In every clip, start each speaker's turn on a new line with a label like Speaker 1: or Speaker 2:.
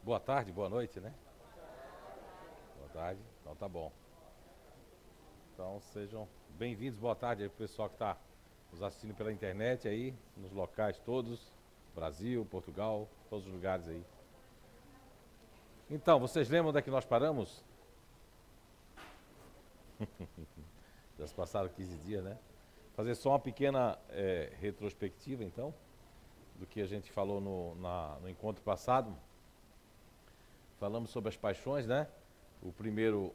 Speaker 1: Boa tarde, boa noite, né? Boa tarde, então tá bom. Então sejam bem-vindos, boa tarde aí pro pessoal que está nos assistindo pela internet aí, nos locais todos, Brasil, Portugal, todos os lugares aí. Então, vocês lembram onde é que nós paramos? Já se passaram 15 dias, né? Fazer só uma pequena retrospectiva, então, do que a gente falou no encontro passado. Falamos sobre as paixões, né? O primeiro,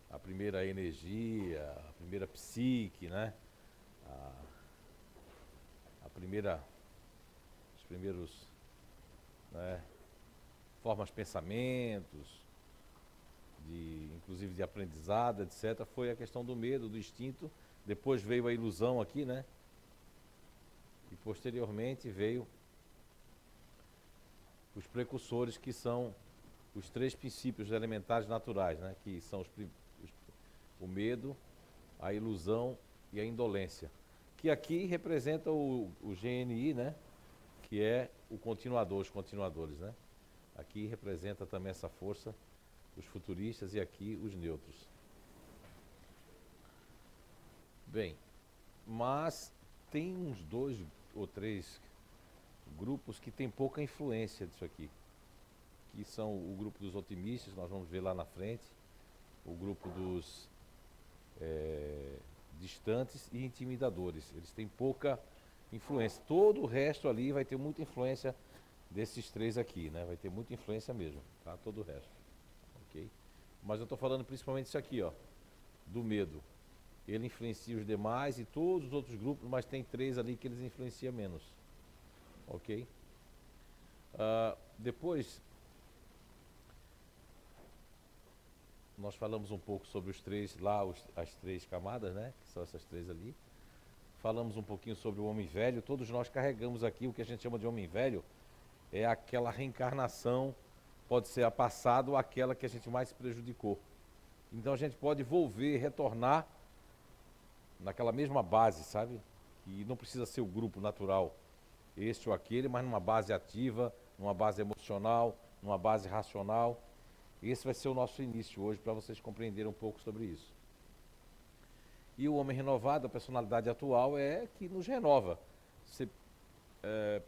Speaker 1: a primeira energia, a primeira psique, né? A, a primeira, os primeiros, né, formas, pensamentos, inclusive de aprendizado, etc. Foi a questão do medo, do instinto. Depois veio a ilusão aqui, né? E posteriormente veio os precursores, que são os três princípios elementares naturais, né? Que são o medo, a ilusão e a indolência. Que aqui representa o GNI, né? Que é o continuador, os continuadores, né? Aqui representa também essa força, os futuristas, e aqui os neutros. Bem, mas tem uns dois ou três grupos que têm pouca influência disso aqui, que são o grupo dos otimistas, nós vamos ver lá na frente, o grupo dos distantes e intimidadores. Eles têm pouca influência. Todo o resto ali vai ter muita influência desses três aqui, né? Vai ter muita influência mesmo, tá? Todo o resto, ok? Mas eu estou falando principalmente isso aqui, ó, do medo. Ele influencia os demais e todos os outros grupos, mas tem três ali que eles influenciam menos, ok? Depois, nós falamos um pouco sobre os três, lá as três camadas, né? Que são essas três ali. Falamos um pouquinho sobre o homem velho. Todos nós carregamos aqui o que a gente chama de homem velho, é aquela reencarnação, pode ser a passada ou aquela que a gente mais se prejudicou. Então a gente pode volver, retornar naquela mesma base, sabe? Que não precisa ser o grupo natural, este ou aquele, mas numa base ativa, numa base emocional, numa base racional. Esse vai ser o nosso início hoje, para vocês compreenderem um pouco sobre isso. E o homem renovado, a personalidade atual, é que nos renova. Você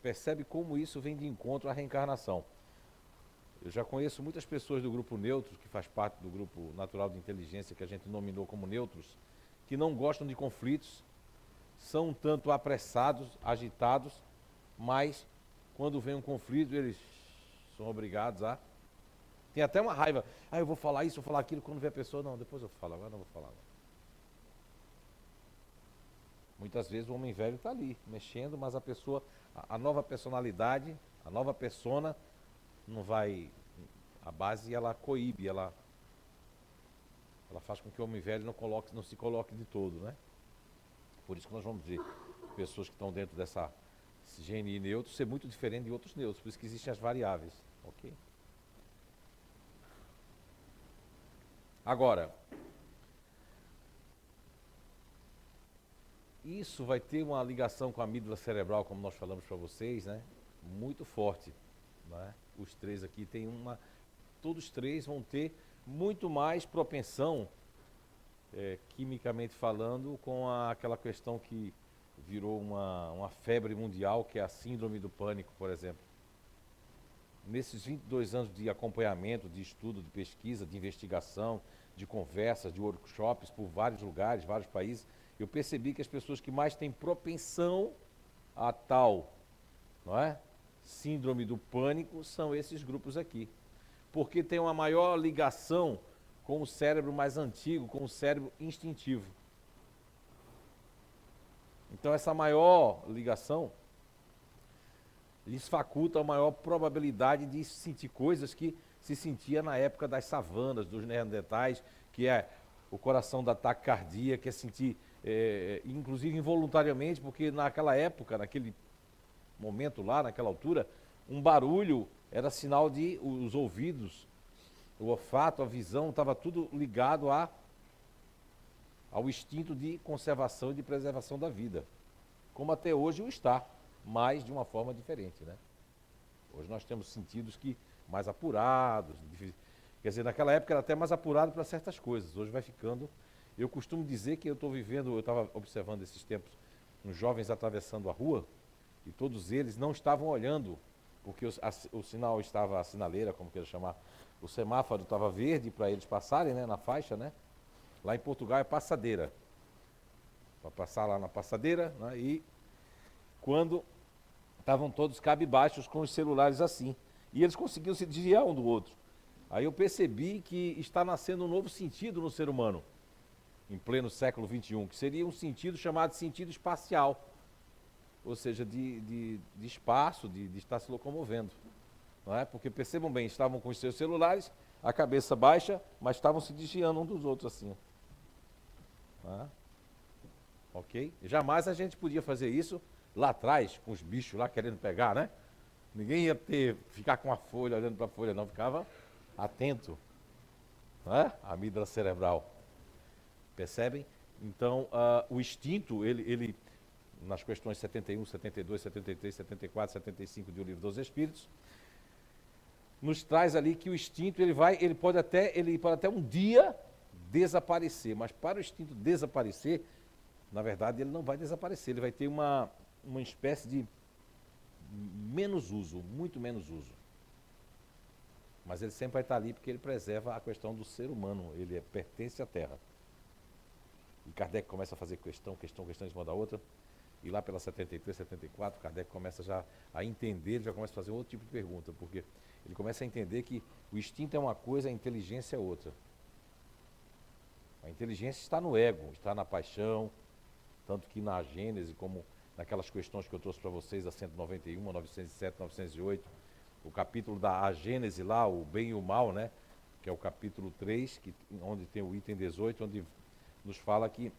Speaker 1: percebe como isso vem de encontro à reencarnação. Eu já conheço muitas pessoas do grupo neutro, que faz parte do grupo natural de inteligência, que a gente nominou como neutros, que não gostam de conflitos, são um tanto apressados, agitados, mas quando vem um conflito, eles são obrigados a... Tem até uma raiva. Ah, eu vou falar isso, vou falar aquilo. Quando vê a pessoa, não, depois eu falo, agora não vou falar. Muitas vezes o homem velho está ali, mexendo, mas a pessoa, a nova personalidade, a nova persona, não vai... A base, ela coíbe, ela faz com que o homem velho não se coloque de todo, né? Por isso que nós vamos ver pessoas que estão dentro desse GNI neutro ser muito diferente de outros neutros, por isso que existem as variáveis, ok? Agora, isso vai ter uma ligação com a amígdala cerebral, como nós falamos para vocês, né? Muito forte, né? Os três aqui têm uma... Todos três vão ter muito mais propensão, quimicamente falando, com aquela questão que virou uma febre mundial, que é a síndrome do pânico, por exemplo. Nesses 22 anos de acompanhamento, de estudo, de pesquisa, de investigação, de conversas, de workshops por vários lugares, vários países, eu percebi que as pessoas que mais têm propensão a tal, não é, síndrome do pânico são esses grupos aqui. Porque tem uma maior ligação com o cérebro mais antigo, com o cérebro instintivo. Então essa maior ligação lhes faculta a maior probabilidade de sentir coisas que se sentia na época das savanas, dos neandertais, que é o coração da taquicardia, que é sentir, inclusive involuntariamente, porque naquela época, naquele momento lá, naquela altura, um barulho era sinal de os ouvidos, o olfato, a visão, estava tudo ligado ao instinto de conservação e de preservação da vida, como até hoje o está, mas de uma forma diferente, né? Hoje nós temos sentidos que mais apurados. Quer dizer, naquela época era até mais apurado para certas coisas. Hoje vai ficando. Eu costumo dizer que eu estou vivendo, eu estava observando esses tempos, uns jovens atravessando a rua, e todos eles não estavam olhando, porque o sinal estava, a sinaleira, como queira chamar, o semáforo estava verde para eles passarem, né, na faixa, né? Lá em Portugal é passadeira. Para passar lá na passadeira, né, e quando estavam todos cabebaixos com os celulares assim. E eles conseguiam se desviar um do outro. Aí eu percebi que está nascendo um novo sentido no ser humano, em pleno século XXI, que seria um sentido chamado sentido espacial, ou seja, de espaço, de estar se locomovendo. Não é? Porque percebam bem, estavam com os seus celulares, a cabeça baixa, mas estavam se desviando um dos outros assim. Não é? Ok? Jamais a gente podia fazer isso lá atrás, com os bichos lá querendo pegar, né? Ninguém ia ficar com a folha, olhando para a folha, não, ficava atento. Não é? A amígdala cerebral. Percebem? Então, o instinto, ele, nas questões 71, 72, 73, 74, 75 do Livro dos Espíritos, nos traz ali que o instinto, ele pode até um dia desaparecer, mas para o instinto desaparecer, na verdade, ele não vai desaparecer, ele vai ter uma espécie de menos uso, muito menos uso. Mas ele sempre vai estar ali porque ele preserva a questão do ser humano, ele pertence à Terra. E Kardec começa a fazer questão em cima da outra, e lá pela 73, 74, Kardec começa já a entender, ele já começa a fazer outro tipo de pergunta, porque ele começa a entender que o instinto é uma coisa, a inteligência é outra. A inteligência está no ego, está na paixão, tanto que na Gênese, como naquelas questões que eu trouxe para vocês, a 191, a 907, 908, o capítulo da Gênese lá, o bem e o mal, né? Que é o capítulo 3, onde tem o item 18, onde nos fala que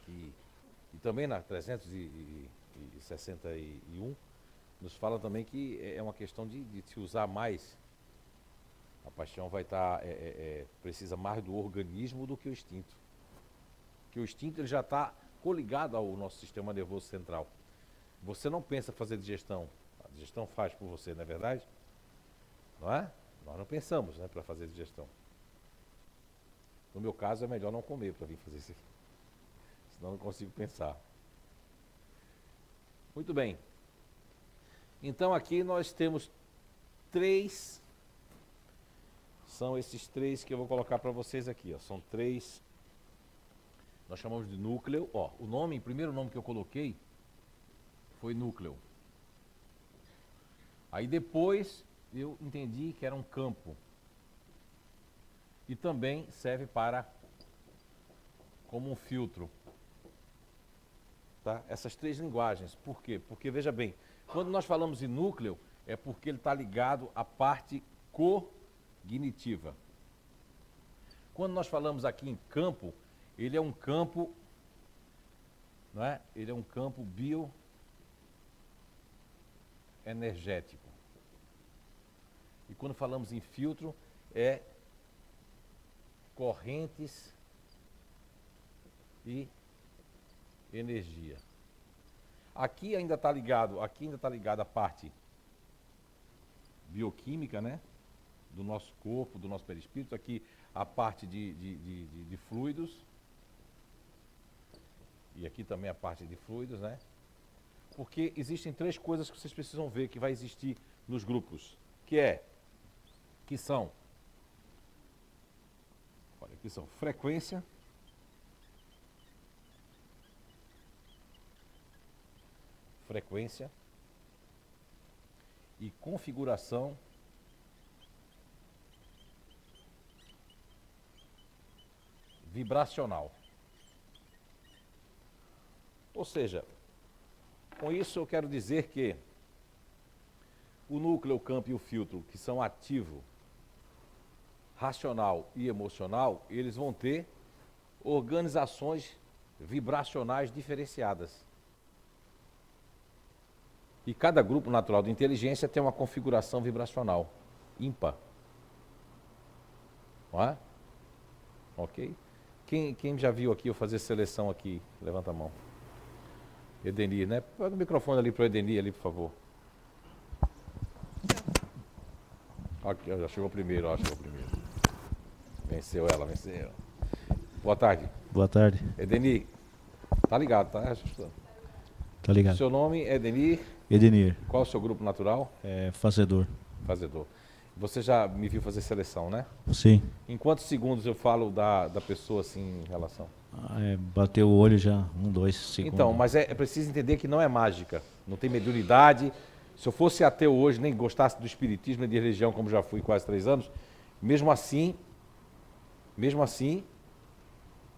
Speaker 1: e também na 361, nos fala também que é uma questão de se usar mais. A paixão vai estar, precisa mais do organismo do que o instinto. Porque o instinto ele já está coligado ao nosso sistema nervoso central. Você não pensa fazer digestão, a digestão faz por você, não é verdade? Não é? Nós não pensamos, né, para fazer digestão. No meu caso é melhor não comer para vir fazer isso aqui. Senão não consigo pensar. Muito bem. Então aqui nós temos três, são esses três que eu vou colocar para vocês aqui, ó. São três, nós chamamos de núcleo, ó. O primeiro nome que eu coloquei foi núcleo. Aí depois eu entendi que era um campo. E também serve como um filtro. Tá? Essas três linguagens. Por quê? Porque, veja bem, quando nós falamos em núcleo, é porque ele está ligado à parte cognitiva. Quando nós falamos aqui em campo, ele é um campo, não é? Ele é um campo bioenergético. E quando falamos em filtro, é correntes e energia. Aqui ainda está ligado a parte bioquímica, né? Do nosso corpo, do nosso perispírito. Aqui a parte de fluidos. E aqui também a parte de fluidos, né? Porque existem três coisas que vocês precisam ver que vai existir nos grupos. Que são frequência, e configuração vibracional. Ou seja, com isso eu quero dizer que o núcleo, o campo e o filtro, que são ativo, racional e emocional, eles vão ter organizações vibracionais diferenciadas. E cada grupo natural de inteligência tem uma configuração vibracional ímpar. Não é? Ok? Quem já viu aqui eu fazer seleção aqui? Levanta a mão. Edenir, né? Pega o microfone ali para o Edenir ali, por favor. Aqui, ó, já chegou primeiro, ó, chegou primeiro. Venceu ela, venceu. Boa tarde.
Speaker 2: Boa tarde.
Speaker 1: Edenir, tá ligado, tá?
Speaker 2: Tá ligado?
Speaker 1: Seu nome é Edenir.
Speaker 2: Edenir,
Speaker 1: Qual é o seu grupo natural?
Speaker 2: fazedor.
Speaker 1: Fazedor. Você já me viu fazer seleção, né?
Speaker 2: Sim.
Speaker 1: Em quantos segundos eu falo da pessoa assim em relação?
Speaker 2: Bateu o olho já, 2 segundos.
Speaker 1: Então, mas é preciso entender que não é mágica. Não tem mediunidade. Se eu fosse ateu hoje, nem gostasse do espiritismo nem de religião, como já fui quase 3 anos, mesmo assim,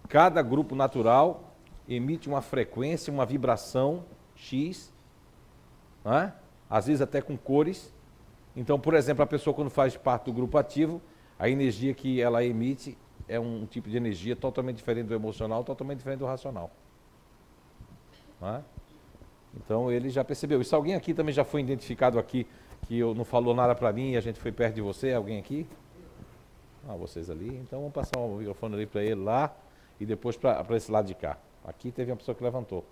Speaker 1: cada grupo natural emite uma frequência, uma vibração X, né? Às vezes até com cores. Então, por exemplo, a pessoa quando faz parte do grupo ativo, a energia que ela emite é um tipo de energia totalmente diferente do emocional, totalmente diferente do racional. Né? Então ele já percebeu. E se alguém aqui também já foi identificado aqui, que eu não falou nada para mim e a gente foi perto de você, alguém aqui? Vocês ali. Então vamos passar o microfone ali para ele lá e depois para esse lado de cá. Aqui teve uma pessoa que levantou.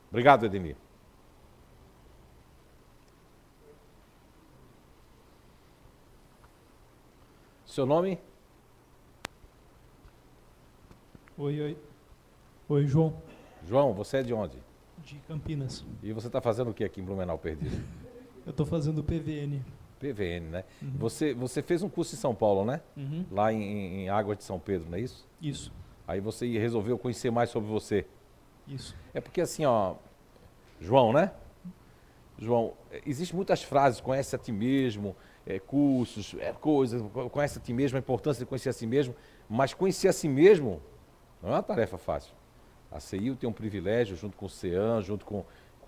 Speaker 1: Obrigado, Edenir. Seu nome?
Speaker 3: Oi, João,
Speaker 1: João, você é de onde?
Speaker 3: de Campinas.
Speaker 1: E você está fazendo o que aqui em Blumenau Perdido?
Speaker 3: Eu tô fazendo PVN.
Speaker 1: PVN, né?
Speaker 3: Uhum.
Speaker 1: Você fez um curso em São Paulo, né?
Speaker 3: Uhum.
Speaker 1: Lá em Águas de São Pedro, não é isso?
Speaker 3: Isso,
Speaker 1: Aí você resolveu conhecer mais sobre você.
Speaker 3: isso.
Speaker 1: É porque assim, ó, João, né? João, existem muitas frases, conhece a ti mesmo, cursos, coisas, conhece a ti mesmo, a importância de conhecer a si mesmo, mas conhecer a si mesmo não é uma tarefa fácil. A CEIU tem um privilégio, junto com o CEAM, junto com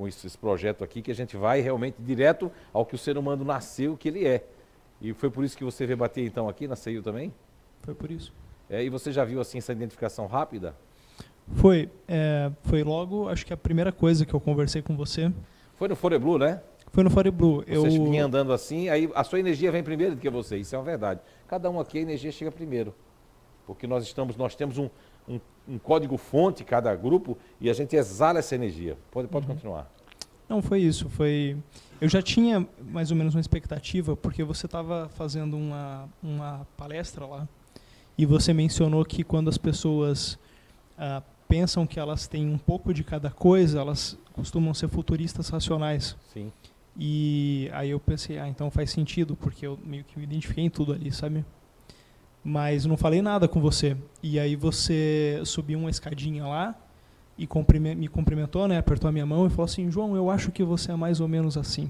Speaker 1: esse projeto aqui, que a gente vai realmente direto ao que o ser humano nasceu, que ele é. E foi por isso que você veio bater então aqui na CEIU também?
Speaker 3: Foi por isso.
Speaker 1: E você já viu assim essa identificação rápida?
Speaker 3: Foi logo, acho que a primeira coisa que eu conversei com você
Speaker 1: Foi no Foreblu, né?
Speaker 3: foi no Fore Blue.
Speaker 1: Você vinha andando assim, aí a sua energia vem primeiro do que você, isso é uma verdade. Cada um aqui a energia chega primeiro. Porque nós temos um código-fonte, cada grupo, e a gente exala essa energia. Pode continuar.
Speaker 3: Não, foi isso. Eu já tinha mais ou menos uma expectativa, porque você estava fazendo uma palestra lá, e você mencionou que quando as pessoas pensam que elas têm um pouco de cada coisa, elas costumam ser futuristas racionais.
Speaker 1: Sim.
Speaker 3: E aí eu pensei, então faz sentido, porque eu meio que me identifiquei em tudo ali, sabe? Mas não falei nada com você. E aí você subiu uma escadinha lá e me cumprimentou, né? Apertou a minha mão e falou assim, João, eu acho que você é mais ou menos assim.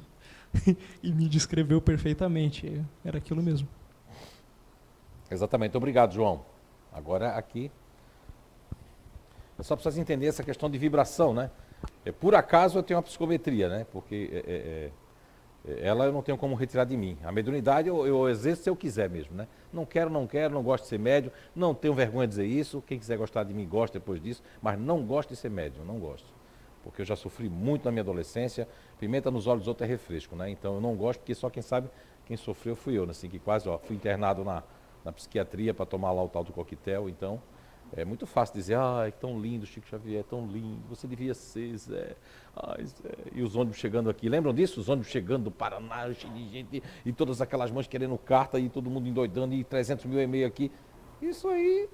Speaker 3: E me descreveu perfeitamente. Era aquilo mesmo.
Speaker 1: Exatamente. Obrigado, João. Agora aqui, é só para vocês entenderem essa questão de vibração, né? Por acaso eu tenho uma psicometria, né? Porque ela eu não tenho como retirar de mim. A mediunidade eu exerço se eu quiser mesmo, né? Não quero, não gosto de ser médium, não tenho vergonha de dizer isso. Quem quiser gostar de mim, gosta depois disso, mas não gosto de ser médium, não gosto. Porque eu já sofri muito na minha adolescência, pimenta nos olhos dos outros é refresco, né? Então eu não gosto, porque só quem sabe, quem sofreu fui eu, né? Assim, que quase, fui internado na psiquiatria para tomar lá o tal do coquetel, então... É muito fácil dizer, ai, tão lindo, Chico Xavier, tão lindo, você devia ser, Zé. Ai, Zé. E os ônibus chegando aqui, lembram disso? Os ônibus chegando do Paraná, cheio de gente, e todas aquelas mães querendo carta, e todo mundo endoidando, e 300 mil e-mail aqui. Isso aí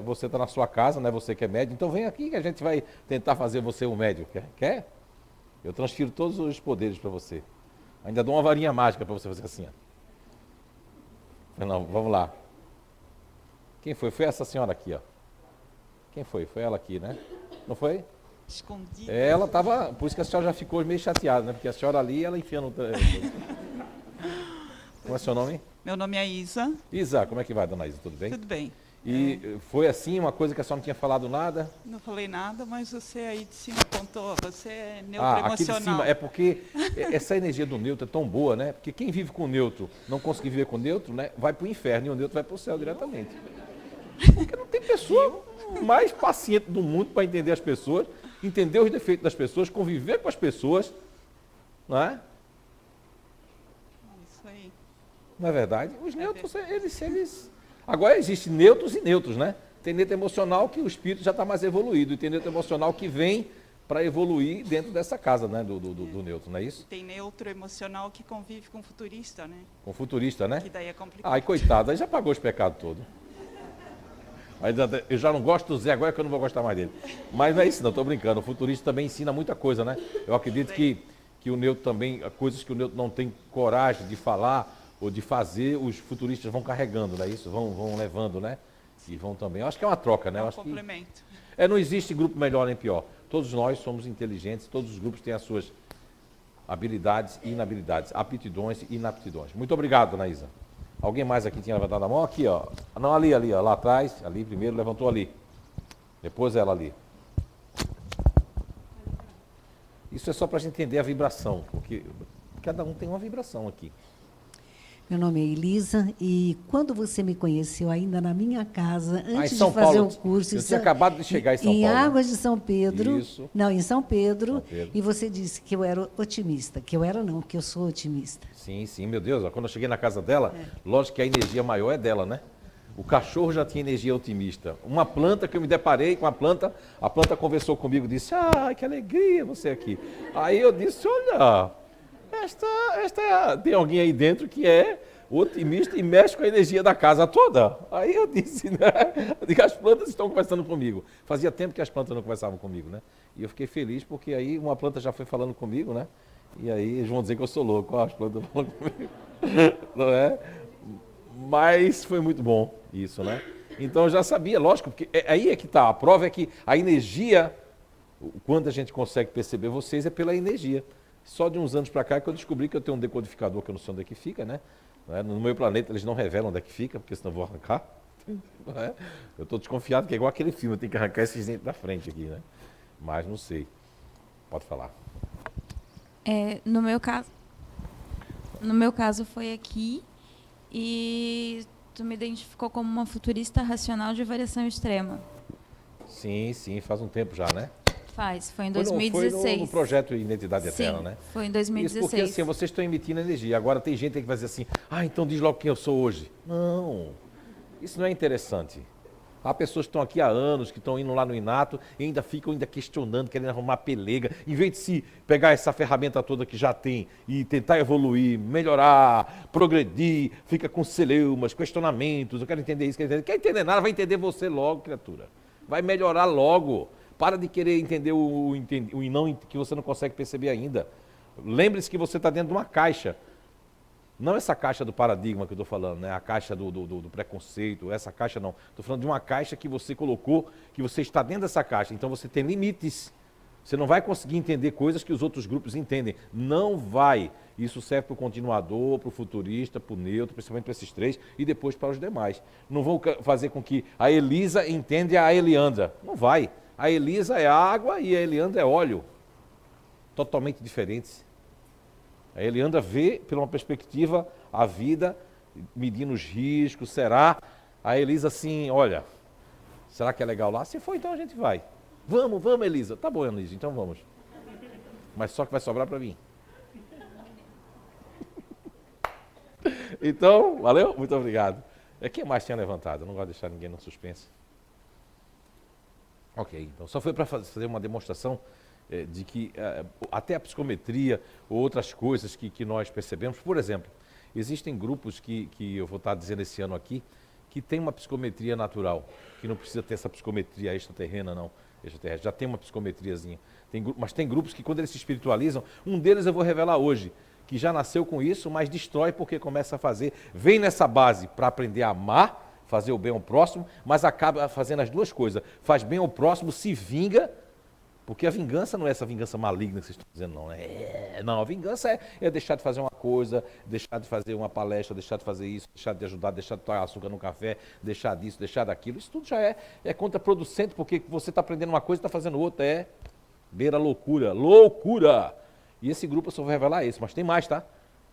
Speaker 1: você está na sua casa, né? Você que é médium, então vem aqui que a gente vai tentar fazer você um médium. Quer? Eu transfiro todos os poderes para você. Ainda dou uma varinha mágica para você fazer assim, ó. Não, vamos lá. Quem foi? Foi essa senhora aqui, ó. Quem foi? Foi ela aqui, né? Não foi?
Speaker 4: Escondida.
Speaker 1: Ela estava... Por isso que a senhora já ficou meio chateada, né? Porque a senhora ali, ela enfia no... Como é seu nome?
Speaker 4: Meu nome é Isa.
Speaker 1: Isa, como é que vai, dona Isa? Tudo bem?
Speaker 4: Tudo bem.
Speaker 1: E foi assim, uma coisa que a senhora não tinha falado nada?
Speaker 4: Não falei nada, mas você aí de cima contou. Você é
Speaker 1: Aqui de
Speaker 4: neuroemocional.
Speaker 1: cima. É porque essa energia do neutro é tão boa, né? Porque quem vive com neutro, não conseguir viver com neutro, né? Vai para o inferno e o neutro vai para o céu diretamente. Porque não tem pessoa mais paciente do mundo para entender as pessoas, entender os defeitos das pessoas, conviver com as pessoas, não é?
Speaker 4: Isso aí.
Speaker 1: Não é verdade? Os neutros, eles... Agora existem neutros e neutros, né? Tem neutro emocional que o espírito já está mais evoluído, e tem neutro emocional que vem para evoluir dentro dessa casa, né, do neutro, não é isso?
Speaker 4: Tem neutro emocional que convive com futurista, né?
Speaker 1: Com o futurista, né?
Speaker 4: Que daí é complicado.
Speaker 1: Ai, coitado, aí já pagou os pecados todos. Eu já não gosto do Zé, agora é que eu não vou gostar mais dele. Mas não é isso não, estou brincando. O futurista também ensina muita coisa, né? Eu acredito que o neutro também, coisas que o neutro não tem coragem de falar ou de fazer, os futuristas vão carregando, não é isso? Vão levando, né? E vão também. Eu acho que é uma troca, né?
Speaker 4: É
Speaker 1: Eu
Speaker 4: um
Speaker 1: acho que
Speaker 4: complemento.
Speaker 1: não existe grupo melhor nem pior. Todos nós somos inteligentes, todos os grupos têm as suas habilidades e inabilidades, aptidões e inaptidões. Muito obrigado, Anaísa. Alguém mais aqui tinha levantado a mão? Aqui, ó. Não, ali, ó, lá atrás, ali primeiro, levantou ali. Depois ela ali. Isso é só para a gente entender a vibração, porque cada um tem uma vibração aqui.
Speaker 5: Meu nome é Elisa e quando você me conheceu ainda na minha casa,
Speaker 1: em
Speaker 5: antes
Speaker 1: São
Speaker 5: de fazer
Speaker 1: Paulo,
Speaker 5: o curso...
Speaker 1: eu tinha acabado de chegar em São Paulo, né?
Speaker 5: Águas de São Pedro.
Speaker 1: Isso.
Speaker 5: Não, em São Pedro.
Speaker 1: São Pedro.
Speaker 5: E você disse que eu era otimista. Que eu era não, que eu sou otimista.
Speaker 1: Sim, sim, meu Deus, ó, quando eu cheguei na casa dela, lógico que a energia maior é dela, né? O cachorro já tinha energia otimista. Uma planta que eu me deparei com a planta conversou comigo, disse, que alegria você aqui. Aí eu disse, olha, tem alguém aí dentro que é otimista e mexe com a energia da casa toda. Aí eu disse, né? Eu digo, as plantas estão conversando comigo. Fazia tempo que as plantas não conversavam comigo, né? E eu fiquei feliz porque aí uma planta já foi falando comigo, né? E aí eles vão dizer que eu sou louco, as plantas falam comigo. Não é? Mas foi muito bom isso, né? Então eu já sabia, lógico, porque aí é que está. A prova é que a energia, quando a gente consegue perceber vocês, é pela energia. Só de uns anos para cá que eu descobri que eu tenho um decodificador que eu não sei onde é que fica, né? No meu planeta eles não revelam onde é que fica, porque senão eu vou arrancar. Não é? Eu estou desconfiado que é igual aquele filme, eu tenho que arrancar esses dentes da frente aqui, né? Mas não sei. Pode falar.
Speaker 6: No meu caso foi aqui e tu me identificou como uma futurista racional de variação extrema.
Speaker 1: Sim, faz um tempo já, né?
Speaker 6: Foi em 2016.
Speaker 1: Foi no projeto Identidade Eterna,
Speaker 6: Sim,
Speaker 1: né?
Speaker 6: foi em 2016.
Speaker 1: Isso porque assim, vocês estão emitindo energia. Agora tem gente aí que vai dizer assim, então diz logo quem eu sou hoje. Não, isso não é interessante. Há pessoas que estão aqui há anos, que estão indo lá no Inato e ainda ficam questionando, querendo arrumar pelega. Em vez de se pegar essa ferramenta toda que já tem e tentar evoluir, melhorar, progredir, fica com celeumas, questionamentos, eu quero entender isso, quero entender. Quer entender nada, vai entender você logo, criatura. Vai melhorar logo. Para de querer entender o não que você não consegue perceber ainda. Lembre-se que você está dentro de uma caixa. Não essa caixa do paradigma que eu estou falando, né? A caixa do preconceito, essa caixa não. Estou falando de uma caixa que você colocou, que você está dentro dessa caixa. Então você tem limites. Você não vai conseguir entender coisas que os outros grupos entendem. Não vai. Isso serve para o continuador, para o futurista, para o neutro, principalmente para esses três, e depois para os demais. Não vão fazer com que a Elisa entenda a Eliandra. Não vai. A Elisa é água e a Eliandra é óleo. Totalmente diferentes. A Eliandra vê, por uma perspectiva, a vida, medindo os riscos, será? A Elisa assim, olha, será que é legal lá? Se for, então a gente vai. Vamos, Elisa. Tá bom, Elisa, então vamos. Mas só que vai sobrar para mim. Então, valeu? Muito obrigado. Quem mais tinha levantado? Eu não gosto de deixar ninguém no suspense. Ok, então só foi para fazer uma demonstração de que até a psicometria ou outras coisas que nós percebemos, por exemplo, existem grupos que eu vou estar dizendo esse ano aqui, que tem uma psicometria natural, que não precisa ter essa psicometria extraterrena, não, extraterrestre, já tem uma psicometriazinha. Mas tem grupos que quando eles se espiritualizam, um deles eu vou revelar hoje, que já nasceu com isso, mas destrói porque começa a fazer, vem nessa base para aprender a amar, fazer o bem ao próximo, mas acaba fazendo as duas coisas. Faz bem ao próximo, se vinga, porque a vingança não é essa vingança maligna que vocês estão dizendo, não. Não, a vingança é deixar de fazer uma coisa, deixar de fazer uma palestra, deixar de fazer isso, deixar de ajudar, deixar de tomar açúcar no café, deixar disso, deixar daquilo. Isso tudo já é contraproducente, porque você está aprendendo uma coisa e está fazendo outra. Beira loucura. Loucura! E esse grupo eu só vou revelar esse, mas tem mais, tá?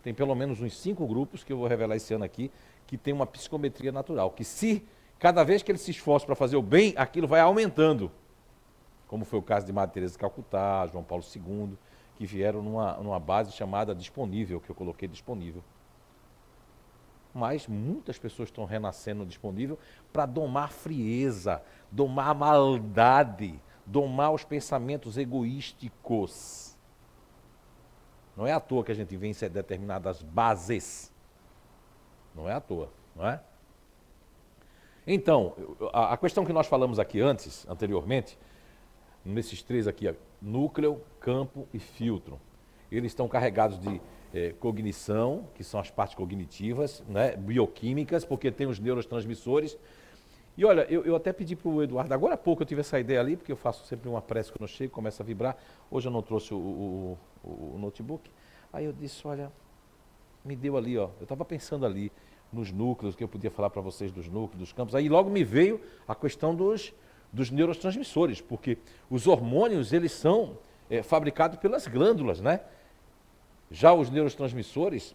Speaker 1: Tem pelo menos uns 5 grupos que eu vou revelar esse ano aqui, que tem uma psicometria natural, que se cada vez que ele se esforça para fazer o bem, aquilo vai aumentando. Como foi o caso de Madre Teresa de Calcutá, João Paulo II, que vieram numa base chamada disponível, que eu coloquei disponível. Mas muitas pessoas estão renascendo disponível para domar a frieza, domar a maldade, domar os pensamentos egoísticos. Não é à toa que a gente vence determinadas bases. Não é à toa, não é? Então, a questão que nós falamos aqui anteriormente, nesses três aqui, ó, núcleo, campo e filtro, eles estão carregados de cognição, que são as partes cognitivas, né, bioquímicas, porque tem os neurotransmissores. E olha, eu até pedi para o Eduardo, agora há pouco eu tive essa ideia ali, porque eu faço sempre uma prece quando eu chego, começa a vibrar. Hoje eu não trouxe o notebook. Aí eu disse, olha, me deu ali, ó, eu estava pensando ali nos núcleos, que eu podia falar para vocês dos núcleos, dos campos. Aí logo me veio a questão dos neurotransmissores, porque os hormônios, eles são fabricados pelas glândulas, né? Já os neurotransmissores,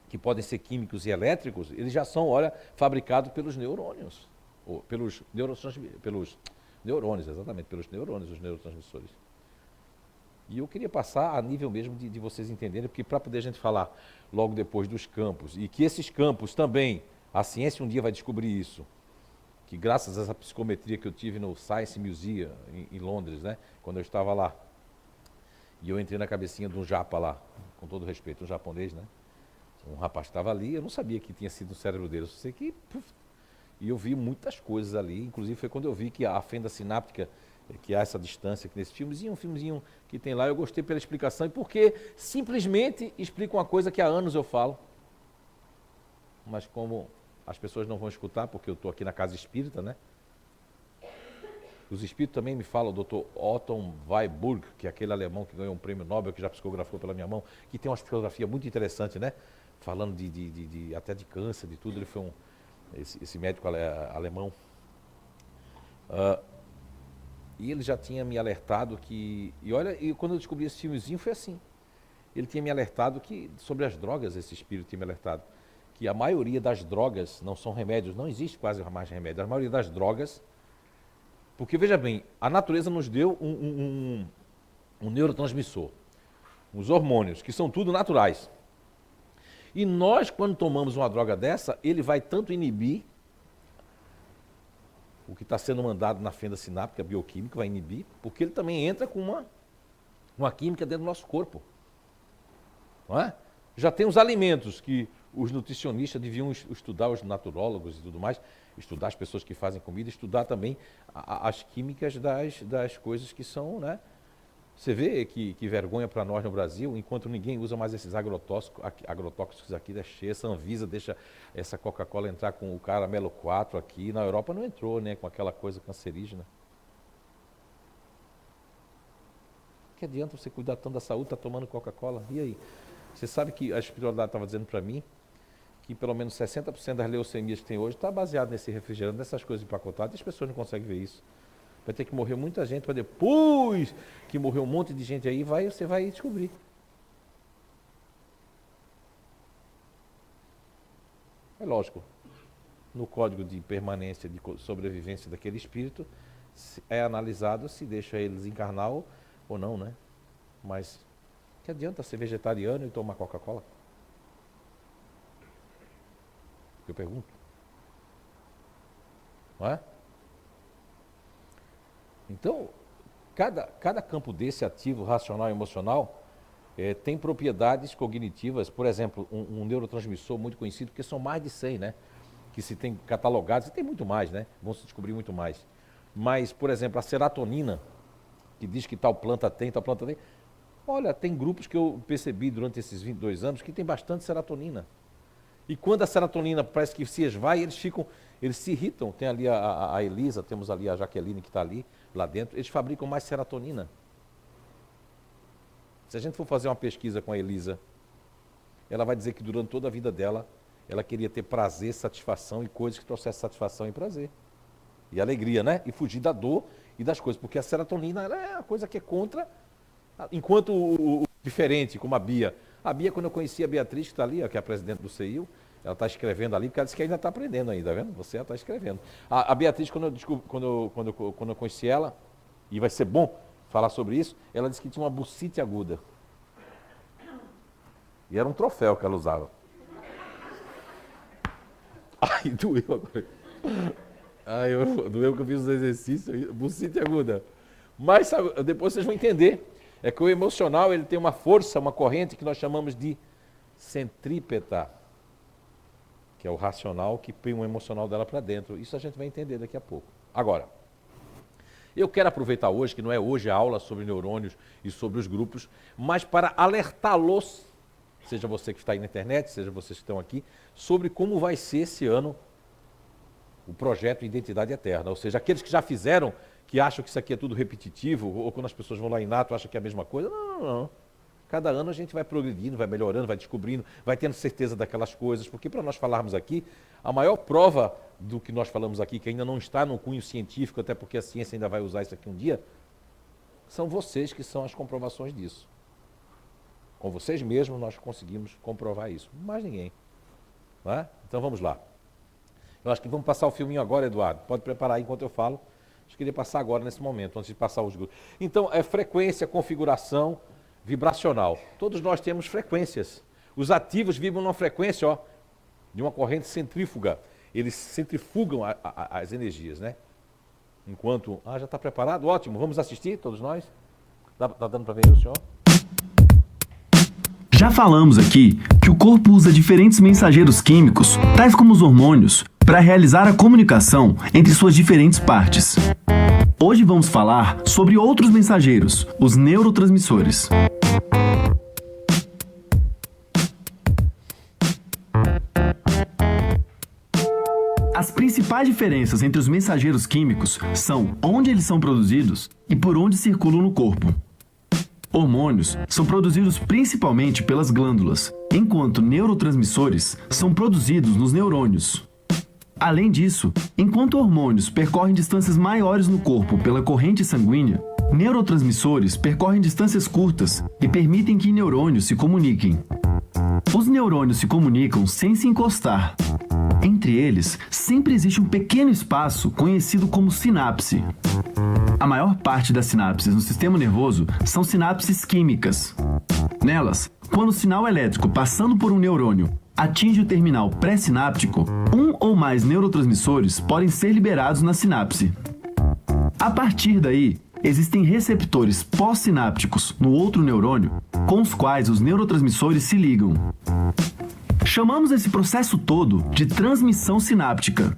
Speaker 1: que podem ser químicos e elétricos, eles já são, olha, fabricados pelos neurônios. Ou pelos neurônios, exatamente, pelos neurônios, os neurotransmissores. E eu queria passar a nível mesmo de vocês entenderem, porque para poder a gente falar logo depois dos campos, e que esses campos também, a ciência um dia vai descobrir isso, que graças a essa psicometria que eu tive no Science Museum, em Londres, né, quando eu estava lá, e eu entrei na cabecinha de um japa lá, com todo respeito, um japonês, né, um rapaz estava ali, eu não sabia que tinha sido o cérebro dele, eu só sei que... E eu vi muitas coisas ali, inclusive foi quando eu vi que a fenda sináptica, que há essa distância aqui nesse filmezinho, um filmezinho que tem lá, eu gostei pela explicação, e porque simplesmente explica uma coisa que há anos eu falo, mas como as pessoas não vão escutar, porque eu estou aqui na casa espírita, né? Os espíritos também me falam, o Dr. Otto Warburg, que é aquele alemão que ganhou um prêmio Nobel, que já psicografou pela minha mão, que tem uma psicografia muito interessante, né? Falando até de câncer, de tudo, ele foi esse médico alemão. E ele já tinha me alertado que... E olha, quando eu descobri esse filmezinho foi assim. Ele tinha me alertado sobre as drogas, esse espírito tinha me alertado, que a maioria das drogas não são remédios, não existe quase mais remédio. A maioria das drogas... Porque, veja bem, a natureza nos deu um neurotransmissor, os hormônios, que são tudo naturais. E nós, quando tomamos uma droga dessa, ele vai tanto inibir o que está sendo mandado na fenda sináptica bioquímica, vai inibir, porque ele também entra com uma química dentro do nosso corpo. Não é? Já tem os alimentos que os nutricionistas deviam estudar, os naturólogos e tudo mais, estudar as pessoas que fazem comida, estudar também as químicas das coisas que são, né? Você vê que vergonha para nós no Brasil, enquanto ninguém usa mais esses agrotóxicos aqui, essa Anvisa deixa essa Coca-Cola entrar com o caramelo 4 aqui, na Europa não entrou, né, com aquela coisa cancerígena. Que adianta você cuidar tanto da saúde, tá tomando Coca-Cola? E aí? Você sabe que a espiritualidade estava dizendo para mim que pelo menos 60% das leucemias que tem hoje está baseado nesse refrigerante, nessas coisas empacotadas, e as pessoas não conseguem ver isso. Vai ter que morrer muita gente para depois que morrer um monte de gente aí, você vai descobrir. É lógico, no código de permanência, de sobrevivência daquele espírito, é analisado se deixa ele desencarnar ou não, né? Mas que adianta ser vegetariano e tomar Coca-Cola? Eu pergunto. Não é? Então, cada campo desse ativo, racional e emocional, tem propriedades cognitivas, por exemplo, um neurotransmissor muito conhecido, porque são mais de 100, né? Que se tem catalogados, e tem muito mais, né? Vão se descobrir muito mais. Mas, por exemplo, a serotonina, que diz que tal planta tem, tal planta tem. Olha, tem grupos que eu percebi durante esses 22 anos que tem bastante serotonina. E quando a serotonina parece que se esvai, eles se irritam. Tem ali a Elisa, temos ali a Jaqueline que está ali, lá dentro. Eles fabricam mais serotonina. Se a gente for fazer uma pesquisa com a Elisa, ela vai dizer que durante toda a vida dela, ela queria ter prazer, satisfação e coisas que trouxessem satisfação e prazer. E alegria, né? E fugir da dor e das coisas. Porque a serotonina ela é a coisa que é contra... Enquanto o diferente, como a Bia. A Bia, quando eu conheci a Beatriz, que está ali, ó, que é a presidente do CEIU, ela está escrevendo ali, porque ela disse que ainda está aprendendo ainda, tá vendo? Você está escrevendo. A Beatriz, quando eu conheci ela, e vai ser bom falar sobre isso, ela disse que tinha uma bucite aguda. E era um troféu que ela usava. Ai, doeu agora. Ai, doeu que eu fiz os exercícios. Bucite aguda. Mas depois vocês vão entender. É que o emocional ele tem uma força, uma corrente que nós chamamos de centrípeta, que é o racional que põe o emocional dela para dentro. Isso a gente vai entender daqui a pouco. Agora, eu quero aproveitar hoje, que não é hoje a aula sobre neurônios e sobre os grupos, mas para alertá-los, seja você que está aí na internet, seja vocês que estão aqui, sobre como vai ser esse ano o projeto Identidade Eterna. Ou seja, aqueles que já fizeram, que acham que isso aqui é tudo repetitivo, ou quando as pessoas vão lá em Nato acham que é a mesma coisa. Não. Cada ano a gente vai progredindo, vai melhorando, vai descobrindo, vai tendo certeza daquelas coisas, porque para nós falarmos aqui, a maior prova do que nós falamos aqui, que ainda não está no cunho científico, até porque a ciência ainda vai usar isso aqui um dia, são vocês que são as comprovações disso. Com vocês mesmos nós conseguimos comprovar isso, mais ninguém. Não é? Então vamos lá. Eu acho que vamos passar o filminho agora, Eduardo. Pode preparar aí enquanto eu falo. Acho que queria passar agora, nesse momento, antes de passar os grupos. Então, é frequência, configuração vibracional. Todos nós temos frequências. Os ativos vibram numa frequência, de uma corrente centrífuga. Eles centrifugam as energias, né? Enquanto... já está preparado? Ótimo. Vamos assistir, todos nós? Tá dando para ver o senhor?
Speaker 7: Já falamos aqui que o corpo usa diferentes mensageiros químicos, tais como os hormônios, para realizar a comunicação entre suas diferentes partes. Hoje vamos falar sobre outros mensageiros, os neurotransmissores. As principais diferenças entre os mensageiros químicos são onde eles são produzidos e por onde circulam no corpo. Hormônios são produzidos principalmente pelas glândulas, enquanto neurotransmissores são produzidos nos neurônios. Além disso, enquanto hormônios percorrem distâncias maiores no corpo pela corrente sanguínea, neurotransmissores percorrem distâncias curtas e permitem que neurônios se comuniquem. Os neurônios se comunicam sem se encostar. Entre eles, sempre existe um pequeno espaço conhecido como sinapse. A maior parte das sinapses no sistema nervoso são sinapses químicas. Nelas, quando o sinal elétrico passando por um neurônio atinge o terminal pré-sináptico, um ou mais neurotransmissores podem ser liberados na sinapse. A partir daí, existem receptores pós-sinápticos no outro neurônio, com os quais os neurotransmissores se ligam. Chamamos esse processo todo de transmissão sináptica.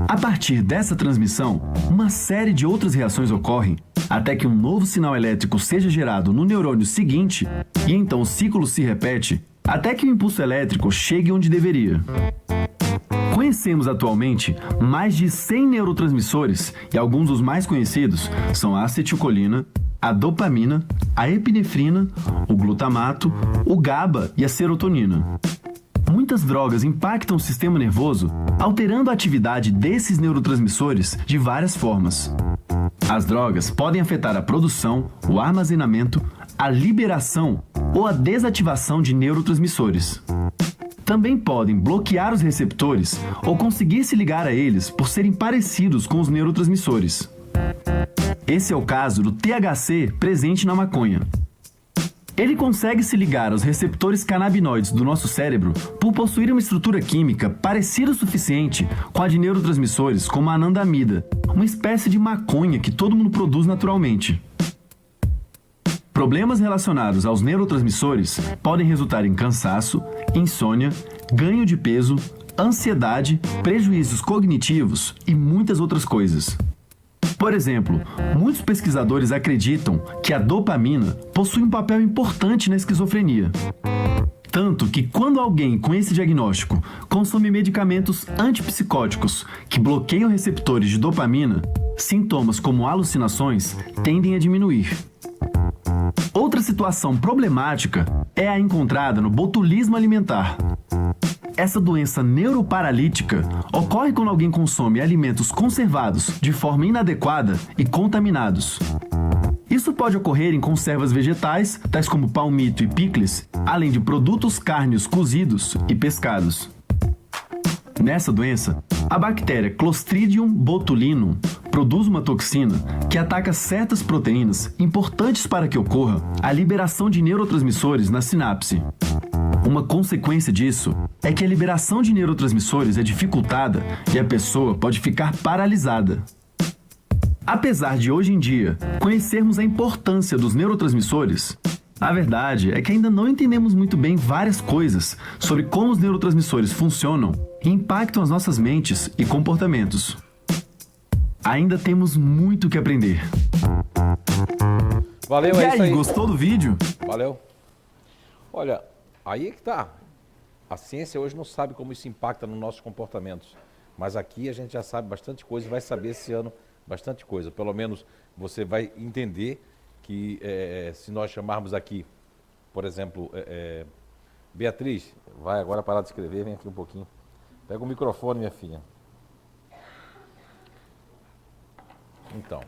Speaker 7: A partir dessa transmissão, uma série de outras reações ocorrem até que um novo sinal elétrico seja gerado no neurônio seguinte e então o ciclo se repete até que o impulso elétrico chegue onde deveria. Conhecemos atualmente mais de 100 neurotransmissores e alguns dos mais conhecidos são a acetilcolina, a dopamina, a epinefrina, o glutamato, o GABA e a serotonina. Muitas drogas impactam o sistema nervoso, alterando a atividade desses neurotransmissores de várias formas. As drogas podem afetar a produção, o armazenamento, a liberação ou a desativação de neurotransmissores. Também podem bloquear os receptores ou conseguir se ligar a eles por serem parecidos com os neurotransmissores. Esse é o caso do THC presente na maconha. Ele consegue se ligar aos receptores canabinoides do nosso cérebro por possuir uma estrutura química parecida o suficiente com a de neurotransmissores como a anandamida, uma espécie de maconha que todo mundo produz naturalmente. Problemas relacionados aos neurotransmissores podem resultar em cansaço, insônia, ganho de peso, ansiedade, prejuízos cognitivos e muitas outras coisas. Por exemplo, muitos pesquisadores acreditam que a dopamina possui um papel importante na esquizofrenia. Tanto que quando alguém com esse diagnóstico consome medicamentos antipsicóticos que bloqueiam receptores de dopamina, sintomas como alucinações tendem a diminuir. Outra situação problemática é a encontrada no botulismo alimentar. Essa doença neuroparalítica ocorre quando alguém consome alimentos conservados de forma inadequada e contaminados. Isso pode ocorrer em conservas vegetais, tais como palmito e picles, além de produtos cárneos cozidos e pescados. Nessa doença, a bactéria Clostridium botulinum produz uma toxina que ataca certas proteínas importantes para que ocorra a liberação de neurotransmissores na sinapse. Uma consequência disso é que a liberação de neurotransmissores é dificultada e a pessoa pode ficar paralisada. Apesar de hoje em dia conhecermos a importância dos neurotransmissores, a verdade é que ainda não entendemos muito bem várias coisas sobre como os neurotransmissores funcionam e impactam as nossas mentes e comportamentos. Ainda temos muito que aprender.
Speaker 1: Valeu,
Speaker 7: E
Speaker 1: é isso
Speaker 7: aí,
Speaker 1: aí.
Speaker 7: gostou do vídeo?
Speaker 1: Valeu. Olha, aí é que tá. A ciência hoje não sabe como isso impacta nos nossos comportamentos. Mas aqui a gente já sabe bastante coisa e vai saber esse ano bastante coisa. Pelo menos você vai entender que se nós chamarmos aqui, por exemplo, Beatriz, vai agora parar de escrever, vem aqui um pouquinho. Pega o microfone, minha filha. Então,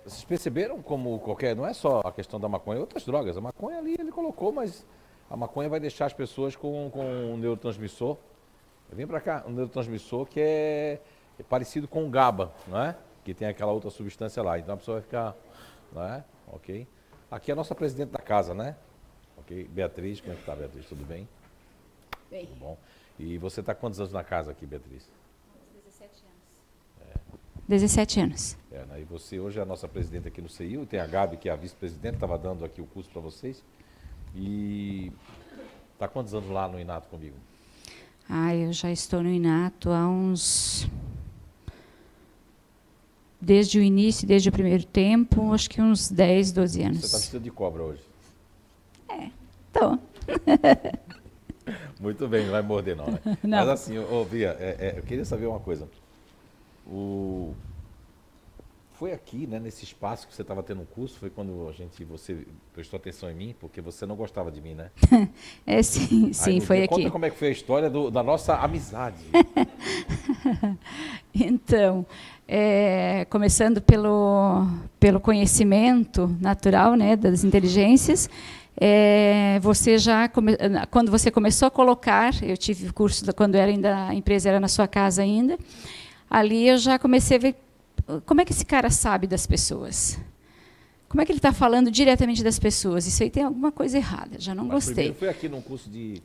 Speaker 1: vocês perceberam como qualquer, não é só a questão da maconha, outras drogas. A maconha ali ele colocou, mas a maconha vai deixar as pessoas com um neurotransmissor. Vem pra cá, um neurotransmissor que é parecido com o GABA, não é? Que tem aquela outra substância lá. Então a pessoa vai ficar, não é? Ok. Aqui é a nossa presidente da casa, né? Ok. Beatriz, como é que tá, Beatriz? Tudo bem?
Speaker 6: Bem.
Speaker 1: Tudo bom. E você está quantos anos na casa aqui, Beatriz?
Speaker 6: 17 anos.
Speaker 1: Né? E você hoje é a nossa presidente aqui no CIU, tem a Gabi, que é a vice-presidente, estava dando aqui o curso para vocês. E está quantos anos lá no Inato comigo?
Speaker 6: Eu já estou no Inato há uns... Desde o início, desde o primeiro tempo, acho que uns 10, 12 anos.
Speaker 1: Você está vestido de cobra hoje.
Speaker 6: Tô.
Speaker 1: Muito bem, não vai morder não, né?
Speaker 6: Não.
Speaker 1: Mas assim, Bia, eu queria saber uma coisa. Foi aqui, né, nesse espaço que você estava tendo um curso, foi quando você prestou atenção em mim, porque você não gostava de mim, né?
Speaker 6: Sim,
Speaker 1: Aí,
Speaker 6: foi aqui.
Speaker 1: Conta como é que foi a história da nossa amizade.
Speaker 6: Então, começando pelo conhecimento natural, né, das inteligências, quando você começou a colocar, eu tive curso quando a empresa era na sua casa ainda, ali eu já comecei a ver como é que esse cara sabe das pessoas. Como é que ele está falando diretamente das pessoas? Isso aí tem alguma coisa errada, já não
Speaker 1: Mas
Speaker 6: gostei.
Speaker 1: primeiro foi aqui num curso de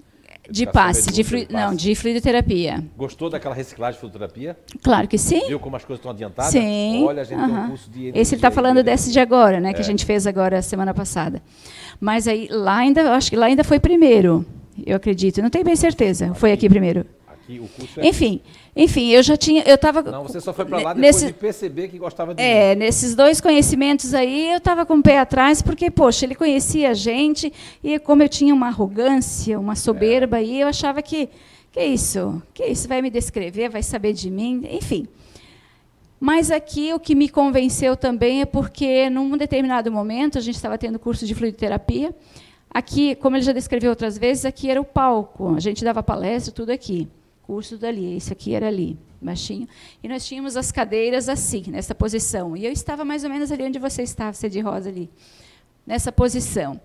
Speaker 6: passe,
Speaker 1: passe.
Speaker 6: de fluidoterapia.
Speaker 1: Gostou daquela reciclagem de fluidoterapia?
Speaker 6: Claro que sim.
Speaker 1: Viu como as coisas estão adiantadas?
Speaker 6: Sim.
Speaker 1: Olha, a gente tem um curso de energia.
Speaker 6: Esse ele está falando desse de agora, né, que a gente fez agora semana passada. Mas aí eu acho que lá ainda foi primeiro, eu acredito. Não tenho bem certeza. Foi aqui primeiro.
Speaker 1: Aqui o curso é...
Speaker 6: Enfim, eu estava...
Speaker 1: Não, você só foi para lá depois de perceber que gostava de mim.
Speaker 6: Nesses dois conhecimentos aí, eu estava com o pé atrás, porque, poxa, ele conhecia a gente, e como eu tinha uma arrogância, uma soberba, aí eu achava que isso? Que isso? Vai me descrever, vai saber de mim, enfim. Mas aqui o que me convenceu também é porque, num determinado momento, a gente estava tendo curso de fluidoterapia. Aqui, como ele já descreveu outras vezes, aqui era o palco, a gente dava palestra, tudo aqui. Curso dali, isso aqui era ali, baixinho. E nós tínhamos as cadeiras assim, nessa posição. E eu estava mais ou menos ali onde você estava, você de rosa ali, nessa posição.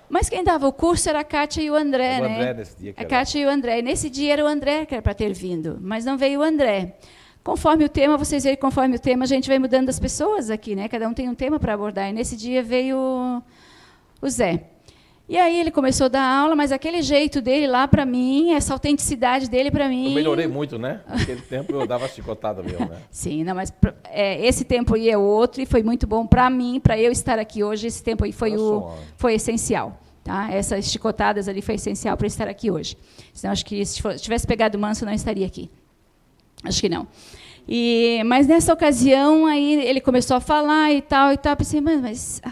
Speaker 6: Mas quem dava o curso era a Kátia e o André,
Speaker 1: O
Speaker 6: né?
Speaker 1: André nesse dia que
Speaker 6: A
Speaker 1: era.
Speaker 6: Kátia e o André. E nesse dia era o André que era para ter vindo, mas não veio o André. Conforme o tema, vocês veem, conforme o tema, a gente vai mudando as pessoas aqui, né? Cada um tem um tema para abordar. E nesse dia veio o Zé. E aí ele começou a dar aula, mas aquele jeito dele lá para mim, essa autenticidade dele para mim...
Speaker 1: Eu melhorei muito, né? Naquele tempo eu dava chicotada mesmo, né?
Speaker 6: Sim, não, mas esse tempo aí é outro e foi muito bom para mim, para eu estar aqui hoje. Esse tempo aí foi essencial. Tá? Essas chicotadas ali foi essencial para eu estar aqui hoje. Senão, acho que se tivesse pegado o manso, eu não estaria aqui. Acho que não. Mas nessa ocasião, aí ele começou a falar e tal. Pensei, mas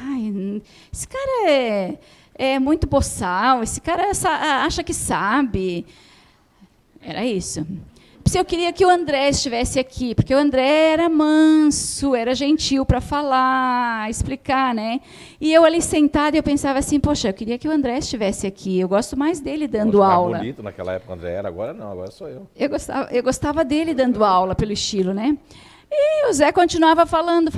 Speaker 6: esse cara é muito boçal, esse cara acha que sabe. Era isso. Eu queria que o André estivesse aqui, porque o André era manso, era gentil para falar, explicar, né? E eu ali sentada, eu pensava assim, poxa, eu queria que o André estivesse aqui, eu gosto mais dele dando aula.
Speaker 1: Bonito naquela época o André era, agora não, agora sou eu.
Speaker 6: Eu gostava dele dando aula, pelo estilo, né? E o Zé continuava falando,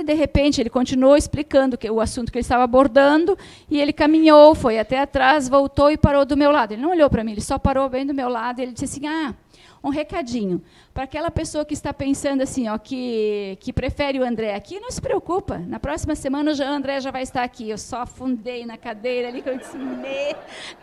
Speaker 6: e de repente ele continuou explicando o assunto que ele estava abordando, e ele caminhou, foi até atrás, voltou e parou do meu lado. Ele não olhou para mim, ele só parou bem do meu lado, e ele disse assim, Um recadinho para aquela pessoa que está pensando assim, ó, que prefere o André aqui, não se preocupa. Na próxima semana o André já vai estar aqui. Eu só afundei na cadeira ali, que eu disse,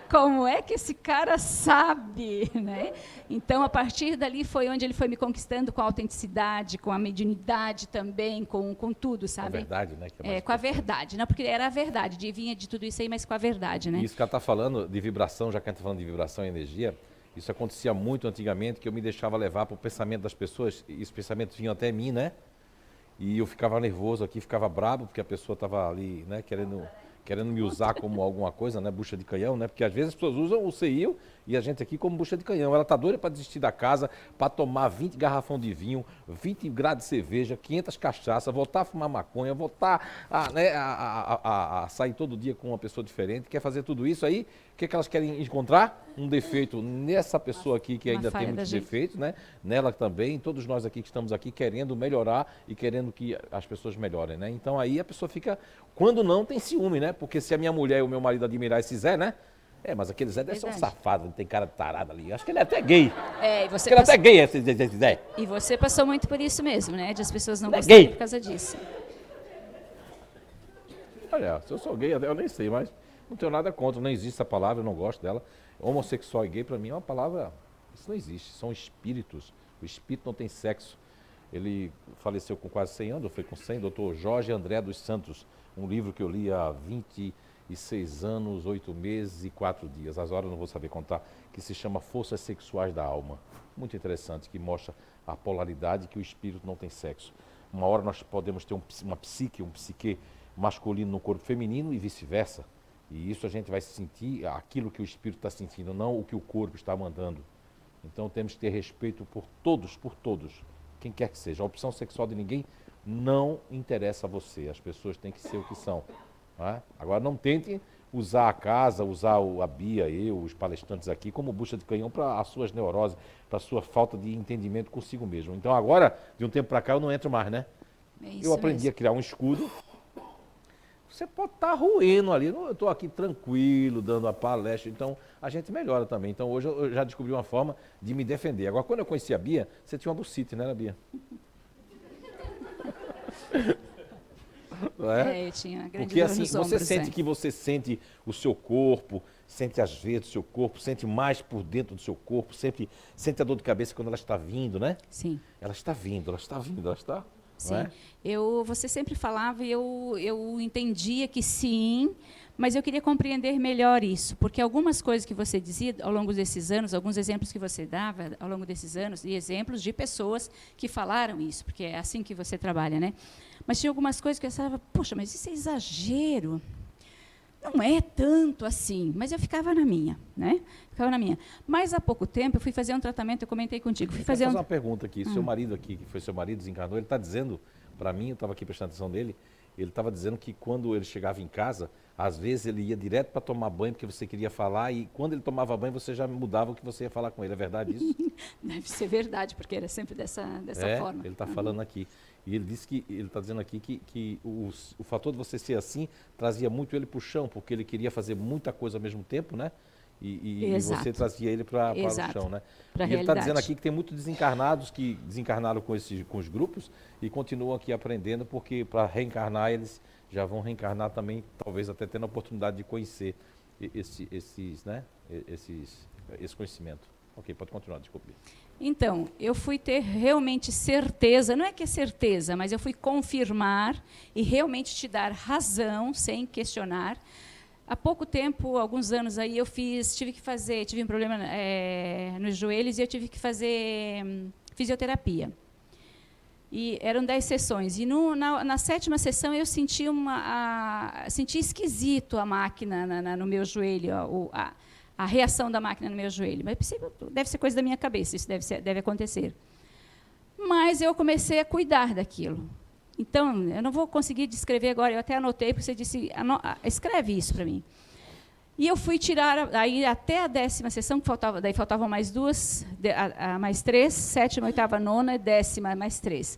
Speaker 6: como é que esse cara sabe? Né? Então, a partir dali foi onde ele foi me conquistando com a autenticidade, com a mediunidade também, com tudo, sabe?
Speaker 1: Com a verdade, né? Que
Speaker 6: com a verdade, não, porque era a verdade, vinha de tudo isso aí, mas com a verdade, né?
Speaker 1: Isso que ela está falando de vibração, já que a gente está falando de vibração e energia, isso acontecia muito antigamente, que eu me deixava levar para o pensamento das pessoas, e esse pensamento vinha até mim, né? E eu ficava nervoso aqui, ficava brabo, porque a pessoa estava ali, né, querendo me usar como alguma coisa, né, bucha de canhão, né? Porque às vezes as pessoas usam o CIO e a gente aqui como bucha de canhão. Ela tá doida para desistir da casa, para tomar 20 garrafão de vinho, 20 graus de cerveja, 500 cachaça, voltar a fumar maconha, voltar a sair todo dia com uma pessoa diferente, quer fazer tudo isso aí. O que elas querem encontrar? Um defeito nessa pessoa aqui que ainda tem muitos defeitos, né? Nela também, todos nós aqui que estamos aqui querendo melhorar e querendo que as pessoas melhorem, né? Então aí a pessoa fica, quando não, tem ciúme, né? Porque se a minha mulher e o meu marido admirar esse Zé, né? Mas aquele Zé deve ser um safado, tem cara de tarado ali. Acho que ele é até gay.
Speaker 6: E você
Speaker 1: ele é até gay, esse Zé.
Speaker 6: E você passou muito por isso mesmo, né? De as pessoas não gostarem por causa disso.
Speaker 1: Olha, se eu sou gay, eu nem sei, mas não tenho nada contra, não existe essa palavra, eu não gosto dela. Homossexual e gay, para mim, é uma palavra, isso não existe, são espíritos. O espírito não tem sexo. Ele faleceu com quase 100 anos, foi com 100, doutor Jorge André dos Santos, um livro que eu li há 26 anos, 8 meses e 4 dias, as horas eu não vou saber contar, que se chama Forças Sexuais da Alma. Muito interessante, que mostra a polaridade que o espírito não tem sexo. Uma hora nós podemos ter uma psique, um psique masculino no corpo feminino e vice-versa. E isso a gente vai sentir aquilo que o espírito está sentindo, não o que o corpo está mandando. Então temos que ter respeito por todos, quem quer que seja. A opção sexual de ninguém não interessa a você, as pessoas têm que ser o que são. Não é? Agora não tentem usar a casa, usar a Bia, os palestrantes aqui, como bucha de canhão para as suas neuroses, para a sua falta de entendimento consigo mesmo. Então agora, de um tempo para cá, eu não entro mais, né? Eu aprendi a criar um escudo. Você pode estar ruindo ali, eu estou aqui tranquilo, dando a palestra, então a gente melhora também. Então hoje eu já descobri uma forma de me defender. Agora, quando eu conheci a Bia, você tinha uma bucite, né, Bia? Não é?
Speaker 6: Eu tinha grande
Speaker 1: Porque assim,
Speaker 6: nos
Speaker 1: você
Speaker 6: ombros,
Speaker 1: sente que você sente o seu corpo, sente as veias do seu corpo, sente mais por dentro do seu corpo, sente a dor de cabeça quando ela está vindo, né?
Speaker 6: Sim.
Speaker 1: Ela está vindo, ela está...
Speaker 6: Sim,
Speaker 1: é?
Speaker 6: Você sempre falava e eu entendia que sim, mas eu queria compreender melhor isso, porque algumas coisas que você dizia ao longo desses anos, alguns exemplos que você dava ao longo desses anos, e exemplos de pessoas que falaram isso, porque é assim que você trabalha, né? Mas tinha algumas coisas que eu pensava, poxa, mas isso é exagero. Não é tanto assim, mas eu ficava na minha, né? Ficava na minha. Mas há pouco tempo eu fui fazer um tratamento, eu comentei contigo. Fui fazer
Speaker 1: uma pergunta aqui. Seu marido aqui, que foi seu marido, desencarnou, ele está dizendo para mim, eu estava aqui prestando atenção dele, ele estava dizendo que quando ele chegava em casa, às vezes ele ia direto para tomar banho, porque você queria falar, e quando ele tomava banho, você já mudava o que você ia falar com ele. É verdade isso?
Speaker 6: Deve ser verdade, porque era sempre dessa forma.
Speaker 1: Ele está falando aqui. E ele disse que, ele está dizendo aqui que o fator de você ser assim trazia muito ele para o chão, porque ele queria fazer muita coisa ao mesmo tempo, né? E você trazia ele para o chão, né? E ele está dizendo aqui que tem muitos desencarnados que desencarnaram com os grupos e continuam aqui aprendendo, porque para reencarnar eles já vão reencarnar também, talvez até tendo a oportunidade de conhecer esse conhecimento. Ok, pode continuar, desculpe.
Speaker 6: Então, eu fui ter realmente certeza, não é que é certeza, mas eu fui confirmar e realmente te dar razão, sem questionar. Há pouco tempo, alguns anos aí, tive um problema nos joelhos e eu tive que fazer fisioterapia. E eram 10 sessões. E na 7ª sessão eu senti senti esquisito a máquina no meu joelho, a reação da máquina no meu joelho. Mas deve ser coisa da minha cabeça, isso deve acontecer. Mas eu comecei a cuidar daquilo. Então, eu não vou conseguir descrever agora, eu até anotei, porque você disse, escreve isso para mim. E eu fui tirar, aí até a 10ª sessão, que daí faltavam mais 2, mais 3, 7ª, 8ª, 9ª, 10ª, mais 3.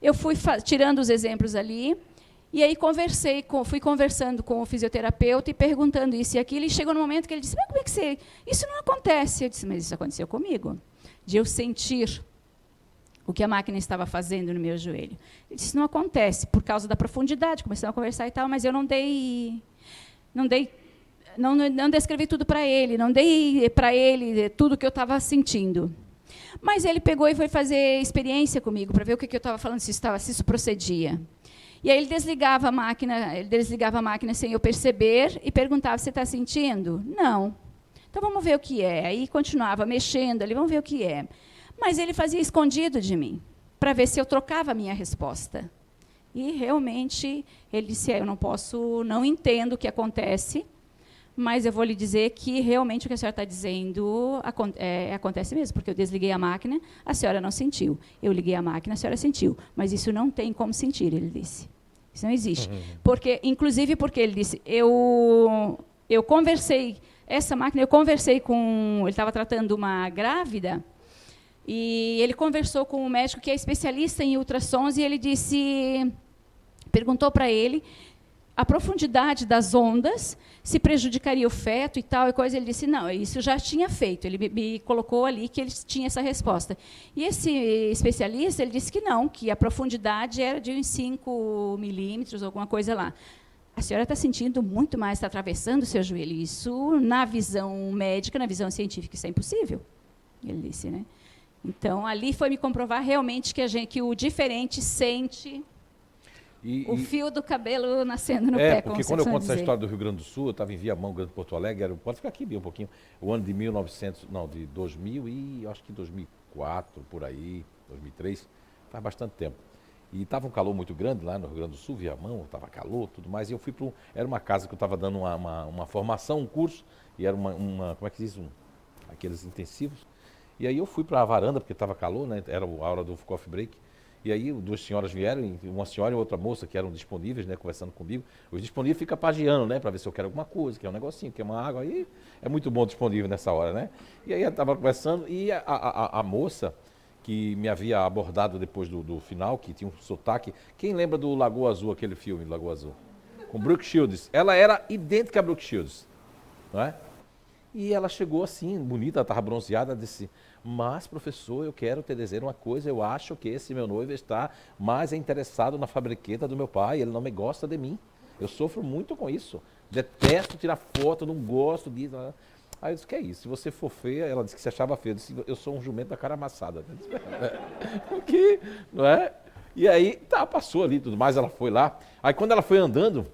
Speaker 6: Eu fui tirando os exemplos ali, e aí fui conversando com o fisioterapeuta e perguntando isso e aquilo, e chegou no momento que ele disse, mas como é que isso não acontece? Eu disse, mas isso aconteceu comigo. de eu sentir o que a máquina estava fazendo no meu joelho. Ele disse, não acontece, por causa da profundidade. Começamos a conversar e tal, mas eu não descrevi tudo para ele, não dei para ele tudo o que eu estava sentindo. Mas ele pegou e foi fazer experiência comigo, para ver o que eu estava falando, se isso procedia. E aí ele desligava a máquina sem eu perceber e perguntava, você está sentindo? Não. Então vamos ver o que é. Aí continuava mexendo ali, vamos ver o que é. Mas ele fazia escondido de mim, para ver se eu trocava a minha resposta. E realmente ele disse, eu não entendo o que acontece, mas eu vou lhe dizer que realmente o que a senhora está dizendo acontece mesmo, porque eu desliguei a máquina, a senhora não sentiu. Eu liguei a máquina, a senhora sentiu. Mas isso não tem como sentir, ele disse. Isso não existe. Inclusive porque ele disse, eu conversei, essa máquina, eu conversei com, ele estava tratando uma grávida, e ele conversou com um médico que é especialista em ultrassons, e ele perguntou para ele a profundidade das ondas, se prejudicaria o feto e tal, e coisa. Ele disse, não, isso já tinha feito. Ele me colocou ali que ele tinha essa resposta. E esse especialista, ele disse que não, que a profundidade era de uns 5 milímetros, alguma coisa lá. A senhora está sentindo muito mais, está atravessando o seu joelho. Isso, na visão médica, na visão científica, isso é impossível. Ele disse, né? Então, ali foi me comprovar realmente que o diferente sente o fio do cabelo nascendo no pé.
Speaker 1: Porque quando eu conto essa história do Rio Grande do Sul, eu estava em Viamão, Grande Porto Alegre, pode ficar aqui um pouquinho, o ano de 2000 e acho que 2004, por aí, 2003, faz bastante tempo. E estava um calor muito grande lá no Rio Grande do Sul, Viamão, estava calor, tudo mais, e eu fui para era uma casa que eu estava dando uma formação, um curso, e era como é que diz, aqueles intensivos. E aí eu fui para a varanda, porque estava calor, né? Era a hora do coffee break. E aí duas senhoras vieram, uma senhora e outra moça que eram disponíveis, né, conversando comigo. Os disponíveis ficam pagiando, né, para ver se eu quero alguma coisa, quer um negocinho, quer uma água. Aí é muito bom disponível nessa hora, né? E aí eu estava conversando e a moça que me havia abordado depois do final, que tinha um sotaque. Quem lembra do Lagoa Azul, aquele filme, Lagoa Azul? Com Brooke Shields. Ela era idêntica a Brooke Shields, não é? E ela chegou assim, bonita, ela estava bronzeada, disse, mas professor, eu quero te dizer uma coisa, eu acho que esse meu noivo está mais interessado na fabriqueta do meu pai, ele não me gosta de mim. Eu sofro muito com isso, detesto tirar foto, não gosto disso. Aí eu disse, que é isso, se você for feia, ela disse que se achava feia, eu disse, eu sou um jumento da cara amassada. Porque, não é? E aí, passou ali tudo mais, ela foi lá, aí quando ela foi andando,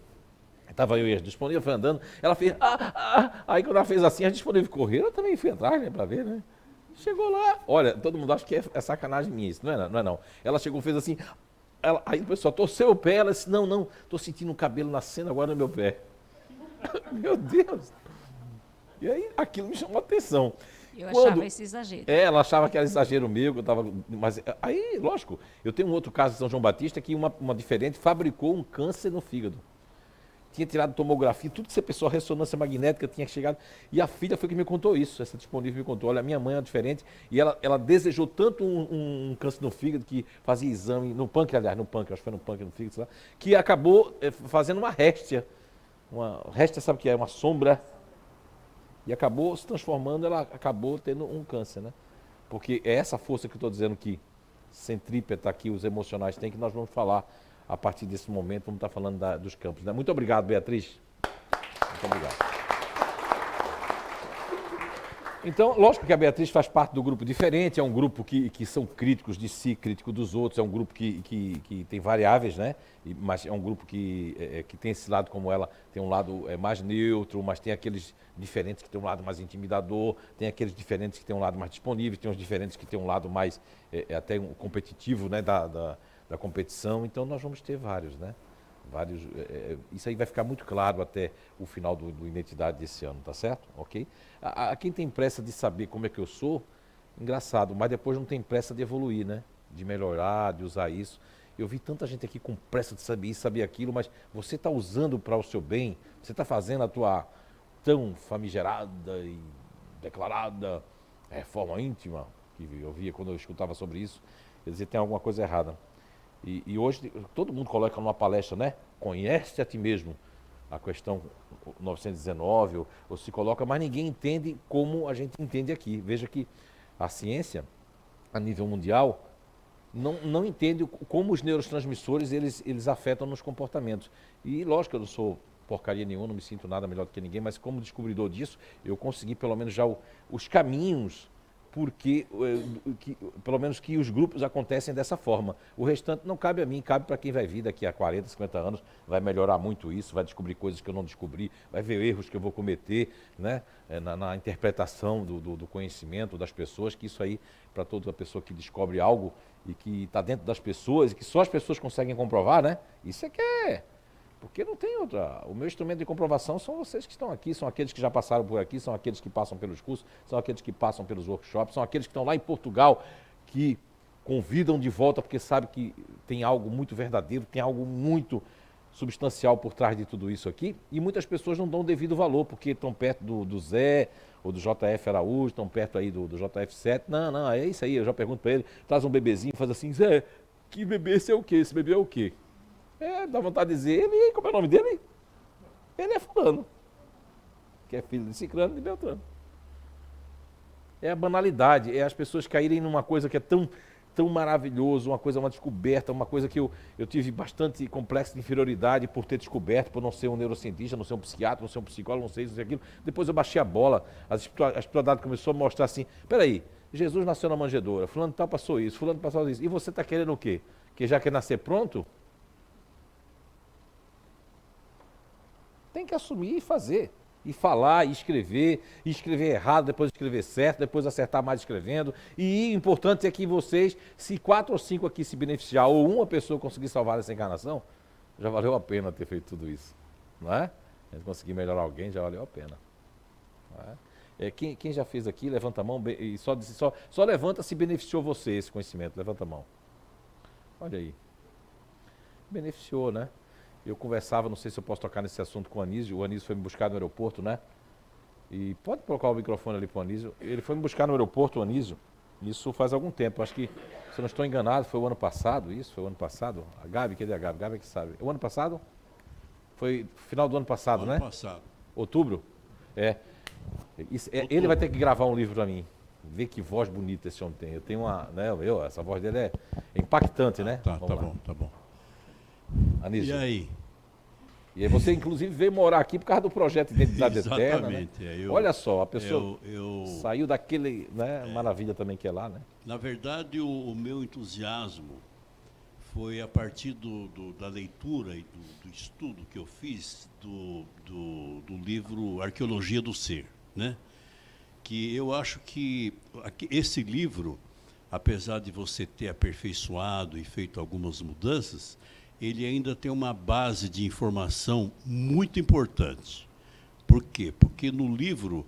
Speaker 1: estava eu e a disponível, foi andando, ela fez, aí quando ela fez assim, a disponível correu, eu também fui atrás, né, para ver, né. Chegou lá, olha, todo mundo acha que é sacanagem minha isso, não é não. Ela chegou e fez assim, aí o pessoal torceu o pé, ela disse, não, estou sentindo um cabelo nascendo agora no meu pé. Meu Deus. E aí aquilo me chamou a atenção.
Speaker 6: Eu achava esse exagero.
Speaker 1: Ela achava que era exagero meu, que eu estava. Mas aí, lógico, eu tenho um outro caso de São João Batista que uma diferente fabricou um câncer no fígado. Tinha tirado tomografia, tudo que você pensou, ressonância magnética tinha chegado. E a filha foi que me contou isso, essa disponível me contou. Olha, a minha mãe é diferente. E ela desejou tanto um câncer no fígado, que fazia exame, no pâncreas, aliás, acho que foi no pâncreas, no fígado, sei lá, que acabou fazendo uma réstia. Uma réstia, sabe o que é? Uma sombra. E acabou se transformando, ela acabou tendo um câncer, né? Porque é essa força que eu estou dizendo que centrípeta aqui, os emocionais têm, que nós vamos falar. A partir desse momento, vamos estar falando dos campos. Né? Muito obrigado, Beatriz. Muito obrigado. Então, lógico que a Beatriz faz parte do grupo diferente, é um grupo que são críticos de si, crítico dos outros, é um grupo que tem variáveis, né? Mas é um grupo que tem esse lado, como ela, tem um lado mais neutro, mas tem aqueles diferentes que tem um lado mais intimidador, tem aqueles diferentes que tem um lado mais disponível, tem os diferentes que tem um lado mais até competitivo, né? Da competição, então nós vamos ter vários, né? Isso aí vai ficar muito claro até o final do Identidade desse ano, tá certo? Ok? Quem tem pressa de saber como é que eu sou, engraçado, mas depois não tem pressa de evoluir, né? De melhorar, de usar isso. Eu vi tanta gente aqui com pressa de saber isso, saber aquilo, mas você está usando para o seu bem, você está fazendo a tua tão famigerada e declarada reforma íntima, que eu via quando eu escutava sobre isso, quer dizer, tem alguma coisa errada. E hoje todo mundo coloca numa palestra, né? Conhece a ti mesmo, a questão 919, ou se coloca, mas ninguém entende como a gente entende aqui. Veja que a ciência, a nível mundial, não entende como os neurotransmissores eles afetam nos comportamentos. E lógico que eu não sou porcaria nenhuma, não me sinto nada melhor do que ninguém, mas como descobridor disso, eu consegui pelo menos já os caminhos porque pelo menos que os grupos acontecem dessa forma. O restante não cabe a mim, cabe para quem vai vir daqui a 40, 50 anos, vai melhorar muito isso, vai descobrir coisas que eu não descobri, vai ver erros que eu vou cometer, né, na interpretação do conhecimento das pessoas, que isso aí, para toda pessoa que descobre algo e que está dentro das pessoas e que só as pessoas conseguem comprovar, né, isso é que é... Porque não tem outra. O meu instrumento de comprovação são vocês que estão aqui, são aqueles que já passaram por aqui, são aqueles que passam pelos cursos, são aqueles que passam pelos workshops, são aqueles que estão lá em Portugal, que convidam de volta porque sabem que tem algo muito verdadeiro, tem algo muito substancial por trás de tudo isso aqui. E muitas pessoas não dão o devido valor, porque estão perto do Zé ou do JF Araújo, estão perto aí do JF7. Não, é isso aí. Eu já pergunto para ele, traz um bebezinho, faz assim, Zé, que bebê esse é o quê? Esse bebê é o quê? Dá vontade de dizer, ele, como é o nome dele? Ele é fulano, que é filho de Cicrano e de Beltrano. É a banalidade, é as pessoas caírem numa coisa que é tão maravilhoso, uma descoberta, uma coisa que eu tive bastante complexo de inferioridade por ter descoberto, por não ser um neurocientista, não ser um psiquiatra, não ser um psicólogo, não sei aquilo. Depois eu baixei a bola, a espiritualidade começou a mostrar assim, peraí, Jesus nasceu na manjedoura, fulano tal passou isso, fulano passou isso, e você está querendo o quê? Que já quer nascer pronto? Tem que assumir e fazer, e falar, e escrever errado, depois escrever certo, depois acertar mais escrevendo. E o importante é que vocês, se 4 ou 5 aqui se beneficiar, ou uma pessoa conseguir salvar essa encarnação, já valeu a pena ter feito tudo isso, não é? A gente conseguir melhorar alguém, já valeu a pena. Não é? Quem já fez aqui, levanta a mão, e só levanta se beneficiou você esse conhecimento, levanta a mão. Olha aí. Beneficiou, né? Eu conversava, não sei se eu posso tocar nesse assunto com o Anísio foi me buscar no aeroporto, né? E pode colocar o microfone ali para o Anísio. Ele foi me buscar no aeroporto, o Anísio, isso faz algum tempo, acho que, se eu não estou enganado, foi o ano passado, isso? Foi o ano passado? A Gabi, cadê a Gabi? Gabi é que sabe. O ano passado? Foi final do ano passado, né?
Speaker 8: Ano passado.
Speaker 1: Outubro? Ele vai ter que gravar um livro para mim. Vê que voz bonita esse homem tem. Eu tenho essa voz dele é impactante, né?
Speaker 8: Tá bom.
Speaker 1: Anísio.
Speaker 8: E aí
Speaker 1: você, inclusive, veio morar aqui por causa do projeto Identidade Eterna. Né? Olha só, a pessoa saiu daquele, né, maravilha também que é lá, né?
Speaker 8: Na verdade, o meu entusiasmo foi a partir da leitura e do estudo que eu fiz do livro Arqueologia do Ser, né? Que eu acho que esse livro, apesar de você ter aperfeiçoado e feito algumas mudanças, ele ainda tem uma base de informação muito importante. Por quê? Porque no livro,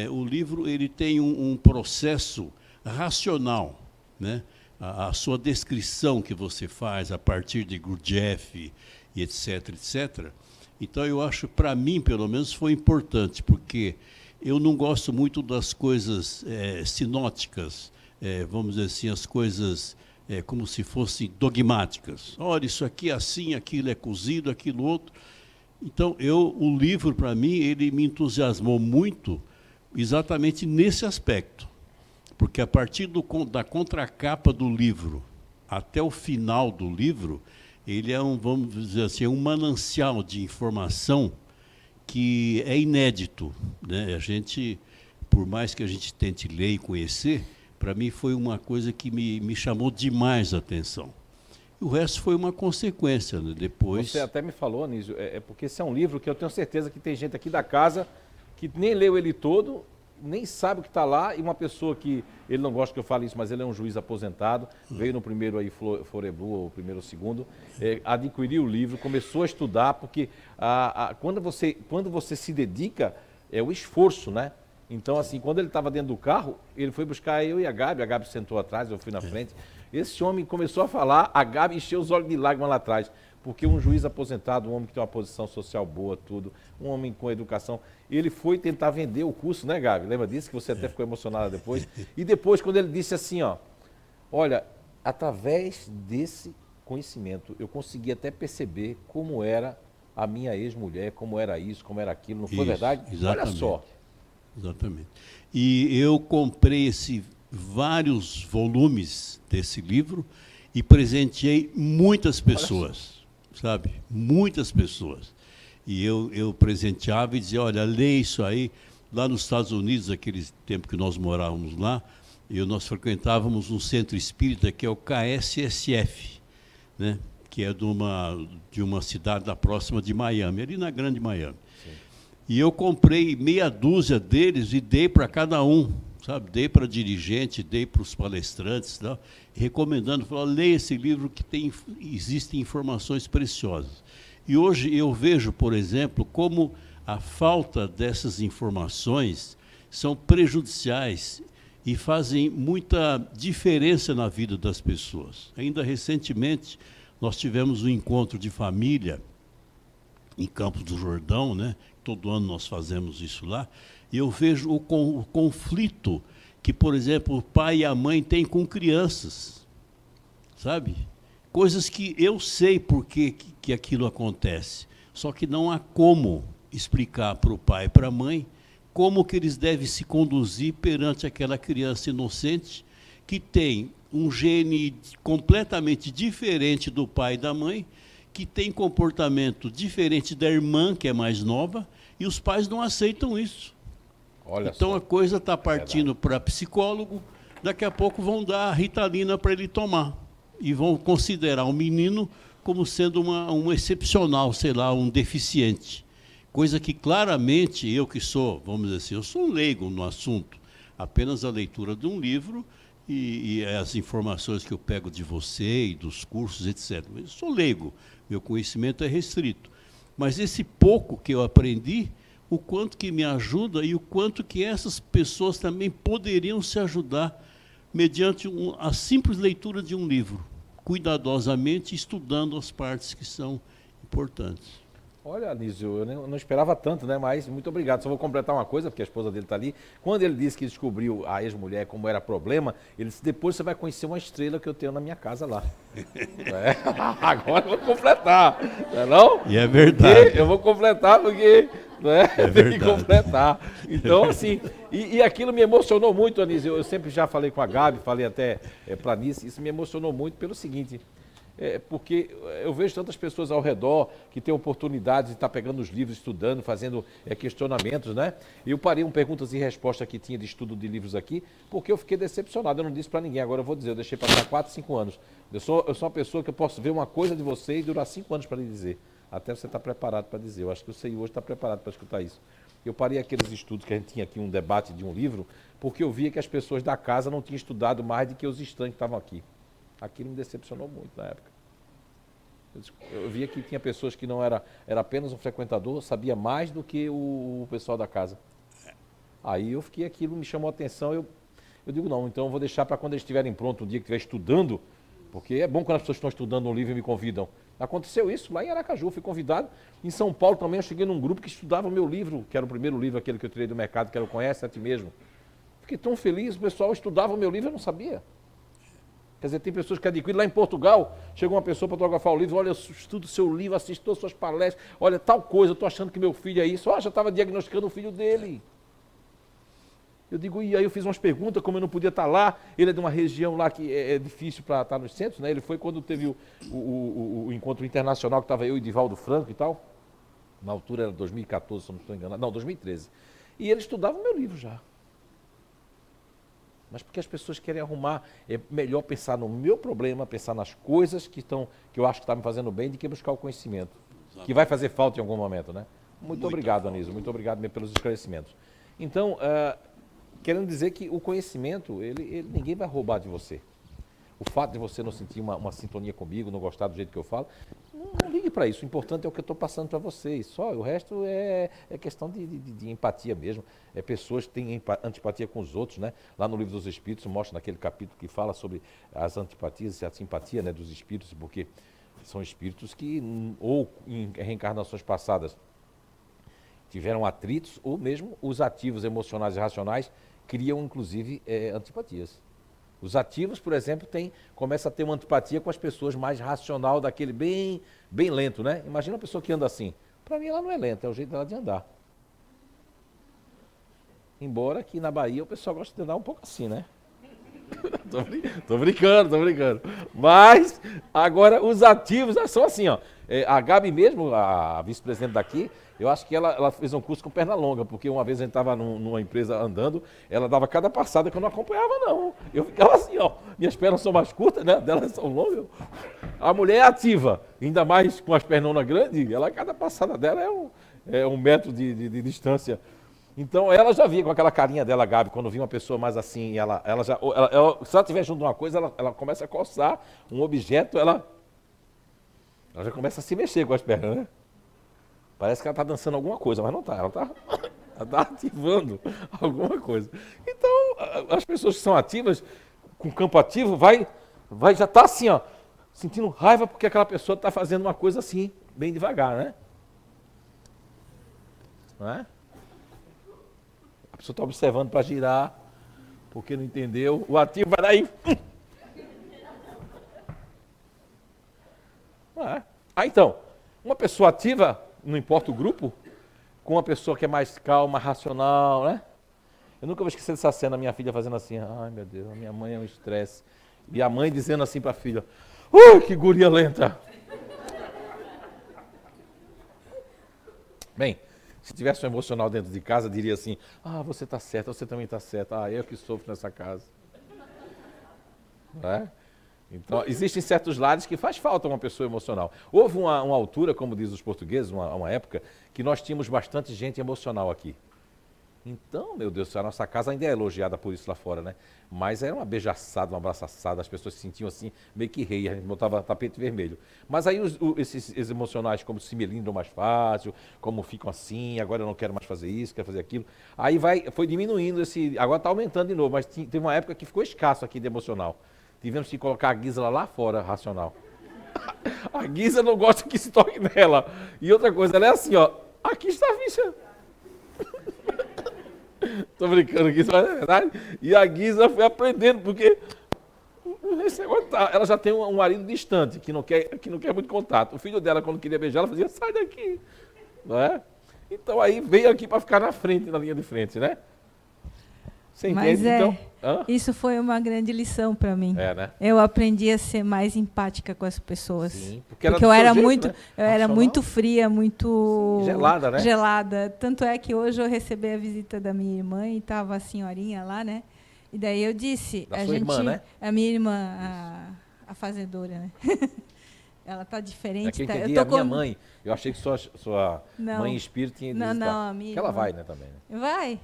Speaker 8: o livro ele tem um processo racional, né? A sua descrição que você faz a partir de Gurdjieff e etc. Então, eu acho, para mim, pelo menos, foi importante, porque eu não gosto muito das coisas sinóticas, vamos dizer assim, as coisas... como se fossem dogmáticas. Olha, isso aqui é assim, aquilo é cozido, aquilo outro. Então, o livro, para mim, ele me entusiasmou muito exatamente nesse aspecto. Porque a partir da contracapa do livro até o final do livro, ele é vamos dizer assim, um manancial de informação que é inédito, né? A gente, por mais que a gente tente ler e conhecer, para mim foi uma coisa que me chamou demais a atenção. O resto foi uma consequência, né? Depois...
Speaker 1: Você até me falou, Anísio, porque esse é um livro que eu tenho certeza que tem gente aqui da casa que nem leu ele todo, nem sabe o que está lá, e uma pessoa que, ele não gosta que eu fale isso, mas ele é um juiz aposentado, veio no primeiro aí, Floreblu, ou primeiro ou segundo, adquiriu o livro, começou a estudar, porque quando você se dedica, é o esforço, né? Então, assim, quando ele estava dentro do carro, ele foi buscar eu e a Gabi sentou atrás, eu fui na frente. Esse homem começou a falar, a Gabi encheu os olhos de lágrimas lá atrás, porque um juiz aposentado, um homem que tem uma posição social boa, tudo, um homem com educação, ele foi tentar vender o curso, né, Gabi? Lembra disso? Que você até ficou emocionada depois. E depois, quando ele disse assim, ó, olha, através desse conhecimento, eu consegui até perceber como era a minha ex-mulher, como era isso, como era aquilo, não foi verdade?
Speaker 8: Exatamente.
Speaker 1: Olha só.
Speaker 8: Exatamente. E eu comprei vários volumes desse livro e presenteei muitas pessoas, sabe? Muitas pessoas. E eu presenteava e dizia, olha, lê isso aí. Lá nos Estados Unidos, aquele tempo que nós morávamos lá, nós frequentávamos um centro espírita que é o KSSF, né? Que é de uma cidade da próxima de Miami, ali na Grande Miami. Sim. E eu comprei meia dúzia deles e dei para cada um, sabe? Dei para dirigente, dei para os palestrantes, tá? Recomendando, falando, leia esse livro que existem informações preciosas. E hoje eu vejo, por exemplo, como a falta dessas informações são prejudiciais e fazem muita diferença na vida das pessoas. Ainda recentemente, nós tivemos um encontro de família em Campos do Jordão, né? Todo ano nós fazemos isso lá, e eu vejo o conflito que, por exemplo, o pai e a mãe têm com crianças, sabe? Coisas que eu sei por que aquilo acontece, só que não há como explicar para o pai e para a mãe como que eles devem se conduzir perante aquela criança inocente que tem um gene completamente diferente do pai e da mãe, que tem comportamento diferente da irmã, que é mais nova, e os pais não aceitam isso. Olha então só. A coisa está partindo para psicólogo, daqui a pouco vão dar a Ritalina para ele tomar, e vão considerar o menino como sendo um excepcional, sei lá, um deficiente. Coisa que claramente, eu que sou, vamos dizer assim, eu sou um leigo no assunto, apenas a leitura de um livro e as informações que eu pego de você e dos cursos, etc. Eu sou leigo, meu conhecimento é restrito. Mas esse pouco que eu aprendi, o quanto que me ajuda e o quanto que essas pessoas também poderiam se ajudar mediante a simples leitura de um livro, cuidadosamente estudando as partes que são importantes.
Speaker 1: Olha, Anísio, eu não esperava tanto, né? Mas muito obrigado. Só vou completar uma coisa, porque a esposa dele está ali. Quando ele disse que descobriu a ex-mulher como era problema, ele disse, depois você vai conhecer uma estrela que eu tenho na minha casa lá. Agora eu vou completar, não é não?
Speaker 8: E é verdade.
Speaker 1: Porque eu vou completar porque tem que completar. Então, assim, e aquilo me emocionou muito, Anísio. Eu sempre já falei com a Gabi, falei até para a Anice, isso me emocionou muito pelo seguinte... porque eu vejo tantas pessoas ao redor que têm oportunidade de estar pegando os livros, estudando, fazendo questionamentos, né? Eu parei perguntas e respostas que tinha de estudo de livros aqui, porque eu fiquei decepcionado, eu não disse para ninguém, agora eu vou dizer, eu deixei passar 4, 5 anos. Eu sou uma pessoa que eu posso ver uma coisa de você e durar 5 anos para lhe dizer, até você estar preparado para dizer. Eu acho que o Senhor hoje está preparado para escutar isso. Eu parei aqueles estudos que a gente tinha aqui, um debate de um livro, porque eu via que as pessoas da casa não tinham estudado mais do que os estranhos que estavam aqui. Aquilo me decepcionou muito na época. Eu via que tinha pessoas que não era apenas um frequentador, sabia mais do que o pessoal da casa. Aí eu fiquei, aquilo me chamou a atenção, eu digo, não, então eu vou deixar para quando eles estiverem prontos, um dia que estiver estudando, porque é bom quando as pessoas estão estudando um livro e me convidam. Aconteceu isso lá em Aracaju, fui convidado. Em São Paulo também eu cheguei num grupo que estudava o meu livro, que era o primeiro livro, aquele que eu tirei do mercado, que era o Conhece a Ti Mesmo. Fiquei tão feliz, o pessoal estudava o meu livro, eu não sabia. Quer dizer, tem pessoas que adquirem. Lá em Portugal, chegou uma pessoa para autografar o livro, olha, eu estudo seu livro, assisto todas as suas palestras, olha, tal coisa, eu estou achando que meu filho é isso. Já estava diagnosticando o filho dele. Eu digo, e aí eu fiz umas perguntas, como eu não podia estar lá, ele é de uma região lá que é difícil para estar nos centros, né? Ele foi quando teve o encontro internacional, que estava eu e Divaldo Franco e tal. Na altura era 2014, se não estou enganado. Não, 2013. E ele estudava o meu livro já. Mas porque as pessoas querem arrumar, é melhor pensar no meu problema, pensar nas coisas que eu acho que estão me fazendo bem, do que buscar o conhecimento, que vai fazer falta em algum momento, né? Muito obrigado, Anísio, muito obrigado mesmo pelos esclarecimentos. Então, querendo dizer que o conhecimento, ninguém vai roubar de você. O fato de você não sentir uma sintonia comigo, não gostar do jeito que eu falo, não ligue para isso. O importante é o que eu estou passando para vocês. Só o resto é questão de empatia mesmo. É pessoas que têm antipatia com os outros, né? Lá no Livro dos Espíritos mostra naquele capítulo que fala sobre as antipatias e a simpatia, né, dos espíritos, porque são espíritos que, ou em reencarnações passadas, tiveram atritos, ou mesmo os ativos emocionais e racionais criam, inclusive, antipatias. Os ativos, por exemplo, começa a ter uma antipatia com as pessoas mais racional, daquele bem lento, né? Imagina uma pessoa que anda assim. Para mim ela não é lenta, é o jeito dela de andar. Embora aqui na Bahia o pessoal gosta de andar um pouco assim, né? Tô brincando. Mas, agora, os ativos são assim, ó. A Gabi mesmo, a vice-presidente daqui, eu acho que ela fez um curso com perna longa, porque uma vez a gente estava numa empresa andando, ela dava cada passada que eu não acompanhava, não. Eu ficava assim, ó. Minhas pernas são mais curtas, né? Delas são longas. A mulher é ativa, ainda mais com as pernonas grandes, cada passada dela é 1 metro de distância. Então, ela já via com aquela carinha dela, Gabi, quando via uma pessoa mais assim, se ela estiver junto de uma coisa, ela começa a coçar um objeto, ela já começa a se mexer com as pernas, né? Parece que ela está dançando alguma coisa, mas não está. Ela está ativando alguma coisa. Então, as pessoas que são ativas, com campo ativo, já está assim, ó, sentindo raiva porque aquela pessoa está fazendo uma coisa assim, bem devagar, né? Não é? A pessoa está observando para girar, porque não entendeu. O ativo vai daí. Então, uma pessoa ativa, não importa o grupo, com uma pessoa que é mais calma, racional, né? Eu nunca vou esquecer dessa cena, minha filha fazendo assim, ai meu Deus, a minha mãe é um estresse. E a mãe dizendo assim para a filha, que guria lenta. Bem, se tivesse um emocional dentro de casa, diria assim, você está certa, você também está certa, eu que sofro nessa casa. Não é? Então, existem certos lares que faz falta uma pessoa emocional. Houve uma altura, como diz os portugueses, uma época, que nós tínhamos bastante gente emocional aqui. Então, meu Deus, a nossa casa ainda é elogiada por isso lá fora, né? Mas era uma beijaçada, uma abraçaçada, as pessoas se sentiam assim, meio que rei, a gente botava tapete vermelho. Mas aí esses emocionais, como se melindram mais fácil, como ficam assim, agora eu não quero mais fazer isso, quero fazer aquilo. Aí foi diminuindo agora está aumentando de novo, mas teve uma época que ficou escasso aqui de emocional. Tivemos que colocar a Guisa lá fora, racional. A Guisa não gosta que se toque nela. E outra coisa, ela é assim, ó. Aqui está a ficha. Tô brincando aqui, mas é verdade. E a Guisa foi aprendendo, porque ela já tem um marido distante, que não quer muito contato. O filho dela, quando queria beijar, ela fazia, sai daqui. Não é? Então aí veio aqui para ficar na frente, na linha de frente, né? Você entende, então?
Speaker 9: Isso foi uma grande lição para mim.
Speaker 1: Né?
Speaker 9: Eu aprendi a ser mais empática com as pessoas.
Speaker 1: Sim,
Speaker 9: porque eu era muito fria, muito
Speaker 1: gelada, né?
Speaker 9: Gelada. Tanto é que hoje eu recebi a visita da minha irmã e estava a senhorinha lá, né? E daí eu disse,
Speaker 1: da sua irmã, né?
Speaker 9: A minha irmã, a fazedora, né? Ela tá diferente.
Speaker 1: É que eu entendi, a minha mãe. Eu achei que sua mãe espírita tinha dito.
Speaker 9: Não, amiga.
Speaker 1: Ela vai, né, também. Né?
Speaker 9: Vai.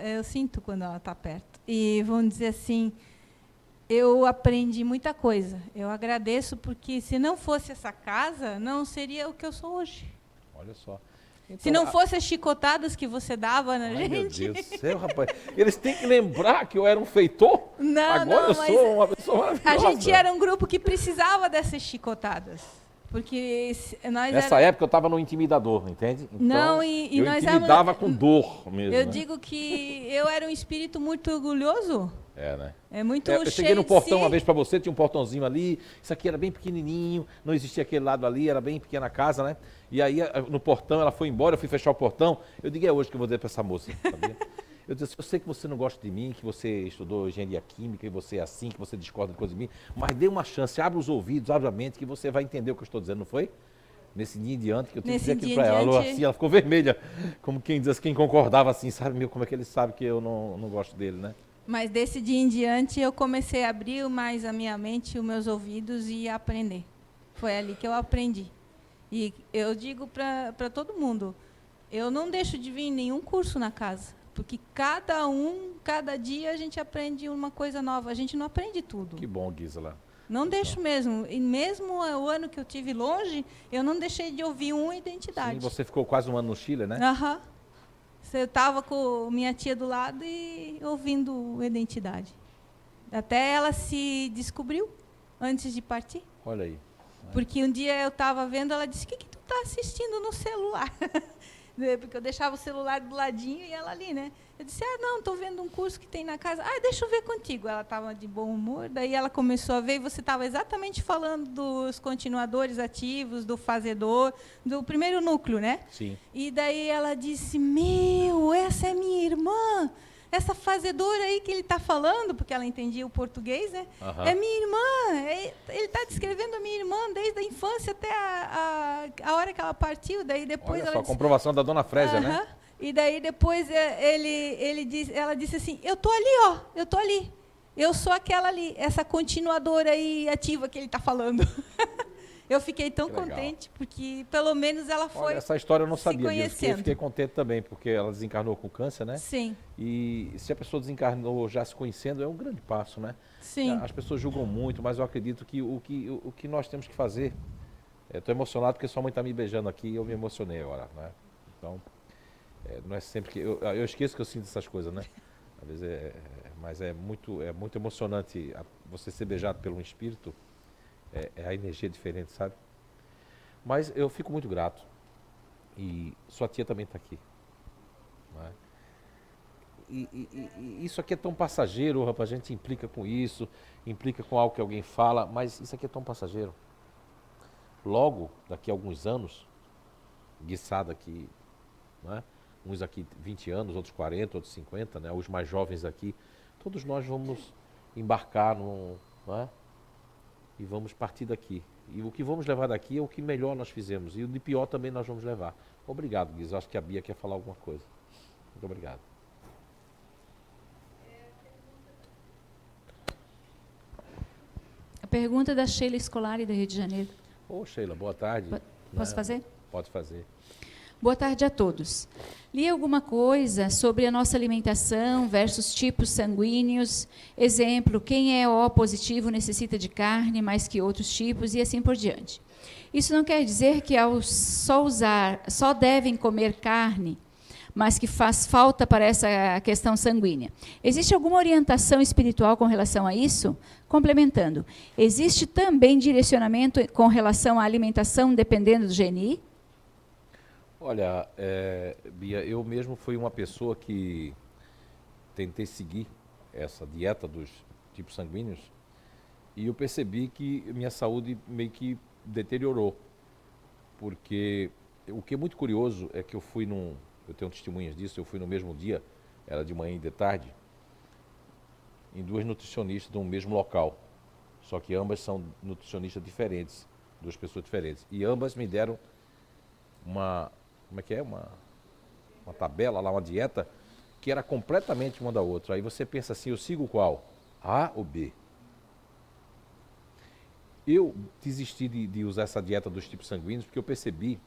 Speaker 9: Eu sinto quando ela tá perto. E vamos dizer assim, eu aprendi muita coisa. Eu agradeço porque se não fosse essa casa, não seria o que eu sou hoje.
Speaker 1: Olha só. Então,
Speaker 9: se não fosse as chicotadas que você dava na gente.
Speaker 1: Meu Deus do céu, rapaz. Eles têm que lembrar que eu era um feitor. Agora eu sou uma pessoa maravilhosa.
Speaker 9: A gente era um grupo que precisava dessas chicotadas. Porque
Speaker 1: nessa época eu estava no intimidador, entende? Então,
Speaker 9: não,
Speaker 1: eu intimidava com dor mesmo.
Speaker 9: Eu digo que eu era um espírito muito orgulhoso.
Speaker 1: Né?
Speaker 9: É muito
Speaker 1: eu cheguei no portão uma vez para você, tinha um portãozinho ali, isso aqui era bem pequenininho, não existia aquele lado ali, era bem pequena a casa, né? E aí no portão ela foi embora, eu fui fechar o portão, eu digo, é hoje que eu vou dizer para essa moça, sabia? Eu disse, eu sei que você não gosta de mim, que você estudou engenharia química, e você é assim, que você discorda de coisa de mim, mas dê uma chance, abre os ouvidos, abre a mente, que você vai entender o que eu estou dizendo, não foi? Nesse dia em diante, que eu tive que dizer aquilo para ela. Assim, ela ficou vermelha, como quem diz, quem concordava assim, sabe, como é que ele sabe que eu não gosto dele, né?
Speaker 9: Mas desse dia em diante eu comecei a abrir mais a minha mente, os meus ouvidos e aprender. Foi ali que eu aprendi. E eu digo para todo mundo, eu não deixo de vir em nenhum curso na casa, porque cada dia a gente aprende uma coisa nova, a gente não aprende tudo.
Speaker 1: Que bom, Gisela.
Speaker 9: Não deixo mesmo. E mesmo o ano que eu tive longe, eu não deixei de ouvir uma identidade.
Speaker 1: Sim, você ficou quase um ano no Chile, né?
Speaker 9: Aham. Eu estava com minha tia do lado e ouvindo identidade. Até ela se descobriu antes de partir.
Speaker 1: Olha aí.
Speaker 9: Porque um dia eu estava vendo, ela disse, o que tu está assistindo no celular? Porque eu deixava o celular do ladinho e ela ali, né? Eu disse, não, estou vendo um curso que tem na casa. Deixa eu ver contigo. Ela estava de bom humor, daí ela começou a ver e você estava exatamente falando dos continuadores ativos, do fazedor, do primeiro núcleo, né?
Speaker 1: Sim.
Speaker 9: E daí ela disse, essa é minha irmã. essa fazedora aí que ele está falando, porque ela entendia o português, né?
Speaker 1: Aham.
Speaker 9: É minha irmã, ele está descrevendo a minha irmã desde a infância até a hora que ela partiu, daí depois
Speaker 1: Olha
Speaker 9: ela
Speaker 1: só, a
Speaker 9: disse,
Speaker 1: comprovação da dona Frésia, né?
Speaker 9: aham. E daí depois ela disse assim, eu tô ali, ó, eu tô ali. Eu sou aquela ali, essa continuadora aí ativa que ele está falando. Eu fiquei tão
Speaker 1: Que legal.
Speaker 9: contente, porque pelo menos ela foi
Speaker 1: Olha, essa história eu não
Speaker 9: se
Speaker 1: sabia disso.
Speaker 9: conhecendo.
Speaker 1: Fiquei contente também, porque ela desencarnou com câncer, né?
Speaker 9: Sim,
Speaker 1: E se a pessoa desencarnou já se conhecendo, é um grande passo, né?
Speaker 9: sim.
Speaker 1: As pessoas julgam muito, mas eu acredito que o que nós temos que fazer... Estou emocionado porque sua mãe está me beijando aqui e eu me emocionei agora, né? Então, não é sempre que... Eu esqueço que eu sinto essas coisas, né? Às vezes mas é muito emocionante você ser beijado por um espírito. É a energia diferente, sabe? Mas eu fico muito grato. E sua tia também está aqui. Né? E isso aqui é tão passageiro, rapaz, a gente implica com isso, implica com algo que alguém fala, mas isso aqui é tão passageiro. Logo, daqui a alguns anos, guiçada aqui, né? Uns aqui 20 anos, outros 40, outros 50, né? Os mais jovens aqui, todos nós vamos embarcar né? E vamos partir daqui. E o que vamos levar daqui é o que melhor nós fizemos. E o de pior também nós vamos levar. Obrigado, Guiz. Acho que a Bia quer falar alguma coisa. Muito obrigado.
Speaker 6: A pergunta da Sheila Scolari, do Rio de Janeiro.
Speaker 1: Ô, Sheila, boa tarde.
Speaker 6: Posso fazer?
Speaker 1: Pode fazer.
Speaker 6: Boa tarde a todos. Li alguma coisa sobre a nossa alimentação versus tipos sanguíneos. Exemplo, quem é O positivo necessita de carne mais que outros tipos e assim por diante. Isso não quer dizer que ao só devem comer carne, mas que faz falta para essa questão sanguínea. Existe alguma orientação espiritual com relação a isso? Complementando, existe também direcionamento com relação à alimentação dependendo do GNI?
Speaker 1: Olha, Bia, eu mesmo fui uma pessoa que tentei seguir essa dieta dos tipos sanguíneos e eu percebi que minha saúde meio que deteriorou. Porque o que é muito curioso é que eu tenho testemunhas disso, eu fui no mesmo dia, era de manhã e de tarde, em duas nutricionistas do mesmo local. Só que ambas são nutricionistas diferentes, duas pessoas diferentes. E ambas me deram uma tabela lá, uma dieta, que era completamente uma da outra. Aí você pensa assim, eu sigo qual? A ou B? Eu desisti de usar essa dieta dos tipos sanguíneos, porque eu percebi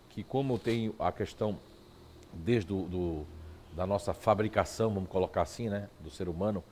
Speaker 1: que como eu tenho a questão desde da nossa fabricação, vamos colocar assim, né, do ser humano,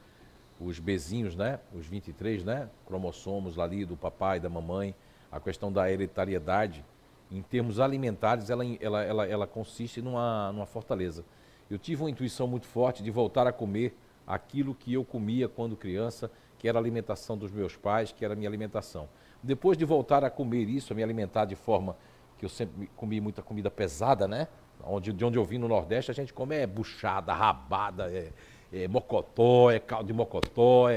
Speaker 1: os Bzinhos, né, os 23, né, cromossomos ali do papai e da mamãe, a questão da hereditariedade, em termos alimentares, ela consiste numa fortaleza. Eu tive uma intuição muito forte de voltar a comer aquilo que eu comia quando criança, que era a alimentação dos meus pais, que era a minha alimentação. Depois de voltar a comer isso, a me alimentar de forma que eu sempre comi muita comida pesada, né? De onde eu vim no Nordeste, a gente come buchada, rabada, mocotó, caldo de mocotó,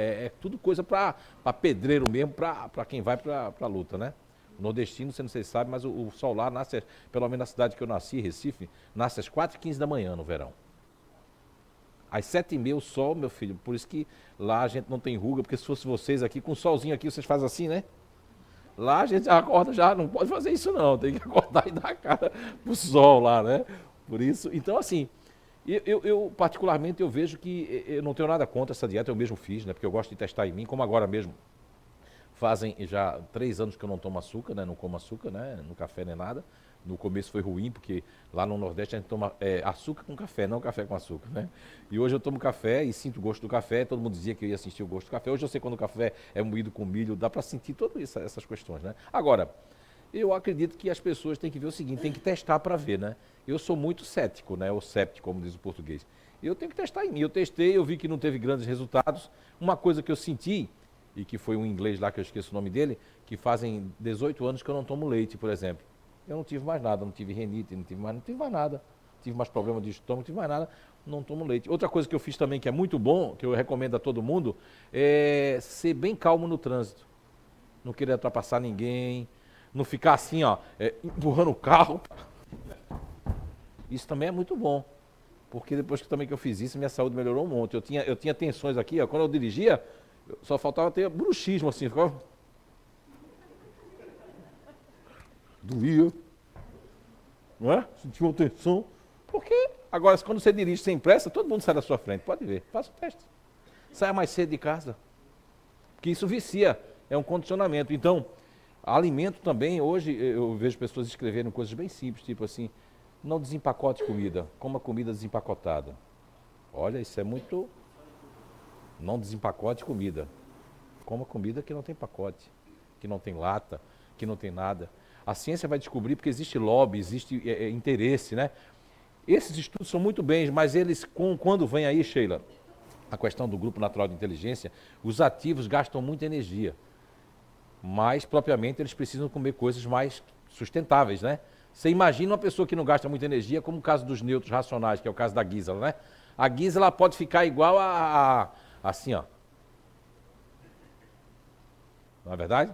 Speaker 1: tudo coisa para pedreiro mesmo, para quem vai para a luta, né? O nordestino, você não sei se sabe, mas o sol lá nasce, pelo menos na cidade que eu nasci, Recife, nasce às 4h15 da manhã no verão. Às 7h30 o sol, meu filho, por isso que lá a gente não tem ruga, porque se fosse vocês aqui, com o solzinho aqui, vocês fazem assim, né? Lá a gente acorda já, não pode fazer isso não, tem que acordar e dar a cara pro sol lá, né? Por isso, então assim, eu particularmente eu vejo que eu não tenho nada contra essa dieta, eu mesmo fiz, né? Porque eu gosto de testar em mim, como agora mesmo. Fazem já 3 anos que eu não tomo açúcar, né? Não como açúcar, né? No café nem nada. No começo foi ruim, porque lá no Nordeste a gente toma açúcar com café, não café com açúcar, né? E hoje eu tomo café e sinto o gosto do café. Todo mundo dizia que eu ia sentir o gosto do café. Hoje eu sei quando o café é moído com milho, dá para sentir todas essas questões, né? Agora, eu acredito que as pessoas têm que ver o seguinte, tem que testar para ver, né? Eu sou muito cético, né? Ou séptico, como diz o português. Eu tenho que testar em mim. Eu testei, eu vi que não teve grandes resultados. Uma coisa que eu senti, e que foi um inglês lá, que eu esqueço o nome dele, que fazem 18 anos que eu não tomo leite, por exemplo. Eu não tive mais nada, não tive renite, não tive mais nada. Tive mais problema de estômago, não tive mais nada, não tomo leite. Outra coisa que eu fiz também, que é muito bom, que eu recomendo a todo mundo, é ser bem calmo no trânsito. Não querer ultrapassar ninguém, não ficar assim, ó, empurrando o carro. Isso também é muito bom. Porque depois que também que eu fiz isso, minha saúde melhorou um monte. Eu tinha tensões aqui, ó, quando eu dirigia, só faltava ter bruxismo, assim, ficava... Doía. Não é? Sentia uma tensão. Porque agora, quando você dirige sem pressa, todo mundo sai da sua frente. Pode ver, faça o teste. Saia mais cedo de casa. Porque isso vicia, é um condicionamento. Então, alimento também, hoje eu vejo pessoas escreverem coisas bem simples, tipo assim, não desempacote comida, coma comida desempacotada. Olha, isso é muito... Não desempacote comida. Coma comida que não tem pacote, que não tem lata, que não tem nada. A ciência vai descobrir porque existe lobby, existe interesse, né? Esses estudos são muito bens, mas eles, quando vem aí, Sheila, a questão do grupo natural de inteligência, os ativos gastam muita energia. Mas, propriamente, eles precisam comer coisas mais sustentáveis, né? Você imagina uma pessoa que não gasta muita energia, como o caso dos neutros racionais, que é o caso da Gisela, né? A Gisela pode ficar igual assim, ó. Não é verdade?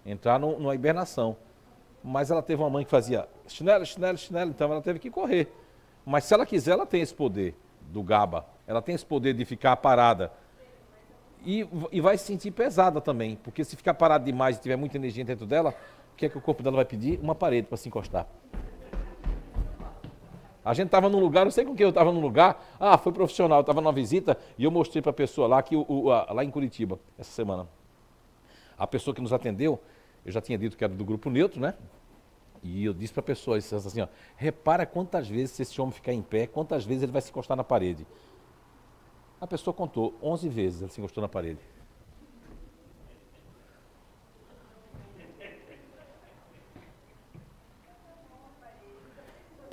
Speaker 1: Entrar numa hibernação. Mas ela teve uma mãe que fazia chinelo, chinelo, chinelo, então ela teve que correr. Mas se ela quiser, ela tem esse poder do GABA. Ela tem esse poder de ficar parada. E vai se sentir pesada também, porque se ficar parada demais e tiver muita energia dentro dela, o que é que o corpo dela vai pedir? Uma parede para se encostar. A gente estava num lugar, não sei com quem eu estava num lugar, foi profissional, eu estava numa visita e eu mostrei para a pessoa lá, lá em Curitiba, essa semana. A pessoa que nos atendeu, eu já tinha dito que era do grupo neutro, né? E eu disse para a pessoa assim, ó, repara quantas vezes se esse homem ficar em pé, quantas vezes ele vai se encostar na parede. A pessoa contou, 11 vezes ele se encostou na parede.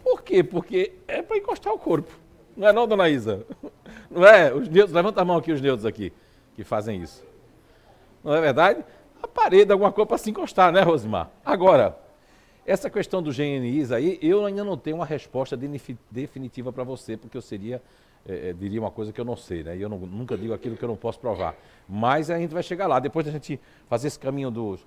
Speaker 1: Por quê? Porque é para encostar o corpo. Não é não, dona Isa? Não é? Os neutros, levanta a mão aqui, os neutros aqui, que fazem isso. Não é verdade? A parede, alguma coisa para se encostar, né, Rosimar? Agora, essa questão do GNIs aí, eu ainda não tenho uma resposta definitiva para você, porque eu diria uma coisa que eu não sei, né? E eu nunca digo aquilo que eu não posso provar. Mas a gente vai chegar lá, depois da gente fazer esse caminho dos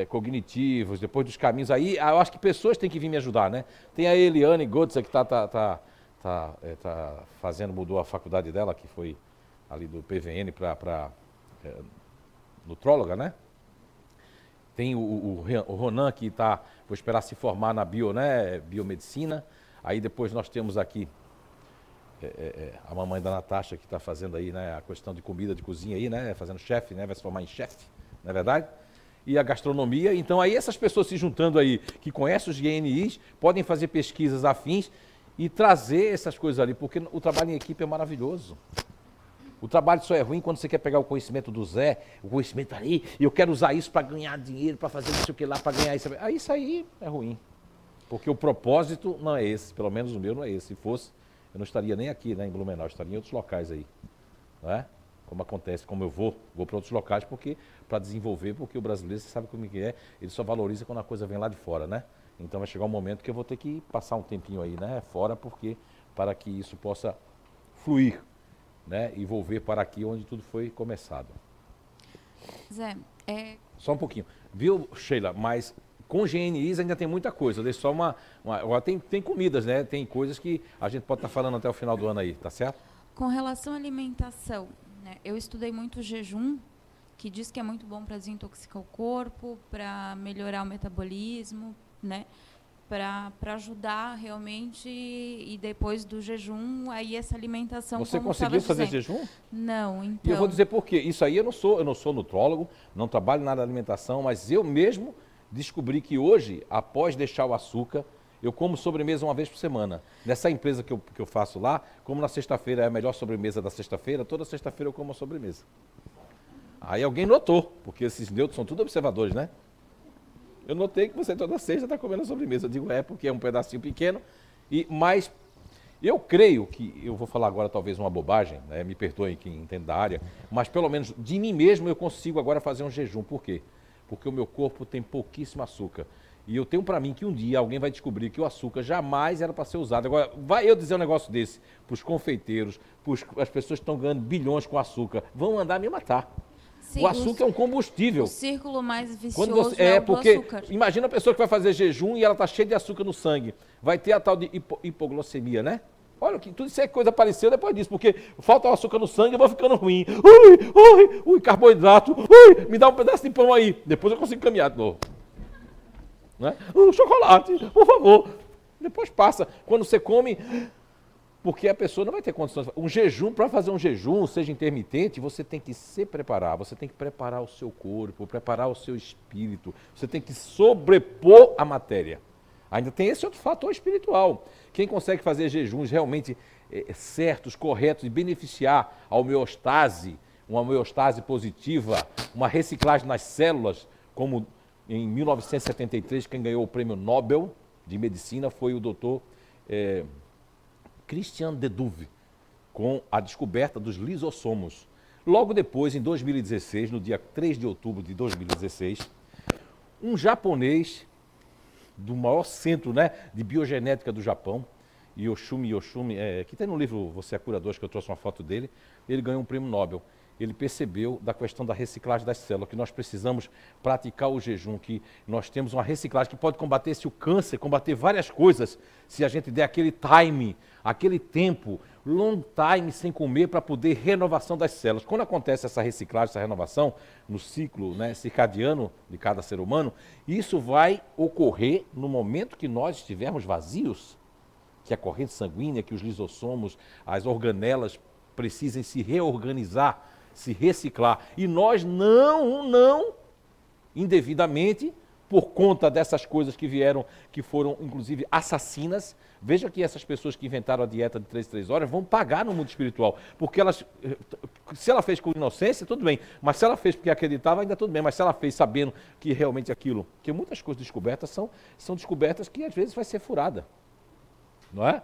Speaker 1: cognitivos, depois dos caminhos aí, eu acho que pessoas têm que vir me ajudar, né? Tem a Eliane Gotza, que mudou a faculdade dela, que foi ali do PVN para nutróloga, né? Tem o Ronan, que vou esperar se formar na biomedicina. Aí depois nós temos aqui a mamãe da Natasha, que está fazendo aí, né, a questão de comida, de cozinha aí, né, fazendo chefe, né, vai se formar em chefe, não é verdade? E a gastronomia. Então aí essas pessoas se juntando aí, que conhecem os GNIs, podem fazer pesquisas afins e trazer essas coisas ali, porque o trabalho em equipe é maravilhoso. O trabalho só é ruim quando você quer pegar o conhecimento do Zé, o conhecimento ali, e eu quero usar isso para ganhar dinheiro, para fazer não sei o que lá, para ganhar isso. Aí isso aí é ruim. Porque o propósito não é esse, pelo menos o meu não é esse. Se fosse, eu não estaria nem aqui, né, em Blumenau, eu estaria em outros locais aí. Não é? Como acontece, como eu vou para outros locais para desenvolver, porque o brasileiro, você sabe como é, ele só valoriza quando a coisa vem lá de fora, né? Então vai chegar um momento que eu vou ter que passar um tempinho aí, né, fora, para que isso possa fluir, né, e volver para aqui onde tudo foi começado.
Speaker 6: Zé,
Speaker 1: Só um pouquinho. Viu, Sheila? Mas com GNIs ainda tem muita coisa. Eu dei só agora tem comidas, né? Tem coisas que a gente pode estar falando até o final do ano aí, tá certo?
Speaker 6: com relação à alimentação, né, eu estudei muito o jejum, que diz que é muito bom para desintoxicar o corpo, para melhorar o metabolismo, né? Para ajudar realmente, e depois do jejum, aí essa alimentação.
Speaker 1: Você
Speaker 6: como
Speaker 1: conseguiu fazer jejum?
Speaker 6: Não, então.
Speaker 1: E eu vou dizer por quê. Isso aí eu não sou nutrólogo, não trabalho nada na alimentação, mas eu mesmo descobri que hoje, após deixar o açúcar, eu como sobremesa uma vez por semana. Nessa empresa que eu faço lá, como na sexta-feira é a melhor sobremesa da sexta-feira, toda sexta-feira eu como a sobremesa. Aí alguém notou, porque esses neutros são tudo observadores, né? Eu notei que você toda sexta está comendo a sobremesa. Eu digo, porque é um pedacinho pequeno. Mas eu creio que, eu vou falar agora talvez uma bobagem, né? Me perdoem quem entende da área, mas pelo menos de mim mesmo eu consigo agora fazer um jejum. Por quê? Porque o meu corpo tem pouquíssimo açúcar. E eu tenho para mim que um dia alguém vai descobrir que o açúcar jamais era para ser usado. Agora, vai eu dizer um negócio desse para os confeiteiros, as pessoas que estão ganhando bilhões com açúcar, vão mandar me matar. Sim, o açúcar é um combustível.
Speaker 6: O círculo mais vicioso
Speaker 1: quando você, porque
Speaker 6: açúcar.
Speaker 1: Imagina a pessoa que vai fazer jejum e ela está cheia de açúcar no sangue. Vai ter a tal de hipoglicemia, né? Olha, que tudo isso é coisa apareceu depois disso, porque falta o açúcar no sangue, eu vou ficando ruim. Ui, carboidrato, me dá um pedaço de pão aí. Depois eu consigo caminhar de novo. Né? Chocolate, por favor. Depois passa. Quando você come, porque a pessoa não vai ter condições. Um jejum, para fazer um jejum, seja intermitente, você tem que se preparar, você tem que preparar o seu corpo, preparar o seu espírito, você tem que sobrepor a matéria. Ainda tem esse outro fator espiritual. Quem consegue fazer jejuns realmente certos, corretos e beneficiar a homeostase, uma homeostase positiva, uma reciclagem nas células, como em 1973, quem ganhou o prêmio Nobel de Medicina foi o doutor Christian de Duve, com a descoberta dos lisossomos. Logo depois, em 2016, no dia 3 de outubro de 2016, um japonês do maior centro, né, de biogenética do Japão, Yoshumi, que tem no livro Você é Curador, que eu trouxe uma foto dele, ele ganhou um prêmio Nobel. Ele percebeu da questão da reciclagem das células, que nós precisamos praticar o jejum, que nós temos uma reciclagem que pode combater o câncer, combater várias coisas, se a gente der aquele time, aquele tempo, long time sem comer para poder renovação das células. Quando acontece essa reciclagem, essa renovação, no ciclo, né, circadiano de cada ser humano, isso vai ocorrer no momento que nós estivermos vazios, que a corrente sanguínea, que os lisossomos, as organelas precisem se reorganizar, se reciclar. E nós não, indevidamente, por conta dessas coisas que vieram, que foram, inclusive, assassinas. Veja que essas pessoas que inventaram a dieta de 3 horas vão pagar no mundo espiritual. Porque elas, se ela fez com inocência, tudo bem. Mas se ela fez porque acreditava, ainda tudo bem. Mas se ela fez sabendo que realmente aquilo... Porque muitas coisas descobertas são descobertas que, às vezes, vai ser furada. Não é?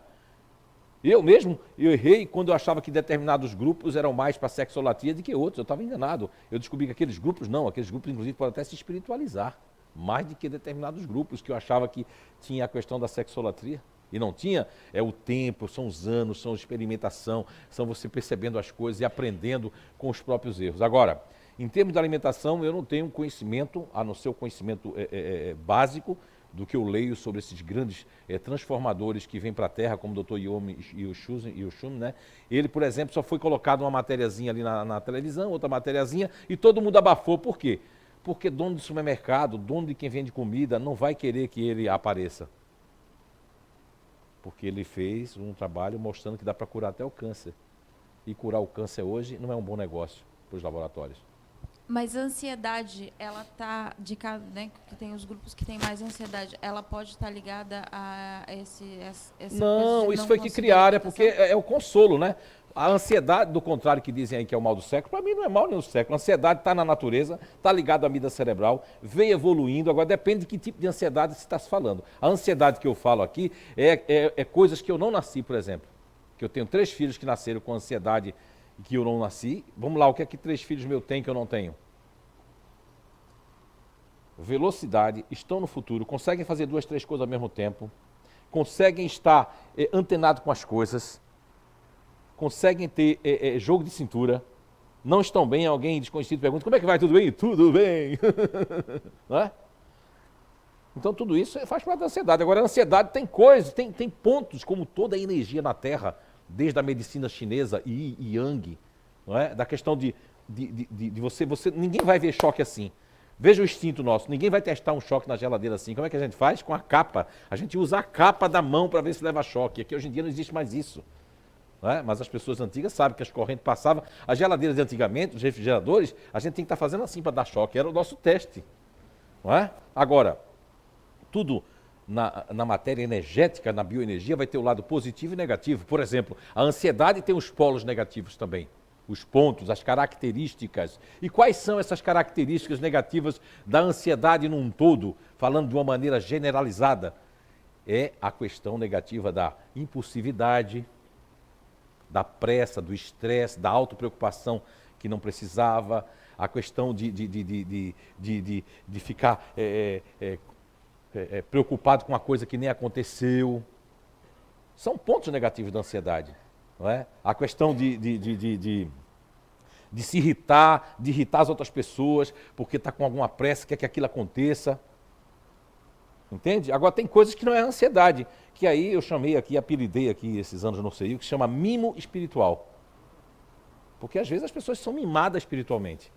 Speaker 1: Eu mesmo, eu errei quando eu achava que determinados grupos eram mais para sexolatria do que outros. Eu estava enganado. Eu descobri que aqueles grupos não. Aqueles grupos, inclusive, podem até se espiritualizar. Mais do que determinados grupos que eu achava que tinha a questão da sexolatria. E não tinha, é o tempo, são os anos, são a experimentação, são você percebendo as coisas e aprendendo com os próprios erros. Agora, em termos de alimentação, eu não tenho conhecimento, a não ser o conhecimento básico, do que eu leio sobre esses grandes transformadores que vêm para a Terra, como o Dr. Yoshumi, né? Ele, por exemplo, só foi colocado uma matériazinha ali na televisão, outra matériazinha, e todo mundo abafou. Por quê? Porque dono de supermercado, dono de quem vende comida, não vai querer que ele apareça. Porque ele fez um trabalho mostrando que dá para curar até o câncer. E curar o câncer hoje não é um bom negócio para os laboratórios.
Speaker 10: Mas a ansiedade, ela está de cada, né, que tem os grupos que têm mais ansiedade, ela pode estar ligada a essa
Speaker 1: não, isso foi que criaram, porque é o consolo, né? A ansiedade, do contrário que dizem aí que é o mal do século, para mim não é mal nem do século. A ansiedade está na natureza, está ligada à vida cerebral, vem evoluindo, agora depende de que tipo de ansiedade se está se falando. A ansiedade que eu falo aqui é coisas que eu não nasci, por exemplo. Que eu tenho 3 filhos que nasceram com ansiedade que eu não nasci. Vamos lá, o que é que 3 filhos meus têm que eu não tenho? Velocidade, estão no futuro, conseguem fazer 2, 3 coisas ao mesmo tempo, conseguem estar antenados com as coisas, conseguem ter jogo de cintura, não estão bem, alguém desconhecido pergunta, como é que vai, tudo bem? Tudo bem! Não é? Então tudo isso faz parte da ansiedade. Agora a ansiedade tem coisas, tem pontos, como toda a energia na Terra, desde a medicina chinesa e Yang, não é? Da questão de você, ninguém vai ver choque assim. Veja o instinto nosso, ninguém vai testar um choque na geladeira assim. Como é que a gente faz? Com a capa. A gente usa a capa da mão para ver se leva choque. Aqui hoje em dia não existe mais isso. Não é? Mas as pessoas antigas sabem que as correntes passavam. As geladeiras de antigamente, os refrigeradores, a gente tem que estar fazendo assim para dar choque. Era o nosso teste. Não é? Agora, tudo na matéria energética, na bioenergia, vai ter o lado positivo e negativo. Por exemplo, a ansiedade tem os polos negativos também. Os pontos, as características. E quais são essas características negativas da ansiedade num todo, falando de uma maneira generalizada? É a questão negativa da impulsividade, da pressa, do estresse, da autopreocupação que não precisava, a questão de ficar preocupado com uma coisa que nem aconteceu. São pontos negativos da ansiedade. Não é? A questão de se irritar, de irritar as outras pessoas, porque está com alguma pressa, quer que aquilo aconteça. Entende? Agora tem coisas que não é ansiedade, que aí eu chamei aqui, apelidei aqui esses anos no CEI, que se chama mimo espiritual. Porque às vezes as pessoas são mimadas espiritualmente.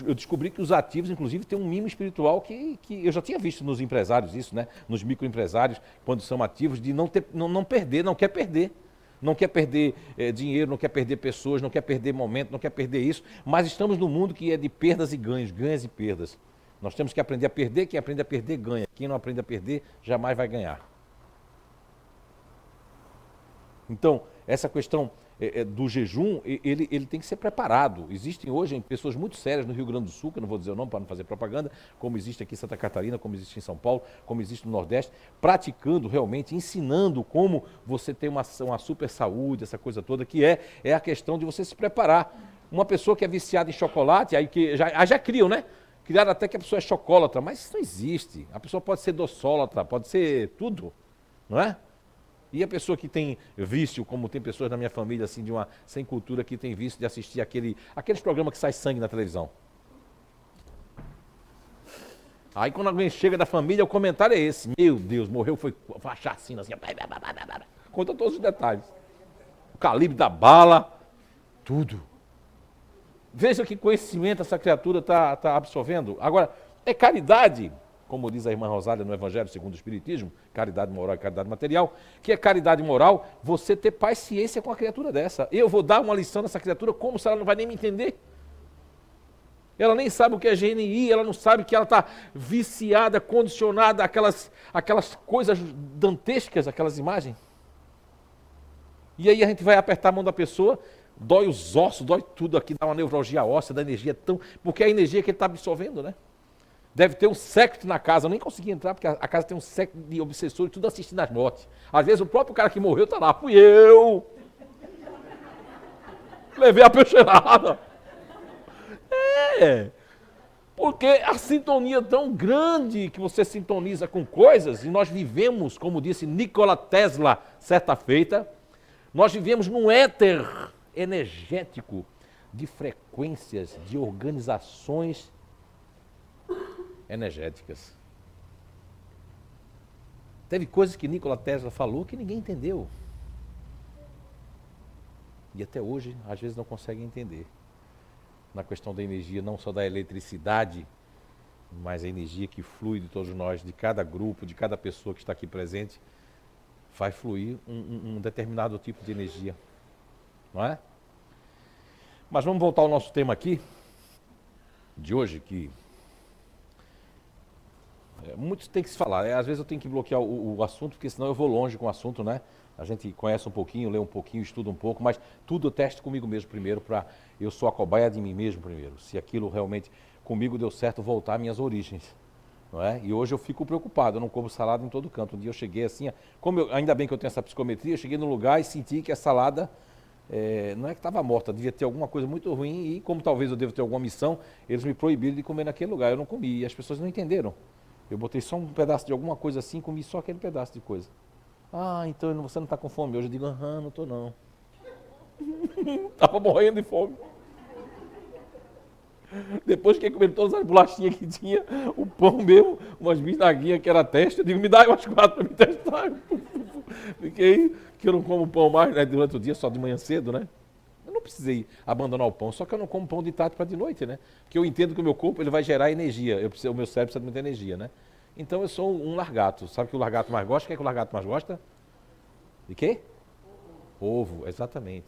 Speaker 1: Eu descobri que os ativos, inclusive, têm um mimo espiritual que eu já tinha visto nos empresários isso, né? Nos microempresários, quando são ativos, de não perder, não quer perder. Não quer perder dinheiro, não quer perder pessoas, não quer perder momento, não quer perder isso. Mas estamos num mundo que é de perdas e ganhos, ganhos e perdas. Nós temos que aprender a perder, quem aprende a perder ganha. Quem não aprende a perder jamais vai ganhar. Então, essa questão do jejum, ele tem que ser preparado. Existem hoje pessoas muito sérias no Rio Grande do Sul, que eu não vou dizer o nome para não fazer propaganda, como existe aqui em Santa Catarina, como existe em São Paulo, como existe no Nordeste, praticando realmente, ensinando como você tem uma super saúde, essa coisa toda, que é a questão de você se preparar. Uma pessoa que é viciada em chocolate, aí que já criam, né? Criaram até que a pessoa é chocolatra, mas isso não existe. A pessoa pode ser docólatra, pode ser tudo, não é? E a pessoa que tem vício, como tem pessoas na minha família, assim, sem cultura, que tem vício de assistir aqueles programas que sai sangue na televisão. Aí quando alguém chega da família, o comentário é esse. Meu Deus, morreu, foi uma chacina, assim. Conta todos os detalhes. O calibre da bala, tudo. Veja que conhecimento essa criatura está absorvendo. Agora, é caridade, como diz a irmã Rosália no Evangelho segundo o Espiritismo, caridade moral e caridade material, que é caridade moral, você ter paciência com a criatura dessa. Eu vou dar uma lição nessa criatura como se ela não vai nem me entender. Ela nem sabe o que é GNI, ela não sabe que ela está viciada, condicionada àquelas coisas dantescas, aquelas imagens. E aí a gente vai apertar a mão da pessoa, dói os ossos, dói tudo aqui, dá uma neurologia óssea, da energia tão... Porque é a energia que ele está absorvendo, né? Deve ter um séquito na casa, eu nem consegui entrar, porque a casa tem um séquito de obsessores, tudo assistindo às mortes. Às vezes o próprio cara que morreu está lá, fui eu! Levei a peixeirada. Porque a sintonia é tão grande que você sintoniza com coisas, e nós vivemos, como disse Nikola Tesla certa feita, nós vivemos num éter energético de frequências, de organizações energéticas. Teve coisas que Nikola Tesla falou que ninguém entendeu. E até hoje, às vezes, não consegue entender. Na questão da energia, não só da eletricidade, mas a energia que flui de todos nós, de cada grupo, de cada pessoa que está aqui presente, vai fluir um determinado tipo de energia. Não é? Mas vamos voltar ao nosso tema aqui, de hoje, que muitos tem que se falar. Às vezes eu tenho que bloquear o assunto, porque senão eu vou longe com o assunto, né? A gente conhece um pouquinho, lê um pouquinho, estuda um pouco, mas tudo eu testo comigo mesmo primeiro, eu sou a cobaia de mim mesmo primeiro. Se aquilo realmente comigo deu certo, voltar às minhas origens. Não é? E hoje eu fico preocupado, eu não como salada em todo canto. Um dia eu cheguei assim, ainda bem que eu tenho essa psicometria, eu cheguei no lugar e senti que a salada, não é que estava morta, devia ter alguma coisa muito ruim, e como talvez eu devo ter alguma missão, eles me proibiram de comer naquele lugar. Eu não comi, e as pessoas não entenderam. Eu botei só um pedaço de alguma coisa assim, comi só aquele pedaço de coisa. Ah, então você não está com fome hoje? Eu digo, não estou não. Estava morrendo de fome. Depois que comer todas as bolachinhas que tinha, o pão mesmo, umas bisnaguinhas que era teste, eu digo, me dá umas 4 para me testar. Fiquei, que eu não como pão mais, né, durante o dia, só de manhã cedo, né? Eu não precisei abandonar o pão, só que eu não como pão de tarde para de noite, né? Porque eu entendo que o meu corpo ele vai gerar energia, o meu cérebro precisa de muita energia, né? Então eu sou um largato. Sabe o que o largato mais gosta? O que é que o largato mais gosta? De quê? Ovo, exatamente.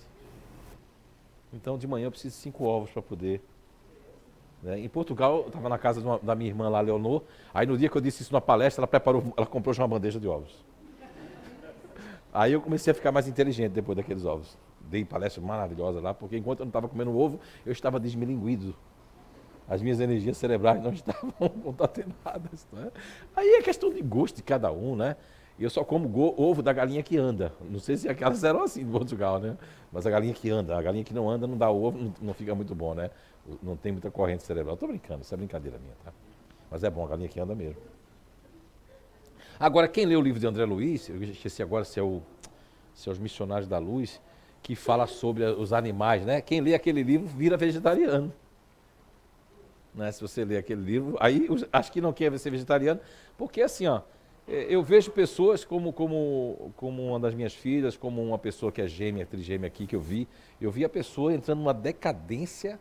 Speaker 1: Então de manhã eu preciso de 5 ovos para poder. Né? Em Portugal, eu estava na casa da minha irmã lá, Leonor. Aí no dia que eu disse isso na palestra, ela comprou já uma bandeja de ovos. Aí eu comecei a ficar mais inteligente depois daqueles ovos. Dei palestra maravilhosa lá, porque enquanto eu não estava comendo ovo, eu estava desmilinguido. As minhas energias cerebrais não estavam contaminadas. Né? Aí é questão de gosto de cada um, né? Eu só como ovo da galinha que anda. Não sei se aquelas eram assim em Portugal, né? Mas a galinha que anda, a galinha que não anda não dá ovo, não fica muito bom, né? Não tem muita corrente cerebral. Estou brincando, isso é brincadeira minha, tá? Mas é bom, a galinha que anda mesmo. Agora, quem lê o livro de André Luiz, eu esqueci agora se é Os Missionários da Luz, que fala sobre os animais, né? Quem lê aquele livro vira vegetariano. né? Se você ler aquele livro, aí acho que não quer ser vegetariano, porque assim, ó, eu vejo pessoas como uma das minhas filhas, como uma pessoa que é gêmea, trigêmea aqui, que eu vi a pessoa entrando numa decadência,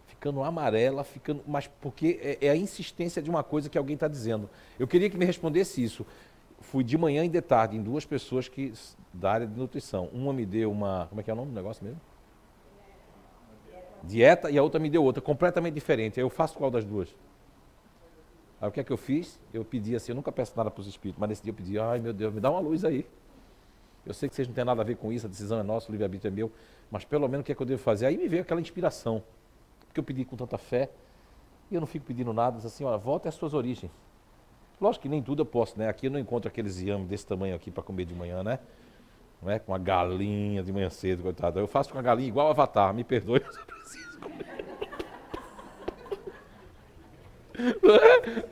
Speaker 1: ficando amarela, mas porque é a insistência de uma coisa que alguém está dizendo. Eu queria que me respondesse isso. Fui de manhã e de tarde em 2 pessoas da área de nutrição. Uma me deu como é que é o nome do negócio mesmo? Dieta, e a outra me deu outra, completamente diferente. Aí eu faço qual das duas? Aí o que é que eu fiz? Eu pedi assim, eu nunca peço nada para os espíritos, mas nesse dia eu pedi, ai meu Deus, me dá uma luz aí. Eu sei que vocês não têm nada a ver com isso, a decisão é nossa, o livre-arbítrio é meu, mas pelo menos o que é que eu devo fazer? Aí me veio aquela inspiração, porque eu pedi com tanta fé, e eu não fico pedindo nada, diz assim, olha, volta às suas origens. Lógico que nem tudo eu posso, né? Aqui eu não encontro aqueles yames desse tamanho aqui para comer de manhã, né? Não é? Com a galinha de manhã cedo, coitado. Eu faço com a galinha igual o Avatar, me perdoe, mas eu preciso comer. Não é?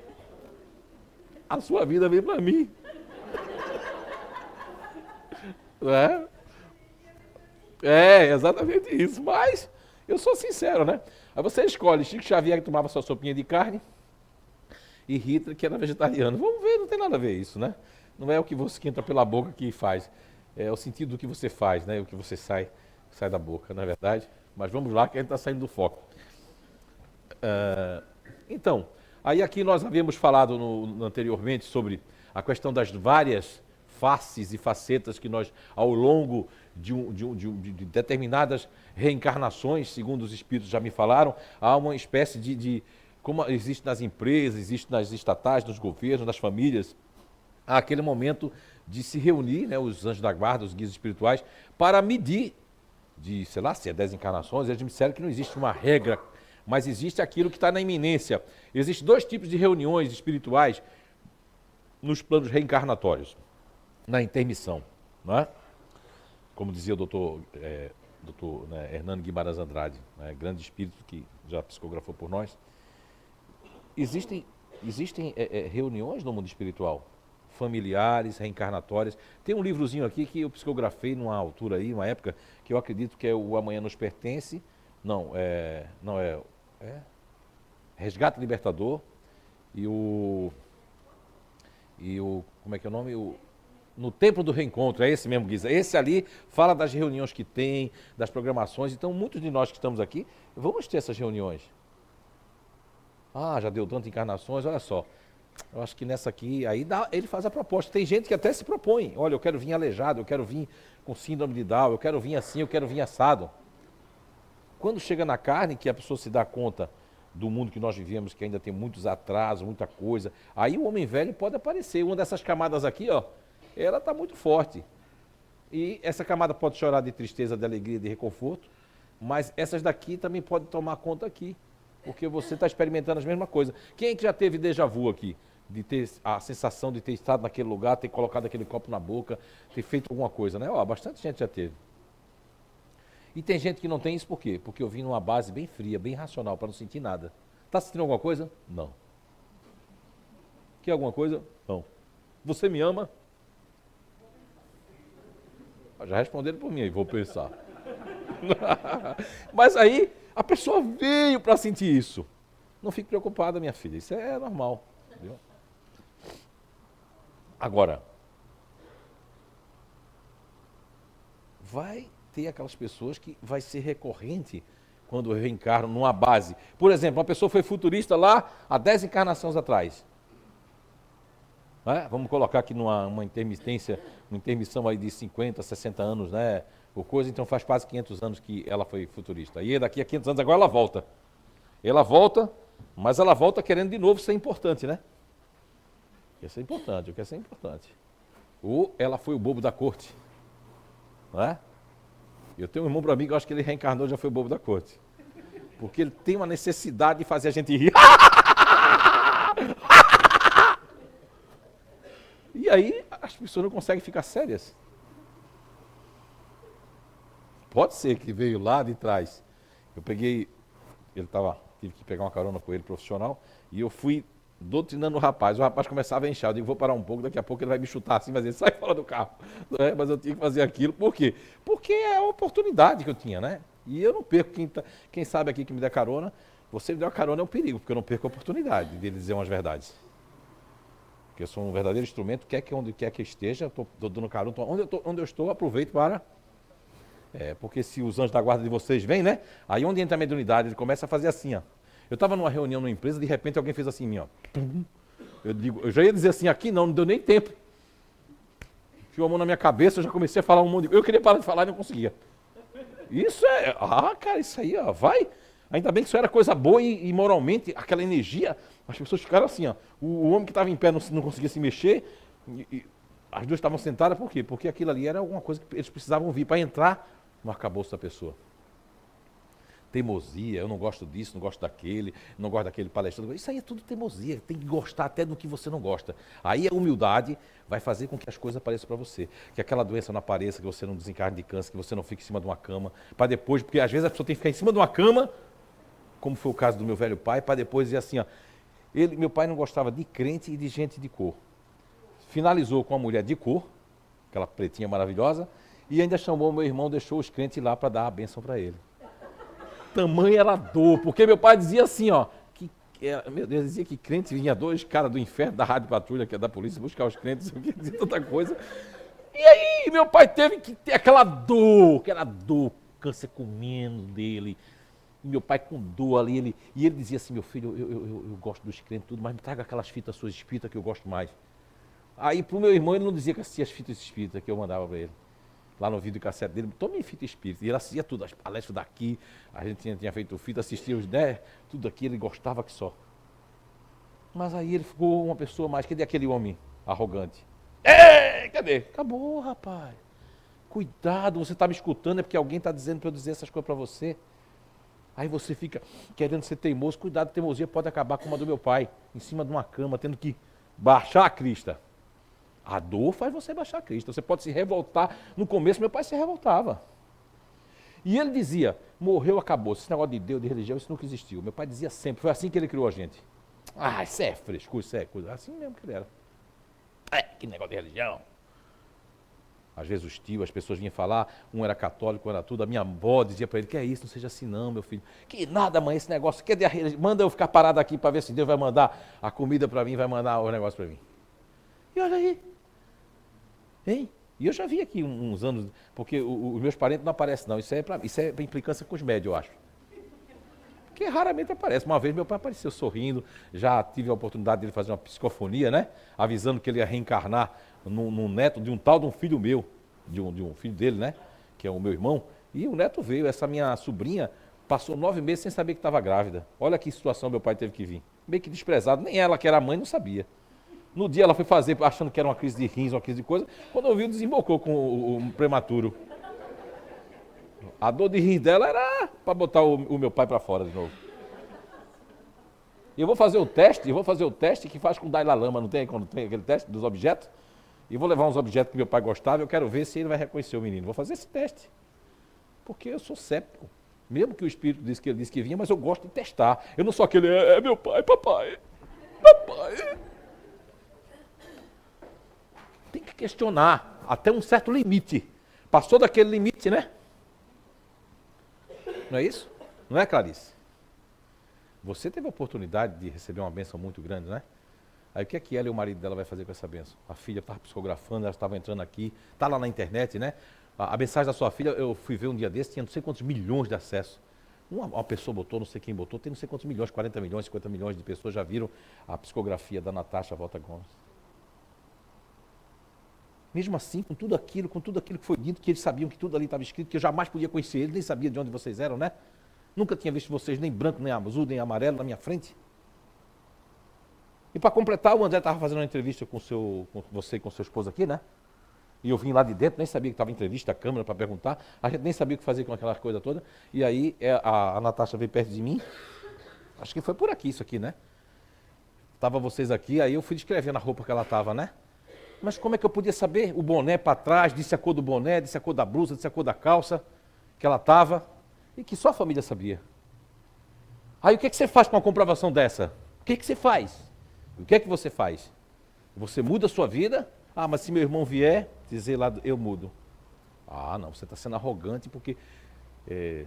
Speaker 1: A sua vida vem para mim. Não é? É, exatamente isso. Mas eu sou sincero, né? Aí você escolhe Chico Xavier, que tomava sua sopinha de carne, e Hitler, que era vegetariano. Vamos ver, não tem nada a ver isso, né? Não é o que entra pela boca que faz. É o sentido do que você faz, né? O que você sai da boca, não é verdade? Mas vamos lá, que a gente está saindo do foco. Então, aí aqui nós havíamos falado anteriormente sobre a questão das várias faces e facetas que nós, ao longo de determinadas reencarnações, segundo os espíritos já me falaram, há uma espécie como existe nas empresas, existe nas estatais, nos governos, nas famílias, há aquele momento de se reunir, né, os anjos da guarda, os guias espirituais, para medir, sei lá, se é 10 encarnações, eles me disseram que não existe uma regra, mas existe aquilo que está na iminência. Existem 2 tipos de reuniões espirituais nos planos reencarnatórios, na intermissão, não é? Como dizia o doutor Hernando Guimarães Andrade, né, grande espírito que já psicografou por nós. Existem reuniões no mundo espiritual, familiares, reencarnatórias. Tem um livrozinho aqui que eu psicografei numa altura aí, uma época, que eu acredito que é o Amanhã Nos Pertence. Não é Resgate Libertador e o como é que é o nome? No Templo do Reencontro, é esse mesmo, Guisa. Esse ali fala das reuniões que tem, das programações. Então, muitos de nós que estamos aqui, vamos ter essas reuniões. Ah, já deu tantas encarnações, olha só. Eu acho que nessa aqui, ele faz a proposta. Tem gente que até se propõe. Olha, eu quero vir aleijado, eu quero vir com síndrome de Down, eu quero vir assim, eu quero vir assado. Quando chega na carne, que a pessoa se dá conta do mundo que nós vivemos, que ainda tem muitos atrasos, muita coisa, aí o homem velho pode aparecer. Uma dessas camadas aqui, ó, ela está muito forte. E essa camada pode chorar de tristeza, de alegria, de reconforto, mas essas daqui também podem tomar conta aqui. Porque você está experimentando as mesmas coisas. Quem é que já teve déjà vu aqui? De ter a sensação de ter estado naquele lugar, ter colocado aquele copo na boca, ter feito alguma coisa, né? Ó, bastante gente já teve. E tem gente que não tem isso por quê? Porque eu vim numa base bem fria, bem racional, para não sentir nada. Está sentindo alguma coisa? Não. Quer alguma coisa? Não. Você me ama? Já responderam por mim aí, vou pensar. Mas aí a pessoa veio para sentir isso. Não fique preocupada, minha filha, isso é normal. Entendeu? Agora, vai ter aquelas pessoas que vai ser recorrente quando reencarnam numa base. Por exemplo, uma pessoa foi futurista lá há 10 encarnações atrás. Né? Vamos colocar aqui uma intermissão aí de 50, 60 anos, né? Ou coisa, então faz quase 500 anos que ela foi futurista. E daqui a 500 anos agora ela volta. Ela volta, mas ela volta querendo de novo ser importante, né? Quer ser importante, eu quero ser importante. Ou ela foi o bobo da corte. Não é? Eu tenho um irmão para mim que eu acho que ele reencarnou e já foi o bobo da corte. Porque ele tem uma necessidade de fazer a gente rir. E aí as pessoas não conseguem ficar sérias. Pode ser que veio lá de trás. Eu peguei, tive que pegar uma carona com ele profissional, e eu fui doutrinando o rapaz começava a encher, eu digo, vou parar um pouco, daqui a pouco ele vai me chutar assim, vai dizer, sai fora do carro. Não é? Mas eu tinha que fazer aquilo, por quê? Porque é a oportunidade que eu tinha, né? E eu não perco, quem sabe aqui que me der carona, Você me deu uma carona é um perigo, porque eu não perco a oportunidade de dizer umas verdades. Porque eu sou um verdadeiro instrumento, onde quer que esteja, estou dando carona, onde eu estou, aproveito para... porque se os anjos da guarda de vocês vêm, né? Aí onde entra a mediunidade, ele começa a fazer assim, ó. Eu estava numa reunião numa empresa, de repente alguém fez assim em mim, ó. Eu já ia dizer assim, aqui não deu nem tempo. Enfiou a mão na minha cabeça, eu já comecei a falar um monte de... Eu queria parar de falar e não conseguia. Isso é... cara, isso aí, ó, vai... Ainda bem que isso era coisa boa e moralmente, aquela energia, as pessoas ficaram assim, ó. O homem que estava em pé não conseguia se mexer, e as duas estavam sentadas, por quê? Porque aquilo ali era alguma coisa que eles precisavam vir para entrar no arcabouço da pessoa. Teimosia, eu não gosto disso, não gosto daquele, não gosto daquele palestrante. Isso aí é tudo teimosia, tem que gostar até do que você não gosta. Aí a humildade vai fazer com que as coisas apareçam para você. Que aquela doença não apareça, que você não desencarne de câncer, que você não fique em cima de uma cama, para depois, porque às vezes a pessoa tem que ficar em cima de uma cama, como foi o caso do meu velho pai, para depois dizer assim, ó, meu pai não gostava de crente e de gente de cor. Finalizou com uma mulher de cor, aquela pretinha maravilhosa, e ainda chamou meu irmão, deixou os crentes lá para dar a bênção para ele. Tamanha era a dor, porque meu pai dizia assim, ó, meu Deus, dizia que crente vinha dois caras do inferno, da Rádio Patrulha, que é da polícia, buscar os crentes, dizia tanta coisa. E aí meu pai teve que ter aquela dor, câncer comendo dele. E meu pai com dor ali, ele dizia assim, meu filho, eu gosto dos crentes tudo, mas me traga aquelas fitas suas espíritas que eu gosto mais. Aí pro meu irmão ele não dizia que assistia as fitas espíritas que eu mandava para ele. Lá no vídeo cassete dele, tome fita espírita. E ele assistia tudo, as palestras daqui, a gente tinha feito fita, assistia os 10, tudo aqui, ele gostava que só. Mas aí ele ficou uma pessoa mais, cadê aquele homem arrogante? Cadê? Acabou, rapaz. Cuidado, você está me escutando, é porque alguém está dizendo para eu dizer essas coisas para você. Aí você fica querendo ser teimoso, cuidado, teimosia pode acabar como a do meu pai, em cima de uma cama, tendo que baixar a crista. A dor faz você baixar a crista, você pode se revoltar. No começo meu pai se revoltava. E ele dizia, morreu, acabou, esse negócio de Deus, de religião, isso nunca existiu. Meu pai dizia sempre, foi assim que ele criou a gente. Isso é frescura, isso é coisa, assim mesmo que ele era. Que negócio de religião. Às vezes os tios, as pessoas vinham falar, um era católico, um era tudo, a minha avó dizia para ele, que é isso, não seja assim não, meu filho. Que nada, mãe, esse negócio, manda eu ficar parado aqui para ver se Deus vai mandar a comida para mim, vai mandar o negócio para mim. E olha aí. Hein? E eu já vi aqui uns anos, porque os meus parentes não aparecem não, isso é pra implicância com os médios, eu acho. Porque raramente aparece. Uma vez meu pai apareceu sorrindo, já tive a oportunidade dele fazer uma psicofonia, né? Avisando que ele ia reencarnar num neto de um tal de um filho meu, de um filho dele, né? Que é o meu irmão. E o neto veio, essa minha sobrinha passou 9 meses sem saber que estava grávida. Olha que situação meu pai teve que vir. Meio que desprezado, nem ela que era mãe não sabia. No dia ela foi fazer, achando que era uma crise de rins, uma crise de coisa, quando ouviu, desembocou com o prematuro. A dor de rins dela era para botar o meu pai para fora de novo. E eu vou fazer o teste que faz com o Dalai Lama, não tem quando tem aquele teste dos objetos? E vou levar uns objetos que meu pai gostava, eu quero ver se ele vai reconhecer o menino. Vou fazer esse teste. Porque eu sou cético. Mesmo que o espírito disse que ele disse que vinha, mas eu gosto de testar. Eu não sou aquele, é meu pai, papai. Papai. Tem que questionar até um certo limite. Passou daquele limite, né? Não é isso? Não é, Clarice? Você teve a oportunidade de receber uma bênção muito grande, né? Aí o que é que ela e o marido dela vai fazer com essa bênção? A filha estava psicografando, ela estava entrando aqui, está lá na internet, né? A mensagem da sua filha, eu fui ver um dia desse, tinha não sei quantos milhões de acessos. Uma pessoa botou, não sei quem botou, tem não sei quantos milhões, 40 milhões, 50 milhões de pessoas já viram a psicografia da Natasha Volta Gomes. Mesmo assim, com tudo aquilo que foi dito, que eles sabiam que tudo ali estava escrito, que eu jamais podia conhecer eles, nem sabia de onde vocês eram, né? Nunca tinha visto vocês nem branco, nem azul, nem amarelo na minha frente. E para completar, o André estava fazendo uma entrevista com você e com seu esposo aqui, né? E eu vim lá de dentro, nem sabia que estava entrevista, a câmera para perguntar, a gente nem sabia o que fazer com aquela coisa toda. E aí a Natasha veio perto de mim, acho que foi por aqui isso aqui, né? Tava vocês aqui, aí eu fui descrevendo a roupa que ela estava, né? Mas como é que eu podia saber? O boné para trás, disse a cor do boné, disse a cor da blusa, disse a cor da calça que ela estava, e que só a família sabia. Aí o que você faz com uma comprovação dessa? O que você faz? O que é que você faz? Você muda a sua vida? Ah, mas se meu irmão vier, dizer lá, eu mudo. Ah, não, você está sendo arrogante porque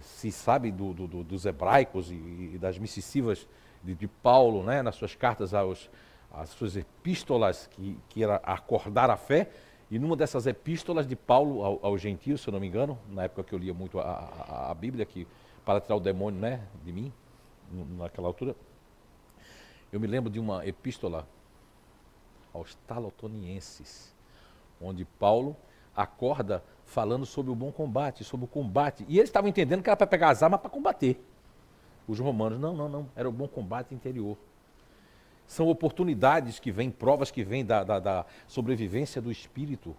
Speaker 1: se sabe dos hebraicos e das missivas de Paulo, né, nas suas cartas as suas epístolas, que era acordar a fé, e numa dessas epístolas de Paulo aos gentios, se eu não me engano, na época que eu lia muito a Bíblia, para tirar o demônio, né, de mim, naquela altura, eu me lembro de uma epístola aos Talotonienses, onde Paulo acorda falando sobre o bom combate, sobre o combate, e eles estavam entendendo que era para pegar as armas para combater. Os romanos, não, era o bom combate interior. São oportunidades que vêm, provas que vêm da sobrevivência do espírito,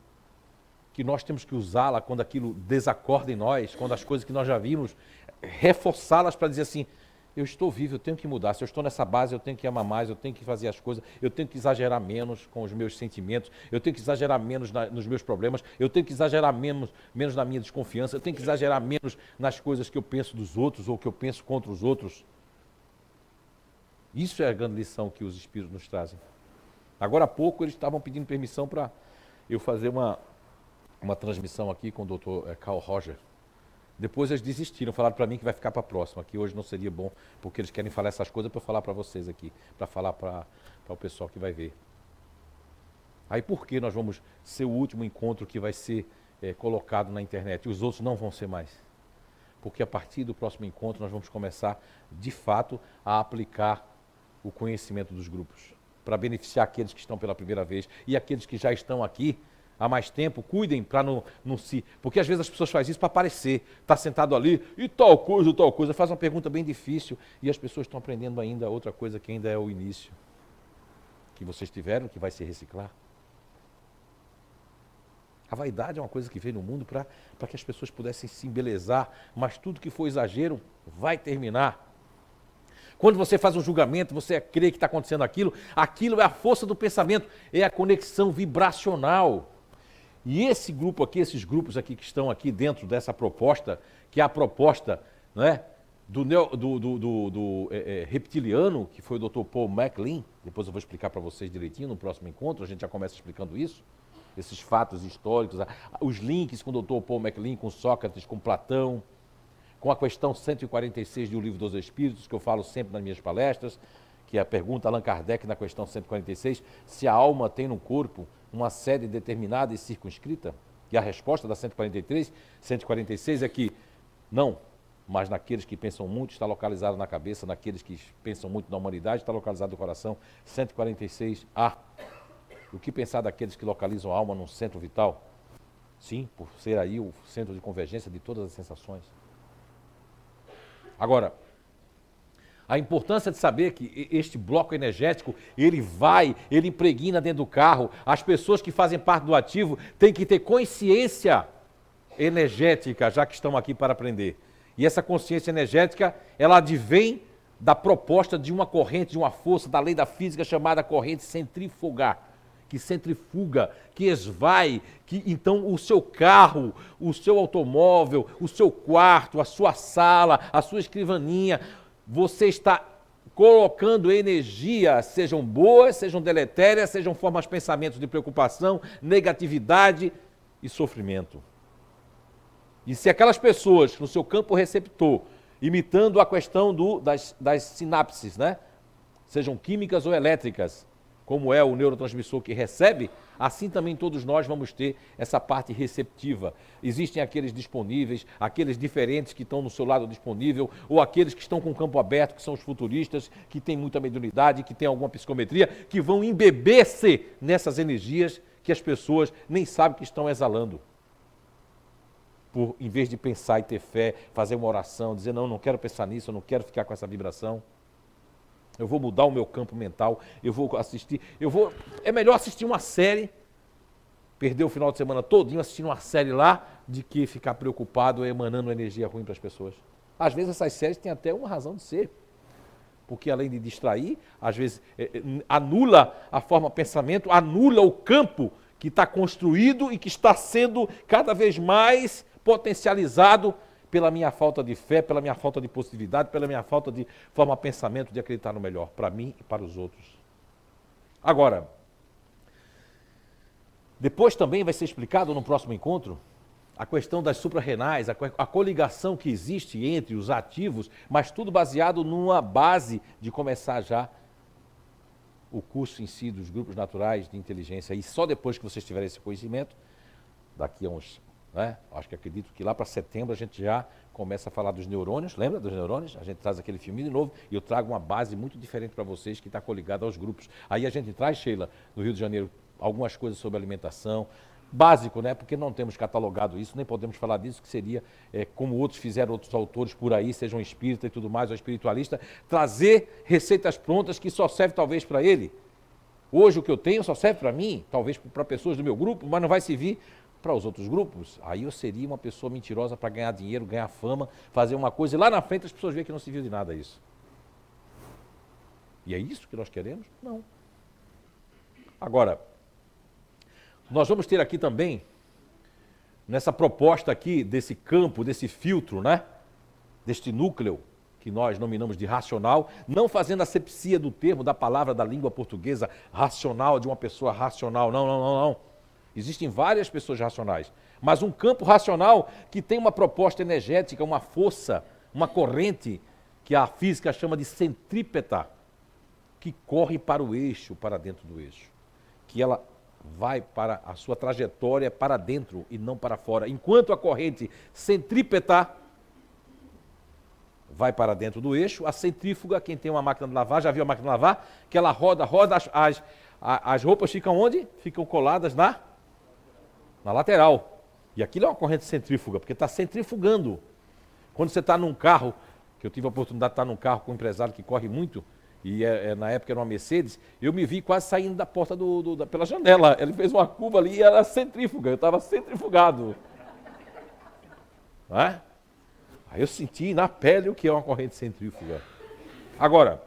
Speaker 1: que nós temos que usá-la quando aquilo desacorda em nós, quando as coisas que nós já vimos, reforçá-las para dizer assim, eu estou vivo, eu tenho que mudar, se eu estou nessa base eu tenho que amar mais, eu tenho que fazer as coisas, eu tenho que exagerar menos com os meus sentimentos, eu tenho que exagerar menos nos meus problemas, eu tenho que exagerar menos na minha desconfiança, eu tenho que exagerar menos nas coisas que eu penso dos outros ou que eu penso contra os outros. Isso é a grande lição que os Espíritos nos trazem. Agora há pouco eles estavam pedindo permissão para eu fazer uma transmissão aqui com o Dr. Carl Roger. Depois eles desistiram, falaram para mim que vai ficar para a próxima, que hoje não seria bom, porque eles querem falar essas coisas para eu falar para vocês aqui, para falar para o pessoal que vai ver. Aí por que nós vamos ser o último encontro que vai ser colocado na internet e os outros não vão ser mais? Porque a partir do próximo encontro nós vamos começar, de fato, a aplicar o conhecimento dos grupos, para beneficiar aqueles que estão pela primeira vez e aqueles que já estão aqui há mais tempo, cuidem para não se... Porque às vezes as pessoas fazem isso para aparecer, está sentado ali e tal coisa, faz uma pergunta bem difícil e as pessoas estão aprendendo ainda outra coisa que ainda é o início, que vocês tiveram, que vai se reciclar. A vaidade é uma coisa que veio no mundo para que as pessoas pudessem se embelezar, mas tudo que for exagero vai terminar. Quando você faz um julgamento, você crê que está acontecendo aquilo é a força do pensamento, é a conexão vibracional. E esse grupo aqui, esses grupos aqui que estão aqui dentro dessa proposta, que é a proposta, né, do reptiliano, que foi o Dr. Paul MacLean, depois eu vou explicar para vocês direitinho no próximo encontro, a gente já começa explicando isso, esses fatos históricos, os links com o Dr. Paul MacLean, com Sócrates, com Platão, com a questão 146 do Livro dos Espíritos, que eu falo sempre nas minhas palestras, que é a pergunta Allan Kardec na questão 146, se a alma tem no corpo uma sede determinada e circunscrita, e a resposta da 146 é que não, mas naqueles que pensam muito está localizado na cabeça, naqueles que pensam muito na humanidade está localizado no coração. 146A. O que pensar daqueles que localizam a alma num centro vital? Sim, por ser aí o centro de convergência de todas as sensações. Agora, a importância de saber que este bloco energético, ele impregna dentro do carro. As pessoas que fazem parte do ativo têm que ter consciência energética, já que estão aqui para aprender. E essa consciência energética, ela advém da proposta de uma corrente, de uma força, da lei da física chamada corrente centrífuga, que centrifuga, que esvai, que então o seu carro, o seu automóvel, o seu quarto, a sua sala, a sua escrivaninha, você está colocando energia, sejam boas, sejam deletérias, sejam formas de pensamentos de preocupação, negatividade e sofrimento. E se aquelas pessoas no seu campo receptor, imitando a questão das sinapses, né? Sejam químicas ou elétricas, como é o neurotransmissor que recebe, assim também todos nós vamos ter essa parte receptiva. Existem aqueles disponíveis, aqueles diferentes que estão no seu lado disponível, ou aqueles que estão com o campo aberto, que são os futuristas, que têm muita mediunidade, que têm alguma psicometria, que vão embeber-se nessas energias que as pessoas nem sabem que estão exalando. Em vez de pensar e ter fé, fazer uma oração, dizer, não quero pensar nisso, eu não quero ficar com essa vibração. Eu vou mudar o meu campo mental, é melhor assistir uma série, perder o final de semana todinho assistindo uma série lá, de que ficar preocupado emanando energia ruim para as pessoas. Às vezes essas séries têm até uma razão de ser, porque além de distrair, às vezes anula a forma de pensamento, anula o campo que está construído e que está sendo cada vez mais potencializado pela minha falta de fé, pela minha falta de positividade, pela minha falta de forma de pensamento, de acreditar no melhor, para mim e para os outros. Agora, depois também vai ser explicado no próximo encontro a questão das suprarrenais, a coligação que existe entre os ativos, mas tudo baseado numa base de começar já o curso em si dos grupos naturais de inteligência. E só depois que vocês tiverem esse conhecimento, daqui a uns, né, acho que acredito que lá para setembro a gente já começa a falar dos neurônios, lembra dos neurônios? A gente traz aquele filminho de novo e eu trago uma base muito diferente para vocês que está coligada aos grupos. Aí a gente traz, Sheila, no Rio de Janeiro, algumas coisas sobre alimentação, básico, né? Porque não temos catalogado isso, nem podemos falar disso, que seria, como outros fizeram, outros autores por aí, sejam espírita e tudo mais, ou espiritualista, trazer receitas prontas que só servem talvez para ele. Hoje o que eu tenho só serve para mim, talvez para pessoas do meu grupo, mas não vai servir para os outros grupos. Aí eu seria uma pessoa mentirosa para ganhar dinheiro, ganhar fama, fazer uma coisa, e lá na frente as pessoas veem que não serviu de nada isso. E é isso que nós queremos? Não. Agora, nós vamos ter aqui também, nessa proposta aqui, desse campo, desse filtro, né? Deste núcleo, que nós nominamos de racional, não fazendo asepsia do termo, da palavra da língua portuguesa, racional, de uma pessoa racional. Não, não, não, não. Existem várias pessoas racionais, mas um campo racional que tem uma proposta energética, uma força, uma corrente, que a física chama de centrípeta, que corre para o eixo, para dentro do eixo. Que ela vai para a sua trajetória para dentro e não para fora. Enquanto a corrente centrípeta vai para dentro do eixo, a centrífuga, quem tem uma máquina de lavar, já viu a máquina de lavar? Que ela roda, as roupas ficam onde? Ficam coladas na lateral. E aquilo é uma corrente centrífuga, porque está centrifugando. Quando você está num carro, que eu tive a oportunidade de estar num carro com um empresário que corre muito, e na época era uma Mercedes, eu me vi quase saindo da porta pela janela. Ele fez uma curva ali e era centrífuga, eu estava centrifugado. Não é? Aí eu senti na pele o que é uma corrente centrífuga. Agora,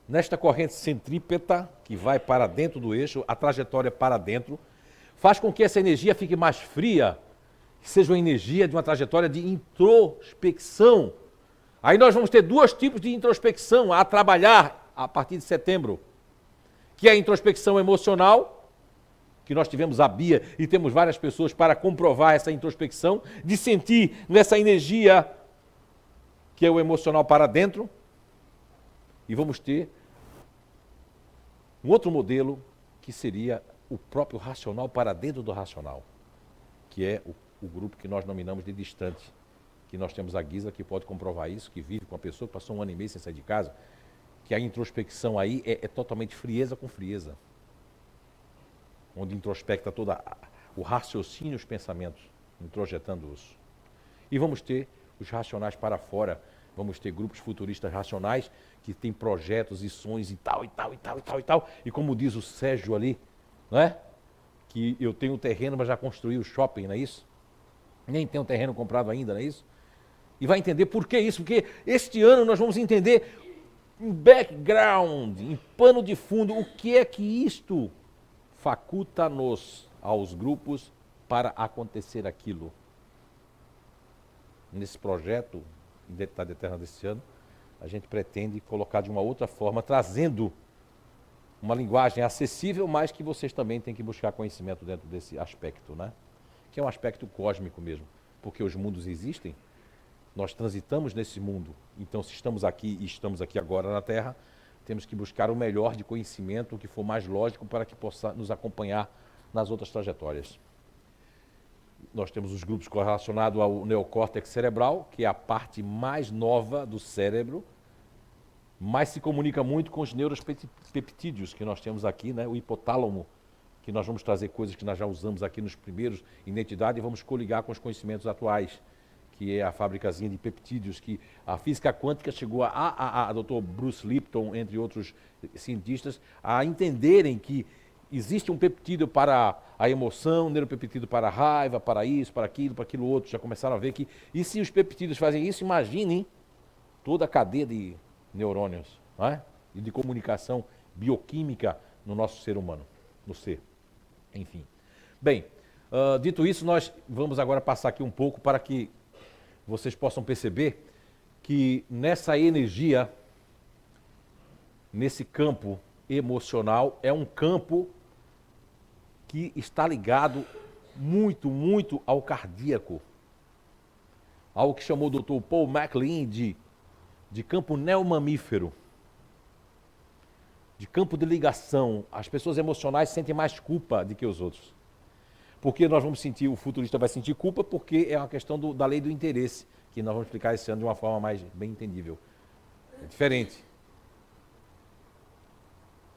Speaker 1: nesta corrente centrípeta, que vai para dentro do eixo, a trajetória para dentro, faz com que essa energia fique mais fria, que seja uma energia de uma trajetória de introspecção. Aí nós vamos ter dois tipos de introspecção a trabalhar a partir de setembro, que é a introspecção emocional, que nós tivemos a Bia e temos várias pessoas para comprovar essa introspecção, de sentir nessa energia que é o emocional para dentro, e vamos ter um outro modelo que seria o próprio racional para dentro do racional, que é o grupo que nós nominamos de distante. Que nós temos a Guisa que pode comprovar isso, que vive com a pessoa que passou 1 ano e meio sem sair de casa, que a introspecção aí é totalmente frieza com frieza, onde introspecta todo o raciocínio e os pensamentos, introjetando-os. E vamos ter os racionais para fora, vamos ter grupos futuristas racionais que têm projetos e sonhos e tal, e tal, e tal, e tal, e tal, e como diz o Sérgio ali, não é? Que eu tenho um terreno, mas já construí o shopping, não é isso? Nem tenho um terreno comprado ainda, não é isso? E vai entender por que isso, porque este ano nós vamos entender em background, em pano de fundo, o que é que isto faculta-nos aos grupos para acontecer aquilo. Nesse projeto, Identidade Eterna desse ano, a gente pretende colocar de uma outra forma, trazendo uma linguagem acessível, mas que vocês também têm que buscar conhecimento dentro desse aspecto, né? Que é um aspecto cósmico mesmo, porque os mundos existem, nós transitamos nesse mundo, então se estamos aqui e estamos aqui agora na Terra, temos que buscar o melhor de conhecimento, o que for mais lógico para que possa nos acompanhar nas outras trajetórias. Nós temos os grupos correlacionados ao neocórtex cerebral, que é a parte mais nova do cérebro, mas se comunica muito com os neuropeptídeos que nós temos aqui, né? O hipotálamo, que nós vamos trazer coisas que nós já usamos aqui nos primeiros identidade e vamos coligar com os conhecimentos atuais, que é a fabricazinha de peptídeos, que a física quântica chegou a Dr. Bruce Lipton, entre outros cientistas, a entenderem que existe um peptídeo para a emoção, um neuropeptídeo para a raiva, para isso, para aquilo outro. Já começaram a ver que, e se os peptídeos fazem isso, imaginem toda a cadeia de neurônios, não é? E de comunicação bioquímica no nosso ser humano, no ser. Enfim. Bem, dito isso, nós vamos agora passar aqui um pouco para que vocês possam perceber que nessa energia, nesse campo emocional, é um campo que está ligado muito, muito ao cardíaco. Ao que chamou o Dr. Paul MacLean de campo neomamífero. De campo de ligação. As pessoas emocionais sentem mais culpa do que os outros. Porque nós vamos sentir, o futurista vai sentir culpa porque é uma questão da lei do interesse, que nós vamos explicar esse ano de uma forma mais bem entendível. É diferente.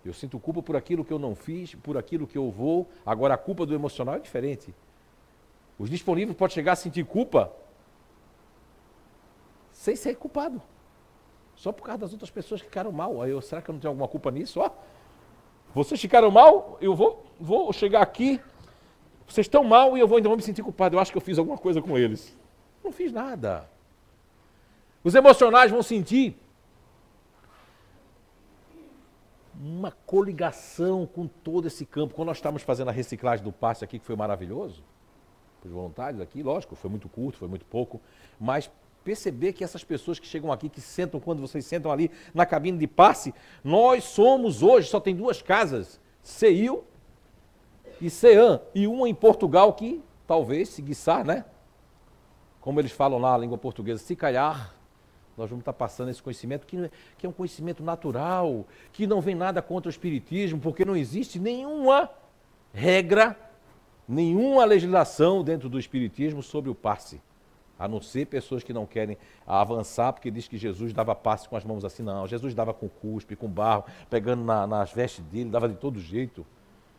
Speaker 1: Eu sinto culpa por aquilo que eu não fiz, por aquilo que eu vou. Agora, a culpa do emocional é diferente. Os disponíveis podem chegar a sentir culpa sem ser culpado. Só por causa das outras pessoas que ficaram mal. Aí será que eu não tenho alguma culpa nisso? Ó, vocês ficaram mal, eu vou chegar aqui, vocês estão mal e eu vou me sentir culpado. Eu acho que eu fiz alguma coisa com eles. Não fiz nada. Os emocionais vão sentir uma coligação com todo esse campo. Quando nós estávamos fazendo a reciclagem do passe aqui, que foi maravilhoso, para os voluntários aqui, lógico, foi muito curto, foi muito pouco, mas perceber que essas pessoas que chegam aqui, que sentam quando vocês sentam ali na cabine de passe, nós somos hoje, só tem 2 casas, CEIU e CEAM, e uma em Portugal que talvez, se guiçar, né? Como eles falam lá, a língua portuguesa, se calhar, nós vamos estar passando esse conhecimento que é um conhecimento natural, que não vem nada contra o espiritismo, porque não existe nenhuma regra, nenhuma legislação dentro do espiritismo sobre o passe. A não ser pessoas que não querem avançar, porque diz que Jesus dava passe com as mãos assim. Não, Jesus dava com cuspe, com barro, pegando nas vestes dele, dava de todo jeito,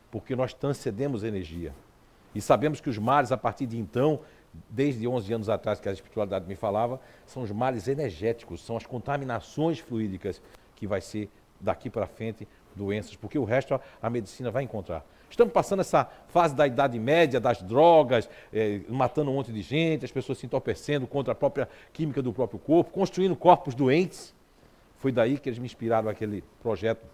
Speaker 1: porque nós transcendemos energia. E sabemos que os males, a partir de então, desde 11 anos atrás, que a espiritualidade me falava, são os males energéticos, são as contaminações fluídicas que vai ser daqui para frente doenças, porque o resto a medicina vai encontrar. Estamos passando essa fase da Idade Média, das drogas, matando um monte de gente, as pessoas se entorpecendo contra a própria química do próprio corpo, construindo corpos doentes. Foi daí que eles me inspiraram aquele projeto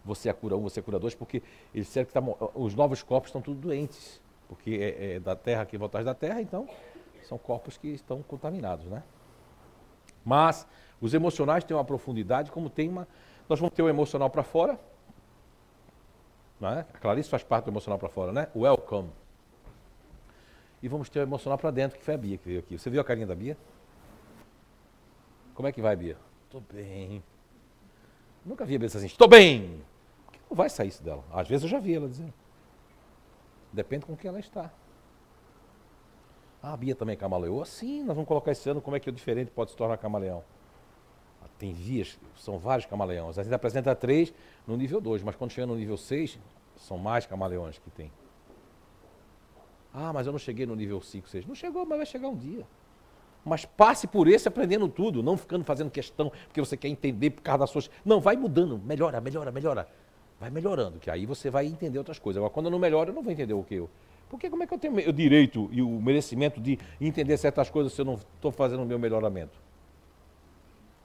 Speaker 1: Você é Cura 1, Você é Cura 2, porque eles disseram que os novos corpos estão tudo doentes, porque é da Terra que voltar da Terra, então são corpos que estão contaminados, né? Mas os emocionais têm uma profundidade, como tem uma... Nós vamos ter o emocional para fora, não é? A Clarice faz parte do emocional para fora, né? Welcome. E vamos ter o emocional para dentro, que foi a Bia que veio aqui. Você viu a carinha da Bia? Como é que vai, Bia? Tô bem. Nunca vi a Bia dizer assim, estou bem. Porque não vai sair isso dela. Às vezes eu já vi ela dizendo. Depende com quem ela está. Ah, a Bia também é camaleoa? Sim, nós vamos colocar esse ano como é que o diferente pode se tornar camaleão. Tem vias, são vários camaleões. A gente apresenta 3 no nível 2, mas quando chega no nível 6, são mais camaleões que tem. Ah, mas eu não cheguei no nível 5, 6. Não chegou, mas vai chegar um dia. Mas passe por esse aprendendo tudo, não ficando fazendo questão, porque você quer entender por causa das suas... Não, vai mudando, melhora. Vai melhorando, que aí você vai entender outras coisas. Agora, quando eu não melhoro, eu não vou entender o que eu... Porque como é que eu tenho o direito e o merecimento de entender certas coisas se eu não estou fazendo o meu melhoramento?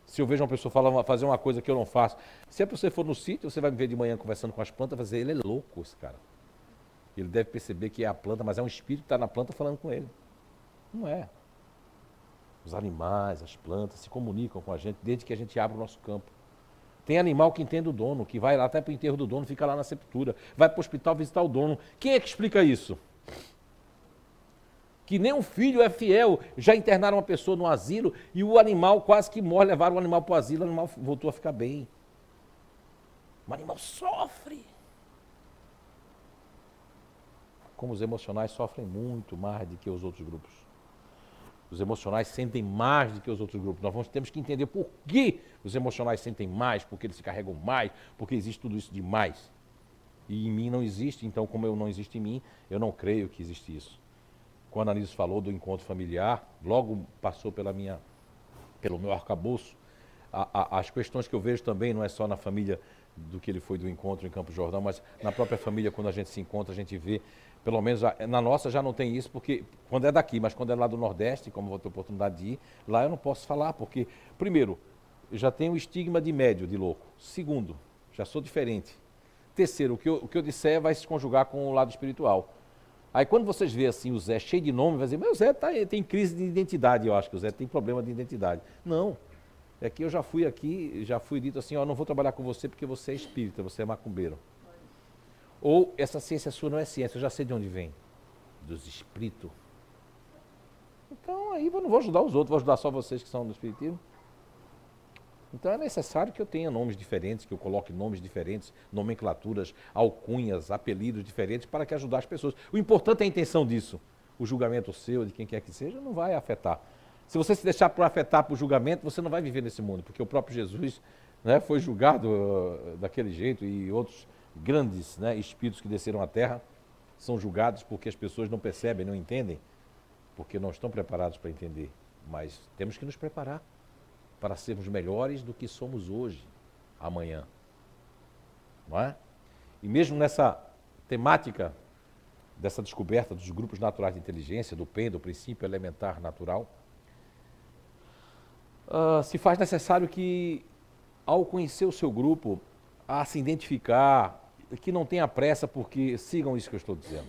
Speaker 1: Se eu vejo uma pessoa fazer uma coisa que eu não faço. Se você for no sítio, você vai me ver de manhã conversando com as plantas, vai dizer, ele é louco, esse cara. Ele deve perceber que é a planta, mas é um espírito que está na planta falando com ele. Não é. Os animais, as plantas se comunicam com a gente desde que a gente abre o nosso campo. Tem animal que entende o dono, que vai lá até para o enterro do dono, fica lá na sepultura, vai para o hospital visitar o dono. Quem é que explica isso? Que nem um filho é fiel. Já internaram uma pessoa no asilo e o animal quase que morre, levaram o animal para o asilo, o animal voltou a ficar bem. O animal sofre. Como os emocionais sofrem muito mais do que os outros grupos. Os emocionais sentem mais do que os outros grupos. Nós temos que entender por que os emocionais sentem mais, porque eles se carregam mais, porque existe tudo isso demais. E em mim não existe, então como eu não existe em mim, eu não creio que existe isso. Quando a Anísio falou do encontro familiar, logo passou pelo meu arcabouço. As questões que eu vejo também não é só na família do que ele foi do encontro em Campos Jordão, mas na própria família, quando a gente se encontra, a gente vê, pelo menos na nossa já não tem isso, porque quando é daqui, mas quando é lá do Nordeste, como vou ter oportunidade de ir, lá eu não posso falar, porque, primeiro, eu já tenho o estigma de médio, de louco. Segundo, já sou diferente. Terceiro, o que eu disser vai se conjugar com o lado espiritual. Aí quando vocês veem assim o Zé cheio de nome, vai dizer, mas o Zé tem crise de identidade, eu acho que o Zé tem problema de identidade. Não, é que eu já fui dito assim, ó, não vou trabalhar com você porque você é espírita, você é macumbeiro. Ou essa ciência sua não é ciência, eu já sei de onde vem. dos espíritos. Então aí eu não vou ajudar os outros, vou ajudar só vocês que são do espiritismo. Então é necessário que eu tenha nomes diferentes, que eu coloque nomes diferentes, nomenclaturas, alcunhas, apelidos diferentes para que ajudar as pessoas. O importante é a intenção disso. O julgamento seu, de quem quer que seja, não vai afetar. Se você se deixar por afetar por julgamento, você não vai viver nesse mundo, porque o próprio Jesus, né, foi julgado daquele jeito e outros grandes, né, espíritos que desceram à Terra são julgados porque as pessoas não percebem, não entendem, porque não estão preparados para entender. Mas temos que nos preparar para sermos melhores do que somos hoje, amanhã. Não é? E mesmo nessa temática dessa descoberta dos grupos naturais de inteligência, do PEN, do princípio elementar natural, se faz necessário que, ao conhecer o seu grupo, a se identificar, que não tenha pressa, porque sigam isso que eu estou dizendo.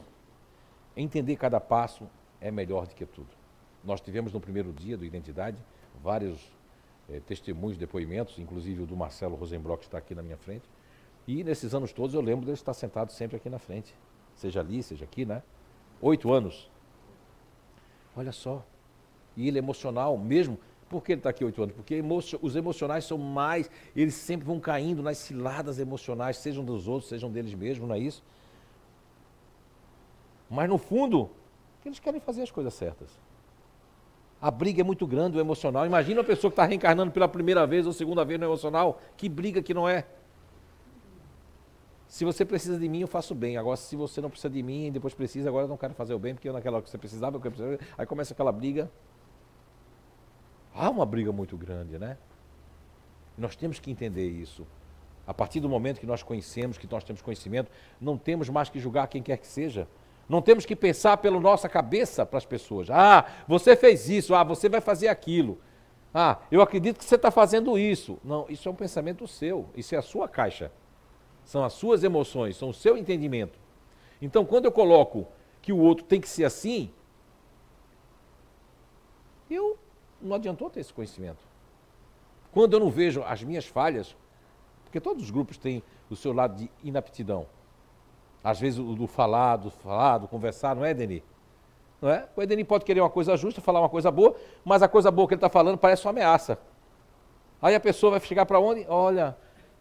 Speaker 1: Entender cada passo é melhor do que tudo. Nós tivemos no primeiro dia do Identidade vários testemunhos, depoimentos, inclusive o do Marcelo Rosenbrock, que está aqui na minha frente. E nesses anos todos eu lembro dele estar sentado sempre aqui na frente. Seja ali, seja aqui, né? 8 anos. Olha só. E ele emocional mesmo. Por que ele está aqui 8 anos? Porque os emocionais são mais, eles sempre vão caindo nas ciladas emocionais, sejam dos outros, sejam deles mesmos, não é isso? Mas no fundo, eles querem fazer as coisas certas. A briga é muito grande, o emocional. Imagina uma pessoa que está reencarnando pela primeira vez ou segunda vez no emocional. Que briga que não é. Se você precisa de mim, eu faço bem. Agora, se você não precisa de mim e depois precisa, agora eu não quero fazer o bem, porque eu naquela hora que você precisava, eu precisava. Aí começa aquela briga. Há uma briga muito grande, né? Nós temos que entender isso. A partir do momento que nós conhecemos, que nós temos conhecimento, não temos mais que julgar quem quer que seja. Não temos que pensar pela nossa cabeça para as pessoas. Ah, você fez isso, ah, você vai fazer aquilo. Ah, eu acredito que você está fazendo isso. Não, isso é um pensamento seu, isso é a sua caixa. São as suas emoções, são o seu entendimento. Então, quando eu coloco que o outro tem que ser assim, não adiantou ter esse conhecimento. Quando eu não vejo as minhas falhas, porque todos os grupos têm o seu lado de inaptidão. Às vezes o do falar, do conversar, não é, Edeni? Não é? O Edeni pode querer uma coisa justa, falar uma coisa boa, mas a coisa boa que ele está falando parece uma ameaça. Aí a pessoa vai chegar para onde? Olha,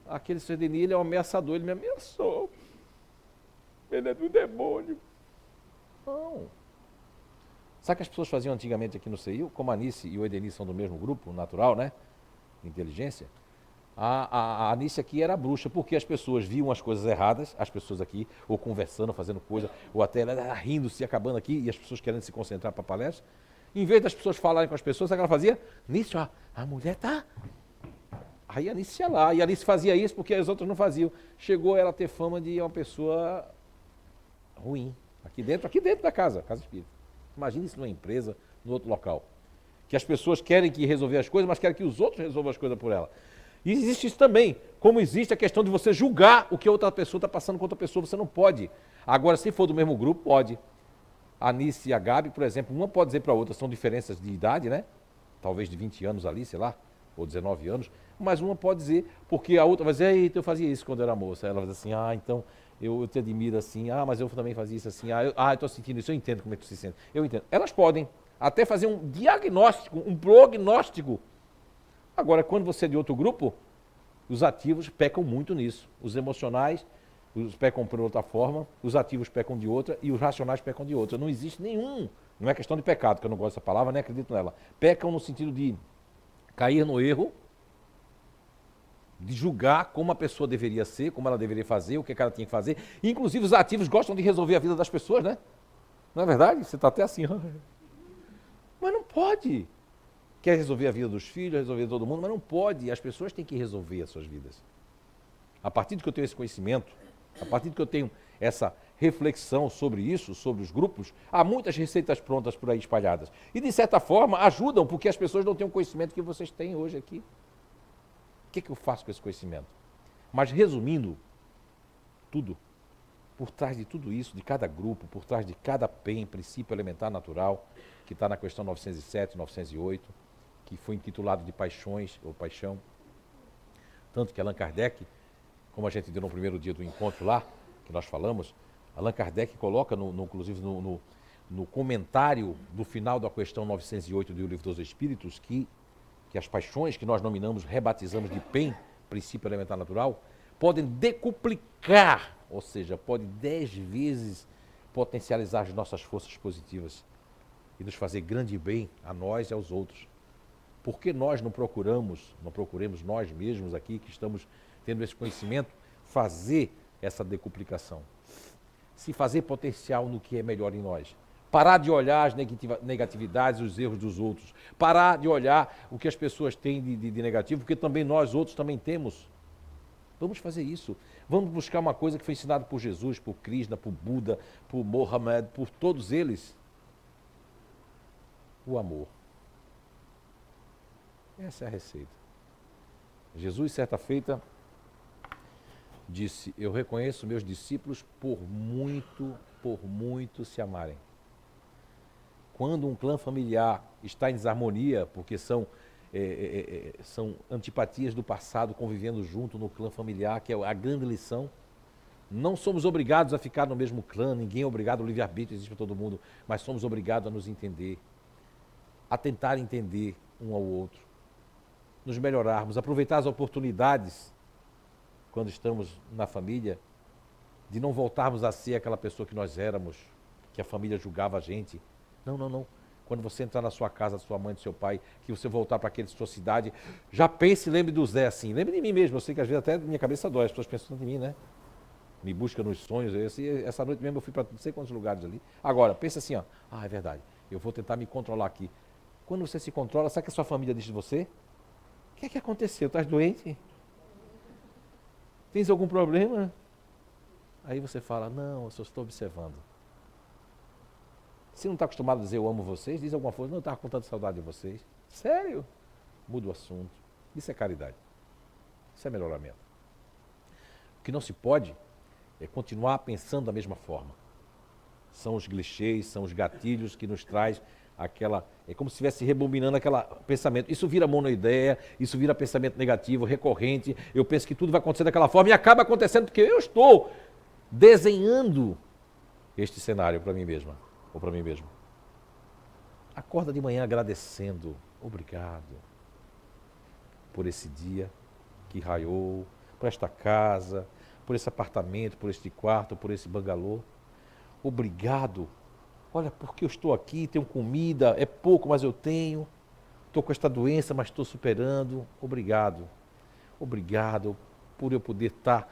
Speaker 1: aquele seu Edeni, ele é um ameaçador, ele me ameaçou. Ele é do demônio. Não. Sabe o que as pessoas faziam antigamente aqui no CEIU? Como a Anice e o Edeni são do mesmo grupo, natural, né? Inteligência. A Anice aqui era bruxa, porque as pessoas viam as coisas erradas, as pessoas aqui, ou conversando, fazendo coisa, ou até rindo-se, acabando aqui, e as pessoas querendo se concentrar para a palestra. Em vez das pessoas falarem com as pessoas, sabe o que ela fazia? Nisso, a mulher tá... Aí a Anice ia lá, e a Anice fazia isso porque as outras não faziam. Chegou ela a ter fama de uma pessoa ruim, aqui dentro da casa espírita. Imagina isso numa empresa, no outro local. Que as pessoas querem que resolver as coisas, mas querem que os outros resolvam as coisas por ela. E existe isso também, como existe a questão de você julgar o que outra pessoa está passando com outra pessoa, você não pode. Agora, se for do mesmo grupo, pode. A Anice e a Gabi, por exemplo, uma pode dizer para a outra, são diferenças de idade, né? Talvez de 20 anos ali, sei lá, ou 19 anos, mas uma pode dizer, porque a outra vai dizer, eita, eu fazia isso quando eu era moça. Ela vai dizer assim, então, eu te admiro assim, mas eu também fazia isso assim, eu estou sentindo isso, eu entendo como é que tu se sente. Eu entendo. Elas podem até fazer um diagnóstico, um prognóstico. Agora, quando você é de outro grupo, os ativos pecam muito nisso. Os emocionais pecam por outra forma, os ativos pecam de outra e os racionais pecam de outra. Não existe nenhum. Não é questão de pecado, que eu não gosto dessa palavra, nem acredito nela. Pecam no sentido de cair no erro, de julgar como a pessoa deveria ser, como ela deveria fazer, o que ela tinha que fazer. Inclusive, os ativos gostam de resolver a vida das pessoas, né? Não é verdade? Você está até assim. Mas não pode. Quer resolver a vida dos filhos, resolver todo mundo, mas não pode. As pessoas têm que resolver as suas vidas. A partir de que eu tenho esse conhecimento, a partir de que eu tenho essa reflexão sobre isso, sobre os grupos, há muitas receitas prontas por aí espalhadas. E, de certa forma, ajudam, porque as pessoas não têm o conhecimento que vocês têm hoje aqui. O que eu faço com esse conhecimento? Mas, resumindo tudo, por trás de tudo isso, de cada grupo, por trás de cada PEN, princípio elementar natural, que está na questão 907, 908, que foi intitulado de paixões, ou paixão, tanto que Allan Kardec, como a gente deu no primeiro dia do encontro lá, que nós falamos, Allan Kardec coloca, inclusive no no comentário do final da questão 908 do Livro dos Espíritos, que as paixões que nós nominamos, rebatizamos de PEN, princípio elementar natural, podem decuplicar, ou seja, podem 10 vezes potencializar as nossas forças positivas e nos fazer grande bem a nós e aos outros. Por que nós não procuremos nós mesmos aqui, que estamos tendo esse conhecimento, fazer essa decuplicação? Se fazer potencial no que é melhor em nós. Parar de olhar as negatividades, os erros dos outros. Parar de olhar o que as pessoas têm de negativo, porque também nós outros também temos. Vamos fazer isso. Vamos buscar uma coisa que foi ensinada por Jesus, por Krishna, por Buda, por Mohammed, por todos eles. O amor. Essa é a receita. Jesus, certa feita, disse: eu reconheço meus discípulos por muito se amarem. Quando um clã familiar está em desarmonia, porque são antipatias do passado convivendo junto no clã familiar, que é a grande lição, não somos obrigados a ficar no mesmo clã, ninguém é obrigado, o livre-arbítrio existe para todo mundo, mas somos obrigados a nos entender, a tentar entender um ao outro, nos melhorarmos, aproveitar as oportunidades quando estamos na família, de não voltarmos a ser aquela pessoa que nós éramos, que a família julgava a gente. Não. Quando você entrar na sua casa, da sua mãe, do seu pai, que você voltar para aquela sua cidade, já pense e lembre do Zé assim. Lembre de mim mesmo. Eu sei que às vezes até minha cabeça dói, as pessoas pensam em mim, né? Me busca nos sonhos. Essa noite mesmo eu fui para não sei quantos lugares ali. Agora, pensa assim, ó. É verdade. Eu vou tentar me controlar aqui. Quando você se controla, sabe o que a sua família diz de você? O que aconteceu? Estás doente? Tens algum problema? Aí você fala: não, eu só estou observando. Se não está acostumado a dizer eu amo vocês, diz alguma coisa: não, eu estava com tanta saudade de vocês. Sério? Muda o assunto. Isso é caridade. Isso é melhoramento. O que não se pode é continuar pensando da mesma forma. São os clichês, são os gatilhos que nos traz aquela... É como se estivesse rebobinando aquele pensamento. Isso vira monoideia, isso vira pensamento negativo, recorrente. Eu penso que tudo vai acontecer daquela forma e acaba acontecendo porque eu estou desenhando este cenário para mim mesma. Ou para mim mesmo. Acorda de manhã agradecendo. Obrigado por esse dia que raiou, por esta casa, por esse apartamento, por este quarto, por esse bangalô. Obrigado. Olha, porque eu estou aqui, tenho comida, é pouco, mas eu tenho. Estou com esta doença, mas estou superando. Obrigado. Obrigado por eu poder estar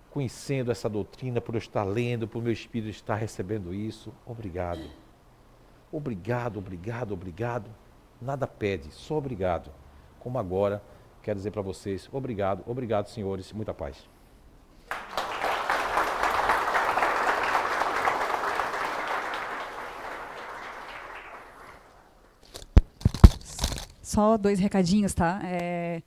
Speaker 1: conhecendo essa doutrina, por eu estar lendo, por meu espírito estar recebendo isso. Obrigado. Obrigado. Nada pede, só obrigado. Como agora, quero dizer para vocês, obrigado, senhores, muita paz.
Speaker 11: Só 2 recadinhos, tá?